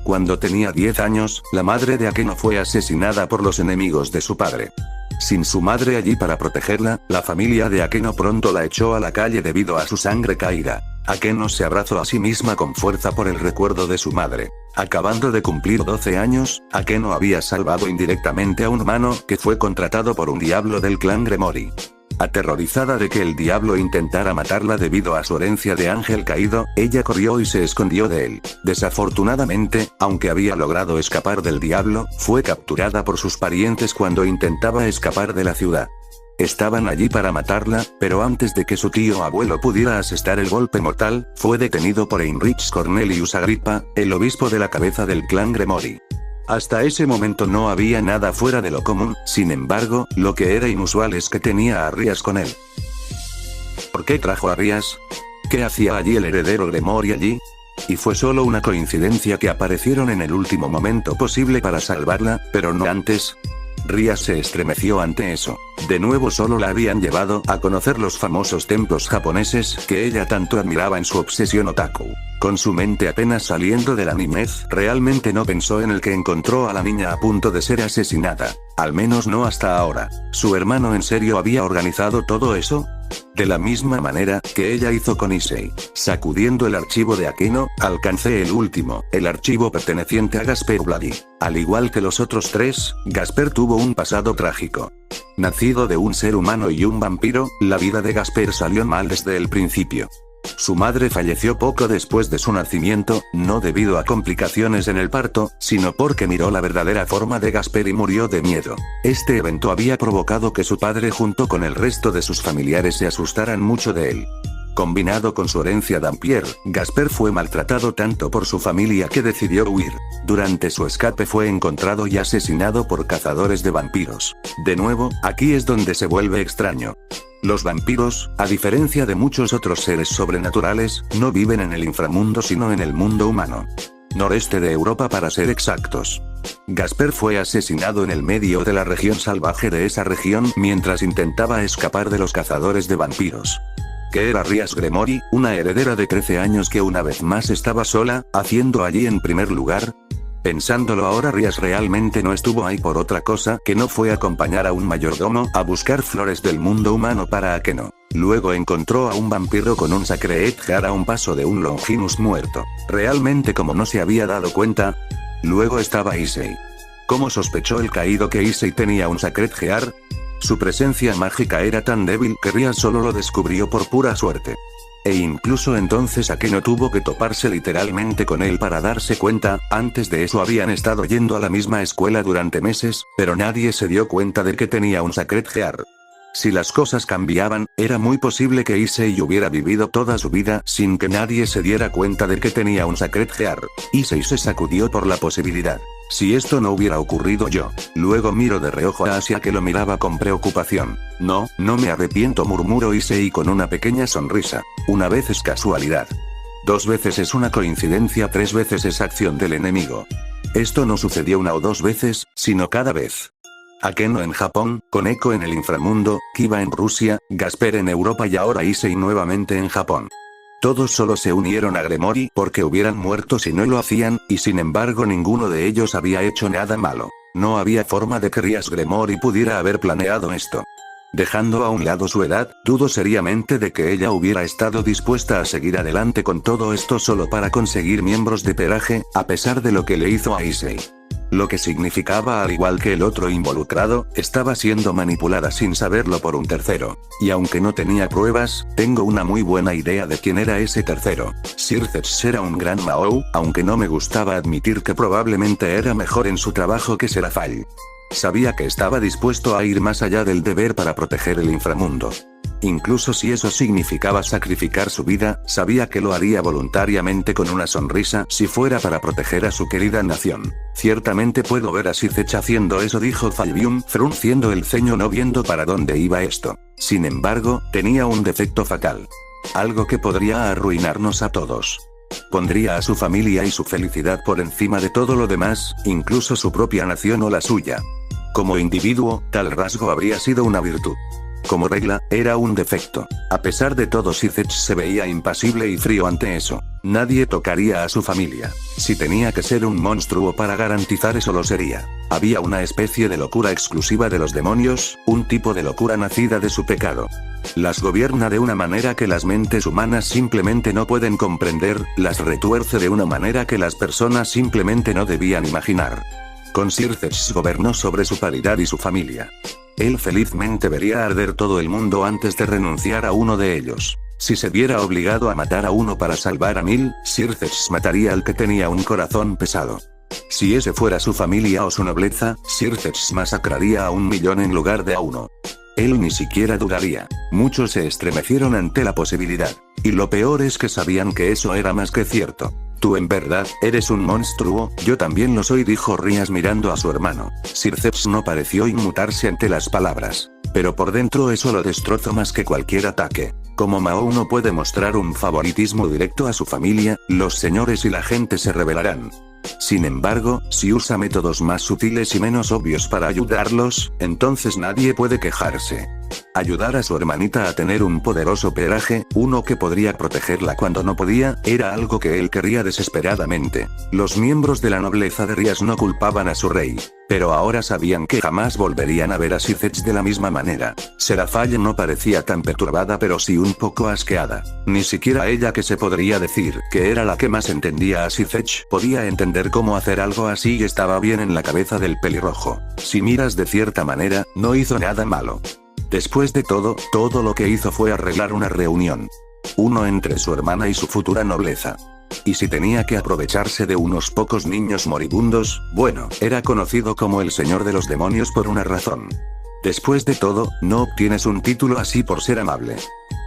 Cuando tenía 10 años, la madre de Akeno fue asesinada por los enemigos de su padre. Sin su madre allí para protegerla, la familia de Akeno pronto la echó a la calle debido a su sangre caída. Akeno se abrazó a sí misma con fuerza por el recuerdo de su madre. Acabando de cumplir 12 años, Akeno había salvado indirectamente a un humano que fue contratado por un diablo del clan Gremori. Aterrorizada de que el diablo intentara matarla debido a su herencia de ángel caído, ella corrió y se escondió de él. Desafortunadamente, aunque había logrado escapar del diablo, fue capturada por sus parientes cuando intentaba escapar de la ciudad. Estaban allí para matarla, pero antes de que su tío abuelo pudiera asestar el golpe mortal, fue detenido por Heinrich Cornelius Agrippa, el obispo de la cabeza del clan Gremori. Hasta ese momento no había nada fuera de lo común, sin embargo, lo que era inusual es que tenía a Rías con él. ¿Por qué trajo a Rías? ¿Qué hacía allí el heredero Gremori allí? Y fue solo una coincidencia que aparecieron en el último momento posible para salvarla, pero no antes. Rías se estremeció ante eso. De nuevo solo la habían llevado a conocer los famosos templos japoneses que ella tanto admiraba en su obsesión otaku. Con su mente apenas saliendo de la niñez, realmente no pensó en el que encontró a la niña a punto de ser asesinada. Al menos no hasta ahora. ¿Su hermano en serio había organizado todo eso? De la misma manera que ella hizo con Issei. Sacudiendo el archivo de Akeno, alcancé el último, el archivo perteneciente a Gasper Bloody. Al igual que los otros tres, Gasper tuvo un pasado trágico. Nacido de un ser humano y un vampiro, la vida de Gasper salió mal desde el principio. Su madre falleció poco después de su nacimiento, no debido a complicaciones en el parto, sino porque miró la verdadera forma de Gasper y murió de miedo. Este evento había provocado que su padre junto con el resto de sus familiares se asustaran mucho de él. Combinado con su herencia Dampierre, Gasper fue maltratado tanto por su familia que decidió huir. Durante su escape fue encontrado y asesinado por cazadores de vampiros. De nuevo, aquí es donde se vuelve extraño. Los vampiros, a diferencia de muchos otros seres sobrenaturales, no viven en el inframundo sino en el mundo humano. Noreste de Europa para ser exactos. Gasper fue asesinado en el medio de la región salvaje de esa región mientras intentaba escapar de los cazadores de vampiros. Que era Rías Gremori, una heredera de 13 años que una vez más estaba sola, haciendo allí en primer lugar. Pensándolo ahora, Rías realmente no estuvo ahí por otra cosa que no fue acompañar a un mayordomo a buscar flores del mundo humano para Akeno. Luego encontró a un vampiro con un Sacred Heart a un paso de un Longinus muerto. Realmente como no se había dado cuenta. Luego estaba Issei. ¿Cómo sospechó el caído que Issei tenía un Sacred Heart? Su presencia mágica era tan débil que Rías solo lo descubrió por pura suerte. E incluso entonces Akeno tuvo que toparse literalmente con él para darse cuenta. Antes de eso habían estado yendo a la misma escuela durante meses, pero nadie se dio cuenta de que tenía un Sacred Heart. Si las cosas cambiaban, era muy posible que Issei hubiera vivido toda su vida sin que nadie se diera cuenta de que tenía un Sacred Heart. Issei se sacudió por la posibilidad. Si esto no hubiera ocurrido yo. Luego miro de reojo a Asia que lo miraba con preocupación. No me arrepiento, murmuró Issei con una pequeña sonrisa. Una vez es casualidad. 2 veces es una coincidencia, 3 veces es acción del enemigo. Esto no sucedió 1 o 2 veces, sino cada vez. Akeno en Japón, Koneko en el inframundo, Kiba en Rusia, Gasper en Europa y ahora Issei nuevamente en Japón. Todos solo se unieron a Gremori porque hubieran muerto si no lo hacían, y sin embargo ninguno de ellos había hecho nada malo. No había forma de que Rías Gremori pudiera haber planeado esto. Dejando a un lado su edad, dudo seriamente de que ella hubiera estado dispuesta a seguir adelante con todo esto solo para conseguir miembros de Peraje, a pesar de lo que le hizo a Issei. Lo que significaba, al igual que el otro involucrado, estaba siendo manipulada sin saberlo por un tercero. Y aunque no tenía pruebas, tengo una muy buena idea de quién era ese tercero. Sir Zetch era un gran Mahou, aunque no me gustaba admitir que probablemente era mejor en su trabajo que Serafall. Sabía que estaba dispuesto a ir más allá del deber para proteger el inframundo. Incluso si eso significaba sacrificar su vida, sabía que lo haría voluntariamente con una sonrisa si fuera para proteger a su querida nación. Ciertamente puedo ver a Sir Zetch haciendo eso, dijo Falbium, frunciendo el ceño no viendo para dónde iba esto. Sin embargo, tenía un defecto fatal. Algo que podría arruinarnos a todos. Pondría a su familia y su felicidad por encima de todo lo demás, incluso su propia nación o la suya. Como individuo, tal rasgo habría sido una virtud. Como regla, era un defecto. A pesar de todo, Sir Zetch se veía impasible y frío ante eso. Nadie tocaría a su familia. Si tenía que ser un monstruo para garantizar eso lo sería. Había una especie de locura exclusiva de los demonios, un tipo de locura nacida de su pecado. Las gobierna de una manera que las mentes humanas simplemente no pueden comprender, las retuerce de una manera que las personas simplemente no debían imaginar. Con Circes gobernó sobre su paridad y su familia. Él felizmente vería arder todo el mundo antes de renunciar a uno de ellos. Si se viera obligado a matar a uno para salvar a 1000, Circes mataría al que tenía un corazón pesado. Si ese fuera su familia o su nobleza, Circes masacraría a 1.000.000 en lugar de a uno. Él ni siquiera dudaría. Muchos se estremecieron ante la posibilidad. Y lo peor es que sabían que eso era más que cierto. Tú en verdad, eres un monstruo, yo también lo soy, dijo Rías mirando a su hermano. Circes no pareció inmutarse ante las palabras. Pero por dentro eso lo destrozó más que cualquier ataque. Como Mao no puede mostrar un favoritismo directo a su familia, los señores y la gente se rebelarán. Sin embargo, si usa métodos más sutiles y menos obvios para ayudarlos, entonces nadie puede quejarse. Ayudar a su hermanita a tener un poderoso pelaje, uno que podría protegerla cuando no podía, era algo que él quería desesperadamente. Los miembros de la nobleza de Rías no culpaban a su rey. Pero ahora sabían que jamás volverían a ver a Circes de la misma manera. Serafall no parecía tan perturbada pero sí un poco asqueada. Ni siquiera ella, que se podría decir que era la que más entendía a Circes, podía entender cómo hacer algo así y estaba bien en la cabeza del pelirrojo. Si miras de cierta manera, no hizo nada malo. Después de todo lo que hizo fue arreglar una reunión. Uno entre su hermana y su futura nobleza. Y si tenía que aprovecharse de unos pocos niños moribundos, bueno, era conocido como el Señor de los Demonios por una razón. Después de todo, no obtienes un título así por ser amable.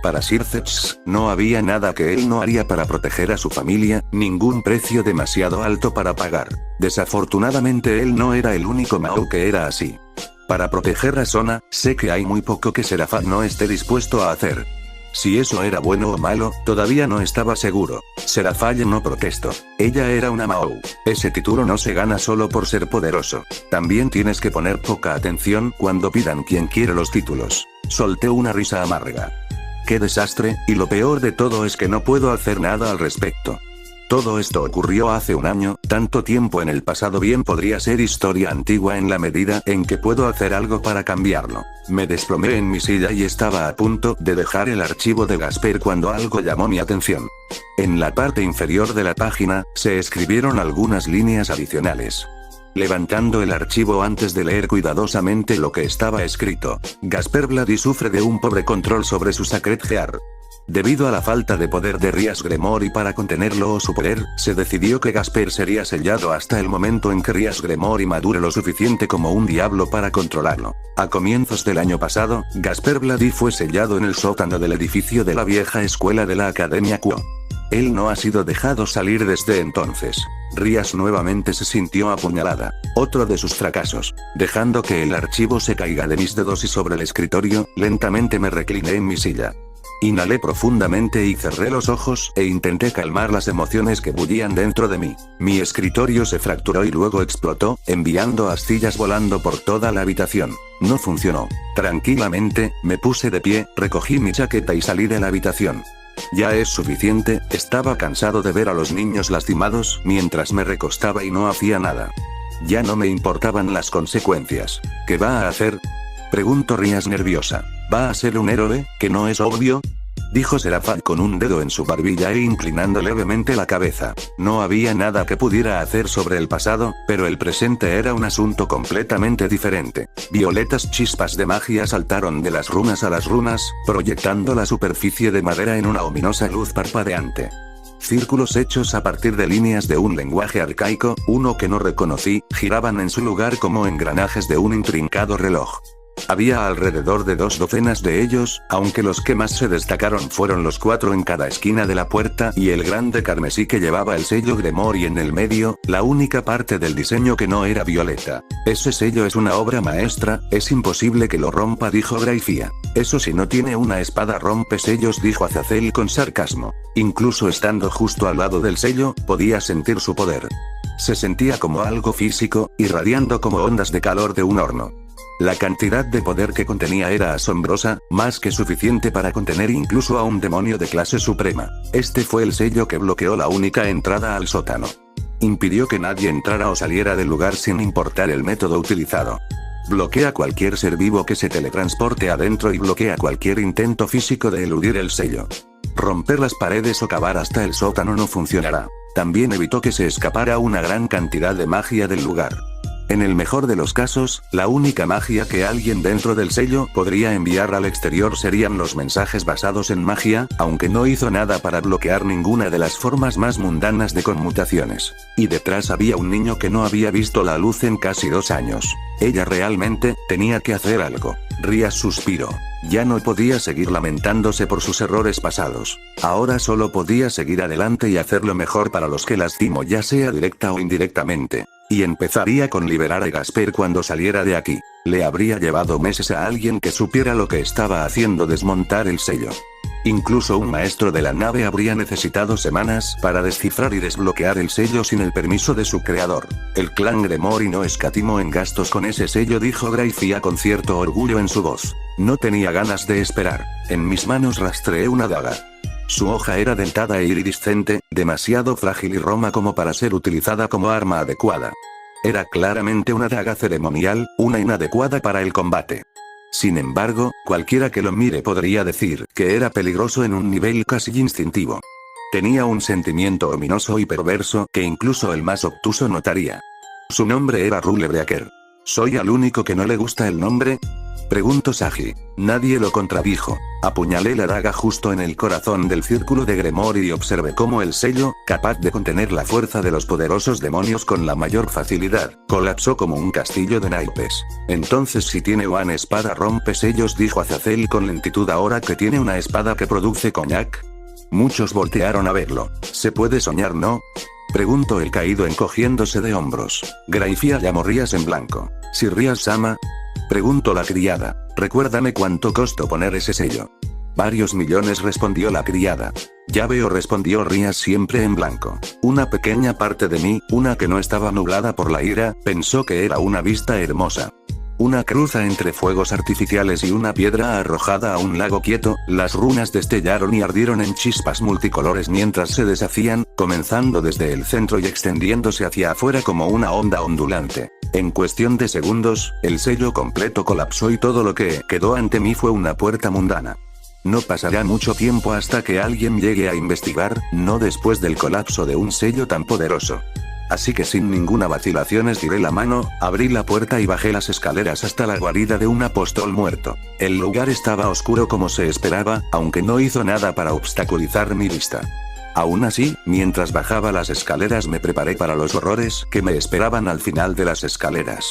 Para Circes, no había nada que él no haría para proteger a su familia, ningún precio demasiado alto para pagar. Desafortunadamente él no era el único Mao que era así. Para proteger a Sona, sé que hay muy poco que Serafall no esté dispuesto a hacer. Si eso era bueno o malo, todavía no estaba seguro. Serafall no protestó. Ella era una Mao. Ese título no se gana solo por ser poderoso. También tienes que poner poca atención cuando pidan quien quiere los títulos. Solté una risa amarga. ¡Qué desastre! Y lo peor de todo es que no puedo hacer nada al respecto. Todo esto ocurrió hace un año, tanto tiempo en el pasado bien podría ser historia antigua en la medida en que puedo hacer algo para cambiarlo. Me desplomé en mi silla y estaba a punto de dejar el archivo de Gasper cuando algo llamó mi atención. En la parte inferior de la página, se escribieron algunas líneas adicionales. Levantando el archivo antes de leer cuidadosamente lo que estaba escrito, Gasper Bloody sufre de un pobre control sobre su Sacred Heart. Debido a la falta de poder de Rías Gremor y para contenerlo o su poder, se decidió que Gasper sería sellado hasta el momento en que Rías Gremor madure lo suficiente como un diablo para controlarlo. A comienzos del año pasado, Gasper Bloody fue sellado en el sótano del edificio de la vieja escuela de la Academia Quo. Él no ha sido dejado salir desde entonces. Rías nuevamente se sintió apuñalada. Otro de sus fracasos. Dejando que el archivo se caiga de mis dedos y sobre el escritorio, lentamente me recliné en mi silla. Inhalé profundamente y cerré los ojos, e intenté calmar las emociones que bullían dentro de mí. Mi escritorio se fracturó y luego explotó, enviando astillas volando por toda la habitación. No funcionó. Tranquilamente, me puse de pie, recogí mi chaqueta y salí de la habitación. Ya es suficiente, estaba cansado de ver a los niños lastimados, mientras me recostaba y no hacía nada. Ya no me importaban las consecuencias. ¿Qué va a hacer? Preguntó Rías nerviosa. ¿Va a ser un héroe, que no es obvio? Dijo Serafall con un dedo en su barbilla e inclinando levemente la cabeza. No había nada que pudiera hacer sobre el pasado, pero el presente era un asunto completamente diferente. Violetas chispas de magia saltaron de las runas a las runas, proyectando la superficie de madera en una ominosa luz parpadeante. Círculos hechos a partir de líneas de un lenguaje arcaico, uno que no reconocí, giraban en su lugar como engranajes de un intrincado reloj. Había alrededor de 2 docenas de ellos, aunque los que más se destacaron fueron los 4 en cada esquina de la puerta y el grande carmesí que llevaba el sello Gremor y en el medio, la única parte del diseño que no era violeta. Ese sello es una obra maestra, es imposible que lo rompa, dijo Graifia. Eso si no tiene una espada rompesellos, dijo Azazel con sarcasmo. Incluso estando justo al lado del sello, podía sentir su poder. Se sentía como algo físico, irradiando como ondas de calor de un horno. La cantidad de poder que contenía era asombrosa, más que suficiente para contener incluso a un demonio de clase suprema. Este fue el sello que bloqueó la única entrada al sótano. Impidió que nadie entrara o saliera del lugar sin importar el método utilizado. Bloquea cualquier ser vivo que se teletransporte adentro y bloquea cualquier intento físico de eludir el sello. Romper las paredes o cavar hasta el sótano no funcionará. También evitó que se escapara una gran cantidad de magia del lugar. En el mejor de los casos, la única magia que alguien dentro del sello podría enviar al exterior serían los mensajes basados en magia, aunque no hizo nada para bloquear ninguna de las formas más mundanas de conmutaciones. Y detrás había un niño que no había visto la luz en casi 2 años. Ella realmente tenía que hacer algo. Rías suspiró. Ya no podía seguir lamentándose por sus errores pasados. Ahora solo podía seguir adelante y hacer lo mejor para los que lastimó, ya sea directa o indirectamente. Y empezaría con liberar a Gasper cuando saliera de aquí. Le habría llevado meses a alguien que supiera lo que estaba haciendo desmontar el sello. Incluso un maestro de la nave habría necesitado semanas para descifrar y desbloquear el sello sin el permiso de su creador. El clan Gremori no escatimó en gastos con ese sello, dijo Grayfia con cierto orgullo en su voz. No tenía ganas de esperar. En mis manos rastreé una daga. Su hoja era dentada e iridiscente, demasiado frágil y roma como para ser utilizada como arma adecuada. Era claramente una daga ceremonial, una inadecuada para el combate. Sin embargo, cualquiera que lo mire podría decir que era peligroso en un nivel casi instintivo. Tenía un sentimiento ominoso y perverso que incluso el más obtuso notaría. Su nombre era Rulebreaker. ¿Soy el único que no le gusta el nombre?, preguntó Sagi. Nadie lo contradijo. Apuñalé la daga justo en el corazón del círculo de Gremori y observé cómo el sello, capaz de contener la fuerza de los poderosos demonios con la mayor facilidad, colapsó como un castillo de naipes. Entonces, si tiene una espada rompe sellos, dijo Azazel con lentitud. Ahora que tiene una espada que produce coñac. Muchos voltearon a verlo. ¿Se puede soñar, no?, preguntó el caído encogiéndose de hombros. Grayfia llamó Rías en blanco. ¿Si Rías-sama?, preguntó la criada. Recuérdame cuánto costó poner ese sello. Varios millones, respondió la criada. Ya veo, respondió Rías siempre en blanco. Una pequeña parte de mí, una que no estaba nublada por la ira, pensó que era una vista hermosa. Una cruza entre fuegos artificiales y una piedra arrojada a un lago quieto, las runas destellaron y ardieron en chispas multicolores mientras se deshacían, comenzando desde el centro y extendiéndose hacia afuera como una onda ondulante. En cuestión de segundos, el sello completo colapsó y todo lo que quedó ante mí fue una puerta mundana. No pasará mucho tiempo hasta que alguien llegue a investigar, no después del colapso de un sello tan poderoso. Así que sin ninguna vacilación estiré la mano, abrí la puerta y bajé las escaleras hasta la guarida de un apóstol muerto. El lugar estaba oscuro como se esperaba, aunque no hizo nada para obstaculizar mi vista. Aún así, mientras bajaba las escaleras me preparé para los horrores que me esperaban al final de las escaleras.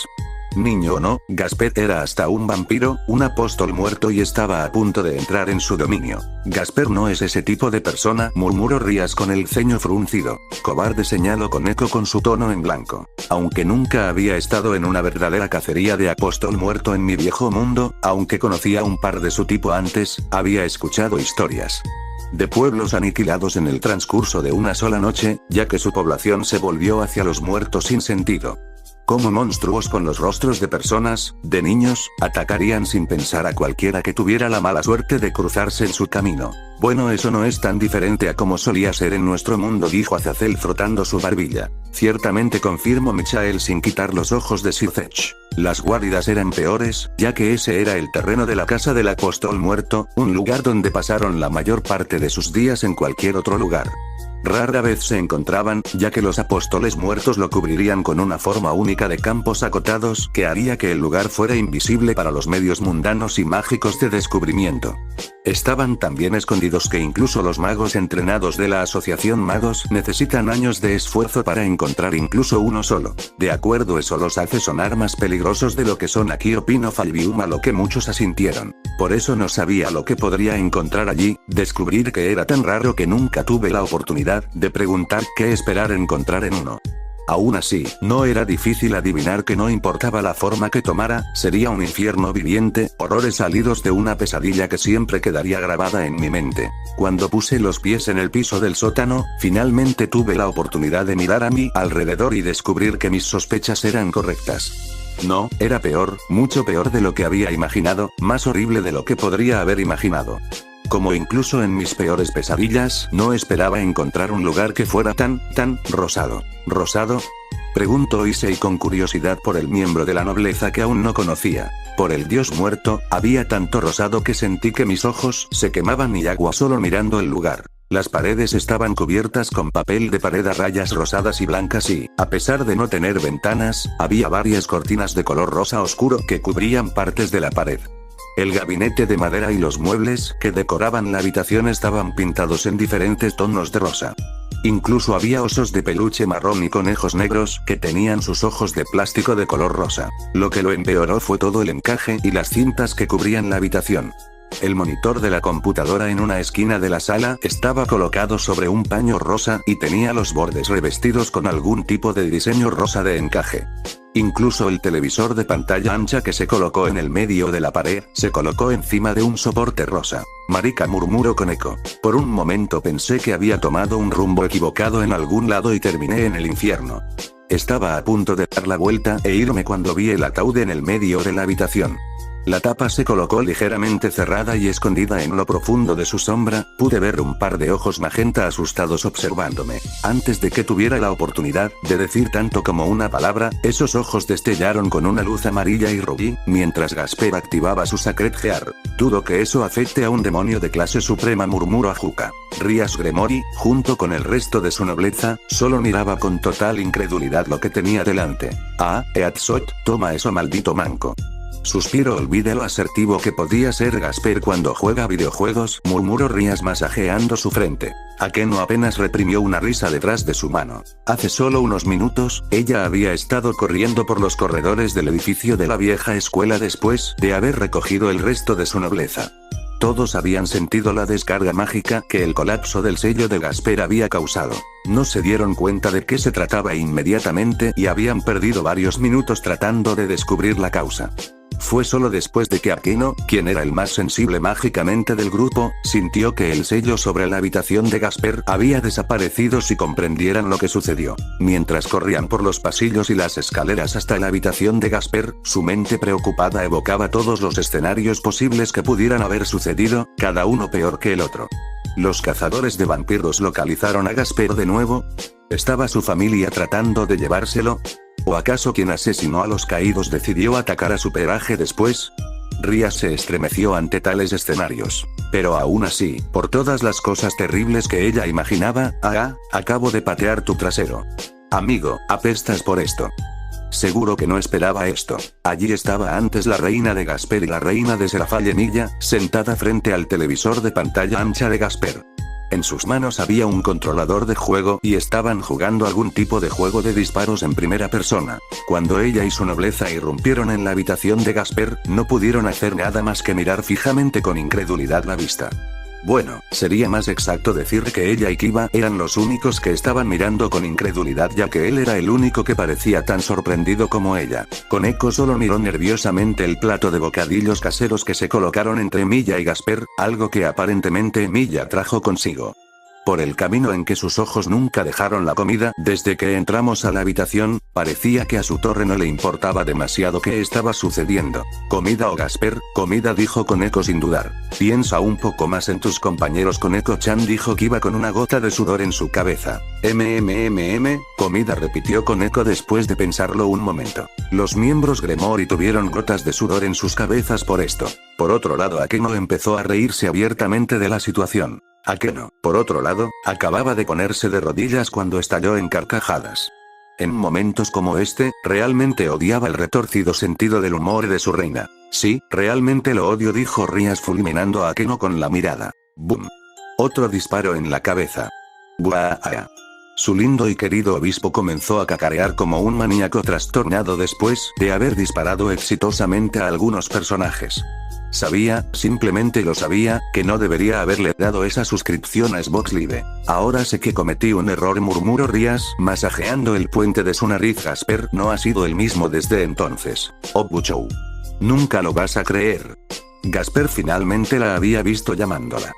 Niño o no, Gasper era hasta un vampiro, un apóstol muerto y estaba a punto de entrar en su dominio. Gasper no es ese tipo de persona, murmuró Rías con el ceño fruncido. Cobarde, señaló con eco con su tono en blanco. Aunque nunca había estado en una verdadera cacería de apóstol muerto en mi viejo mundo, aunque conocía un par de su tipo antes, había escuchado historias de pueblos aniquilados en el transcurso de una sola noche, ya que su población se volvió hacia los muertos sin sentido. Como monstruos con los rostros de personas, de niños, atacarían sin pensar a cualquiera que tuviera la mala suerte de cruzarse en su camino. Bueno, eso no es tan diferente a como solía ser en nuestro mundo, dijo Azazel frotando su barbilla. Ciertamente, confirmó Michael sin quitar los ojos de Sircech. Las guaridas eran peores, ya que ese era el terreno de la casa del apóstol muerto, un lugar donde pasaron la mayor parte de sus días en cualquier otro lugar. Rara vez se encontraban, ya que los apóstoles muertos lo cubrirían con una forma única de campos acotados que haría que el lugar fuera invisible para los medios mundanos y mágicos de descubrimiento. Estaban tan bien escondidos que incluso los magos entrenados de la Asociación Magos necesitan años de esfuerzo para encontrar incluso uno solo. De acuerdo, eso los hace sonar más peligrosos de lo que son aquí, opinó Falbium, a lo que muchos asintieron. Por eso no sabía lo que podría encontrar allí, descubrir que era tan raro que nunca tuve la oportunidad de preguntar qué esperar encontrar en uno. Aún así, no era difícil adivinar que no importaba la forma que tomara, sería un infierno viviente, horrores salidos de una pesadilla que siempre quedaría grabada en mi mente. Cuando puse los pies en el piso del sótano, finalmente tuve la oportunidad de mirar a mi alrededor y descubrir que mis sospechas eran correctas. No, era peor, mucho peor de lo que había imaginado, más horrible de lo que podría haber imaginado. Como incluso en mis peores pesadillas, no esperaba encontrar un lugar que fuera tan rosado. ¿Rosado? Preguntó Issei con curiosidad por el miembro de la nobleza que aún no conocía. Por el dios muerto, había tanto rosado que sentí que mis ojos se quemaban y agua solo mirando el lugar. Las paredes estaban cubiertas con papel de pared a rayas rosadas y blancas y, a pesar de no tener ventanas, había varias cortinas de color rosa oscuro que cubrían partes de la pared. El gabinete de madera y los muebles que decoraban la habitación estaban pintados en diferentes tonos de rosa. Incluso había osos de peluche marrón y conejos negros que tenían sus ojos de plástico de color rosa. Lo que lo empeoró fue todo el encaje y las cintas que cubrían la habitación. El monitor de la computadora en una esquina de la sala estaba colocado sobre un paño rosa y tenía los bordes revestidos con algún tipo de diseño rosa de encaje. Incluso el televisor de pantalla ancha que se colocó en el medio de la pared, se colocó encima de un soporte rosa. Marica, murmuró con eco. Por un momento pensé que había tomado un rumbo equivocado en algún lado y terminé en el infierno. Estaba a punto de dar la vuelta e irme cuando vi el ataúd en el medio de la habitación. La tapa se colocó ligeramente cerrada y escondida en lo profundo de su sombra, pude ver un par de ojos magenta asustados observándome. Antes de que tuviera la oportunidad de decir tanto como una palabra, esos ojos destellaron con una luz amarilla y rubí, mientras Gasper activaba su Sacred Gear. Dudo que eso afecte a un demonio de clase suprema, murmuró Ajuka. Rias Gremori, junto con el resto de su nobleza, solo miraba con total incredulidad lo que tenía delante. Ah, Eatsot, toma eso, maldito manco. Suspiro, olvide lo asertivo que podía ser Gasper cuando juega videojuegos, murmuró Rias masajeando su frente. Akeno apenas reprimió una risa detrás de su mano. Hace solo unos minutos, ella había estado corriendo por los corredores del edificio de la vieja escuela después de haber recogido el resto de su nobleza. Todos habían sentido la descarga mágica que el colapso del sello de Gasper había causado. No se dieron cuenta de qué se trataba inmediatamente y habían perdido varios minutos tratando de descubrir la causa. Fue solo después de que Akeno, quien era el más sensible mágicamente del grupo, sintió que el sello sobre la habitación de Gasper había desaparecido si comprendieran lo que sucedió. Mientras corrían por los pasillos y las escaleras hasta la habitación de Gasper, su mente preocupada evocaba todos los escenarios posibles que pudieran haber sucedido, cada uno peor que el otro. ¿Los cazadores de vampiros localizaron a Gasper de nuevo? ¿Estaba su familia tratando de llevárselo? ¿O acaso quien asesinó a los caídos decidió atacar a su pelaje después? Rias se estremeció ante tales escenarios. Pero aún así, por todas las cosas terribles que ella imaginaba, acabo de patear tu trasero. Amigo, apestas por esto. Seguro que no esperaba esto. Allí estaba antes la reina de Gasper y la reina de Serafallemilla, sentada frente al televisor de pantalla ancha de Gasper. En sus manos había un controlador de juego y estaban jugando algún tipo de juego de disparos en primera persona. Cuando ella y su nobleza irrumpieron en la habitación de Gasper, no pudieron hacer nada más que mirar fijamente con incredulidad la vista. Bueno, sería más exacto decir que ella y Kiba eran los únicos que estaban mirando con incredulidad, ya que él era el único que parecía tan sorprendido como ella. Koneko solo miró nerviosamente el plato de bocadillos caseros que se colocaron entre Milla y Gasper, algo que aparentemente Milla trajo consigo. Por el camino en que sus ojos nunca dejaron la comida, desde que entramos a la habitación, parecía que a su torre no le importaba demasiado qué estaba sucediendo. ¿Comida o Gasper? Comida, dijo Koneko sin dudar. Piensa un poco más en tus compañeros, Koneko-chan, dijo Kiba con una gota de sudor en su cabeza. Comida, repitió Koneko después de pensarlo un momento. Los miembros Gremori tuvieron gotas de sudor en sus cabezas por esto. Por otro lado, Akeno empezó a reírse abiertamente de la situación. Akeno, por otro lado, acababa de ponerse de rodillas cuando estalló en carcajadas. En momentos como este, realmente odiaba el retorcido sentido del humor de su reina. Sí, realmente lo odio, dijo Rias fulminando a Akeno con la mirada. ¡Bum! Otro disparo en la cabeza. ¡Buah! Su lindo y querido obispo comenzó a cacarear como un maníaco trastornado después de haber disparado exitosamente a algunos personajes. Sabía, simplemente lo sabía, que no debería haberle dado esa suscripción a Xbox Live. Ahora sé que cometí un error, murmuró Rias, masajeando el puente de su nariz. Gasper no ha sido el mismo desde entonces. Obuchou. Nunca lo vas a creer. Gasper finalmente la había visto llamándola.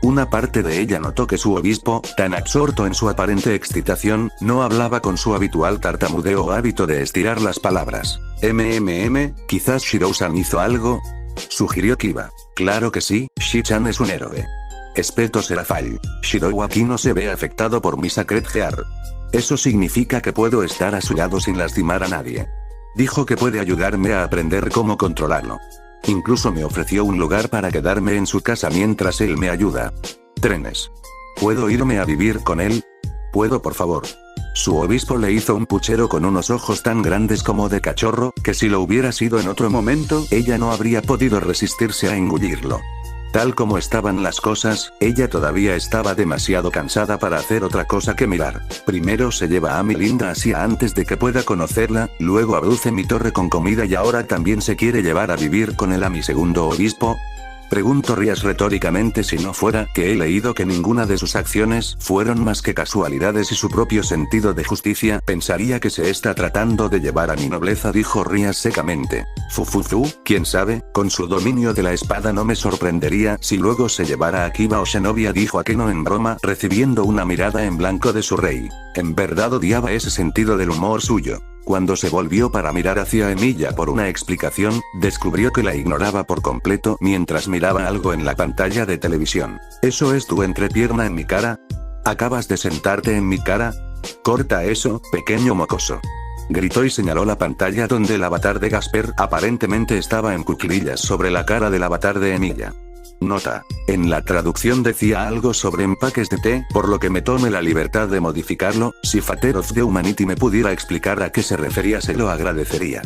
Una parte de ella notó que su obispo, tan absorto en su aparente excitación, no hablaba con su habitual tartamudeo o hábito de estirar las palabras. Quizás Shirou-san hizo algo, sugirió Kiba. Claro que sí, Shi-chan es un héroe. Espeto Serafall. Shirou aquí no se ve afectado por mi Sacred Heart. Eso significa que puedo estar a su lado sin lastimar a nadie. Dijo que puede ayudarme a aprender cómo controlarlo. Incluso me ofreció un lugar para quedarme en su casa mientras él me ayuda. Trenes. ¿Puedo irme a vivir con él? ¿Puedo, por favor? Su obispo le hizo un puchero con unos ojos tan grandes como de cachorro, que si lo hubiera sido en otro momento, ella no habría podido resistirse a engullirlo. Tal como estaban las cosas, ella todavía estaba demasiado cansada para hacer otra cosa que mirar. Primero se lleva a mi linda Asia antes de que pueda conocerla, luego abduce mi torre con comida y ahora también se quiere llevar a vivir con él a mi segundo obispo. Pregunto Rías retóricamente si no fuera que he leído que ninguna de sus acciones fueron más que casualidades y su propio sentido de justicia, pensaría que se está tratando de llevar a mi nobleza, dijo Rías secamente. Fufuzu, quién sabe, con su dominio de la espada no me sorprendería si luego se llevara a Kiba o Shinobi, dijo Akeno en broma, recibiendo una mirada en blanco de su rey. En verdad odiaba ese sentido del humor suyo. Cuando se volvió para mirar hacia Emilia por una explicación, descubrió que la ignoraba por completo mientras miraba algo en la pantalla de televisión. ¿Eso es tu entrepierna en mi cara? ¿Acabas de sentarte en mi cara? Corta eso, pequeño mocoso. Gritó y señaló la pantalla donde el avatar de Gasper aparentemente estaba en cuclillas sobre la cara del avatar de Emilia. Nota. En la traducción decía algo sobre empaques de té, por lo que me tomé la libertad de modificarlo. Si Father of the Humanity me pudiera explicar a qué se refería, se lo agradecería.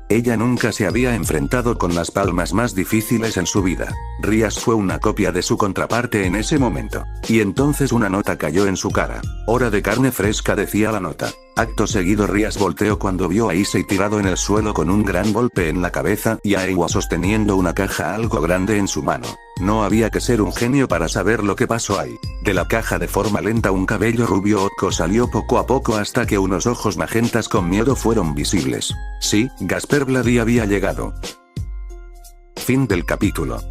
Ella nunca se había enfrentado con las palmas más difíciles en su vida. Rías fue una copia de su contraparte en ese momento. Y entonces una nota cayó en su cara. Hora de carne fresca, decía la nota. Acto seguido Rías volteó cuando vio a Issei tirado en el suelo con un gran golpe en la cabeza y a Eiwa sosteniendo una caja algo grande en su mano. No había que ser un genio para saber lo que pasó ahí. De la caja de forma lenta un cabello rubio Otko salió poco a poco hasta que unos ojos magentas con miedo fueron visibles. Sí, Gasper Bloody había llegado. Fin del capítulo.